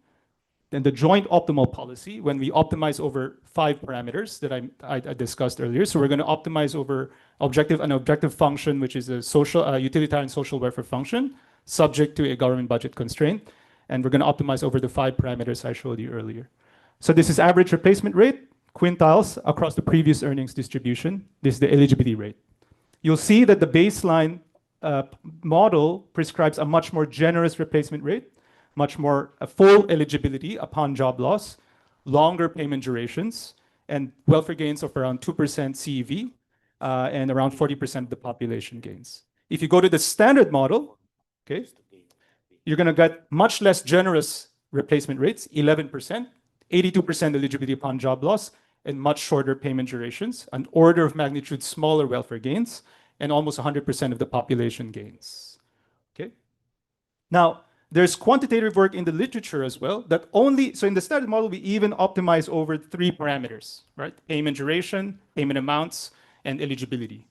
and the joint optimal policy when we optimize over 5 parameters that I discussed earlier. So we're going to optimize over an objective function, which is a social utilitarian social welfare function subject to a government budget constraint. And we're going to optimize over the 5 parameters I showed you earlier. So this is average replacement rate, quintiles across the previous earnings distribution. This is the eligibility rate. You'll see that the baseline model prescribes a much more generous replacement rate, much more full eligibility upon job loss, longer payment durations, and welfare gains of around 2% CEV, and around 40% of the population gains. If you go to the standard model, okay, you're going to get much less generous replacement rates, 11%, 82% eligibility upon job loss, and much shorter payment durations, an order of magnitude smaller welfare gains, and almost 100% of the population gains. Okay. Now, there's quantitative work in the literature as well that so in the standard model, we even optimize over 3 parameters, right? Payment duration, payment amounts, and eligibility.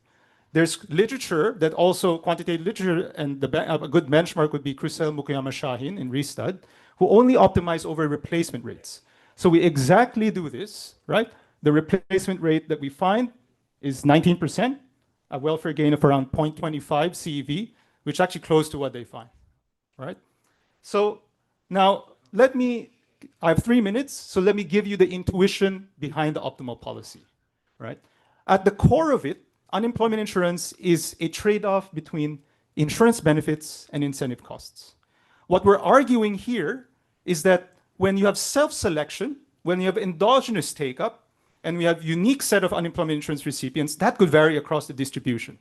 There's literature that also, quantitative literature, and a good benchmark would be Krusell, Mukuyama, Shahin in Restud, who only optimize over replacement rates. So we exactly do this, right? The replacement rate that we find is 19%, a welfare gain of around 0.25 CEV, which is actually close to what they find, right? So now I have 3 minutes, so let me give you the intuition behind the optimal policy, right? At the core of it, unemployment insurance is a trade-off between insurance benefits and incentive costs. What we're arguing here is that when you have self-selection, when you have endogenous take-up, and we have unique set of unemployment insurance recipients, that could vary across the distribution.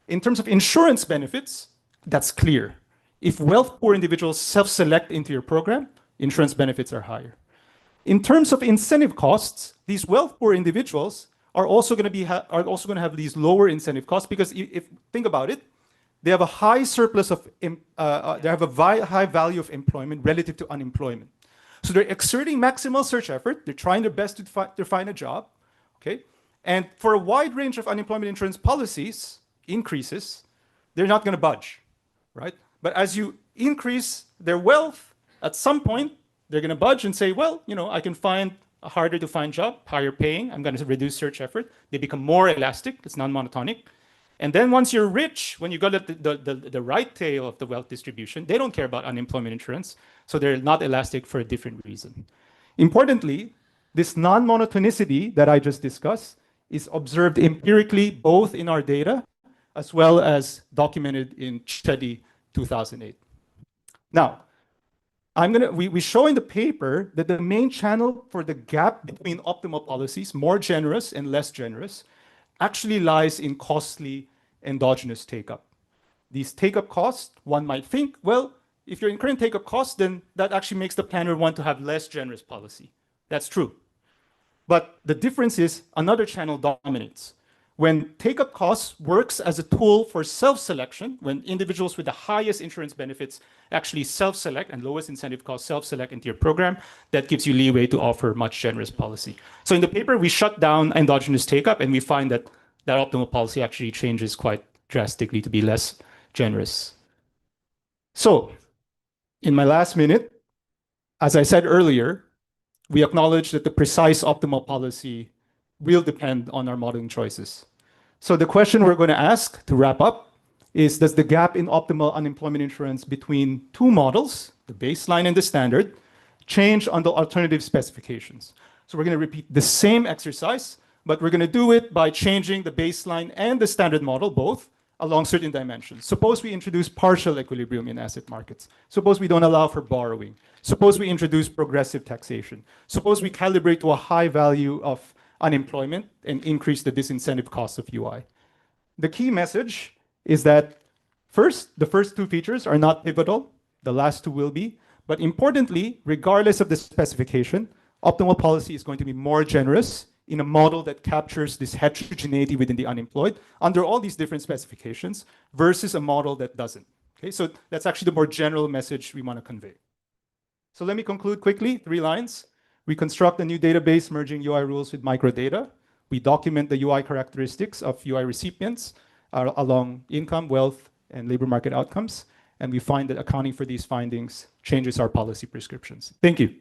In terms of insurance benefits, that's clear. If wealth-poor individuals self-select into your program, insurance benefits are higher. In terms of incentive costs, these wealth-poor individuals are also going to have these lower incentive costs because if think about it, they have a high surplus of they have a high value of employment relative to unemployment. So they're exerting maximal search effort. They're trying their best to find a job, okay? And for a wide range of unemployment insurance policies increases, they're not going to budge, right? But as you increase their wealth, at some point they're going to budge and say, well, I can find a harder to find job, higher paying. I'm going to reduce search effort. They become more elastic. It's non-monotonic. And then once you're rich, when you got at the right tail of the wealth distribution, they don't care about unemployment insurance. So they're not elastic for a different reason. Importantly, this non-monotonicity that I just discussed is observed empirically both in our data as well as documented in CHEDI 2008. Now, we show in the paper that the main channel for the gap between optimal policies, more generous and less generous, actually lies in costly endogenous take-up. These take-up costs, one might think, well, if you're incurring take-up costs, then that actually makes the planner want to have less generous policy. That's true. But the difference is another channel dominates. When take-up costs works as a tool for self-selection, when individuals with the highest insurance benefits actually self-select and lowest incentive costs self-select into your program, that gives you leeway to offer much generous policy. So in the paper, we shut down endogenous take-up and we find that that optimal policy actually changes quite drastically to be less generous. So, in my last minute, as I said earlier, we acknowledge that the precise optimal policy will depend on our modeling choices. So the question we're going to ask to wrap up is, does the gap in optimal unemployment insurance between two models, the baseline and the standard, change on the alternative specifications? So we're going to repeat the same exercise, but we're going to do it by changing the baseline and the standard model, both, along certain dimensions. Suppose we introduce partial equilibrium in asset markets. Suppose we don't allow for borrowing. Suppose we introduce progressive taxation. Suppose we calibrate to a high value of unemployment and increase the disincentive cost of UI. The key message is that first, the first two features are not pivotal. The last two will be. But importantly, regardless of the specification, optimal policy is going to be more generous in a model that captures this heterogeneity within the unemployed under all these different specifications versus a model that doesn't. Okay, so that's actually the more general message we want to convey. So let me conclude quickly, 3 lines. We construct a new database merging UI rules with microdata. We document the UI characteristics of UI recipients along income, wealth, and labor market outcomes. And we find that accounting for these findings changes our policy prescriptions. Thank you.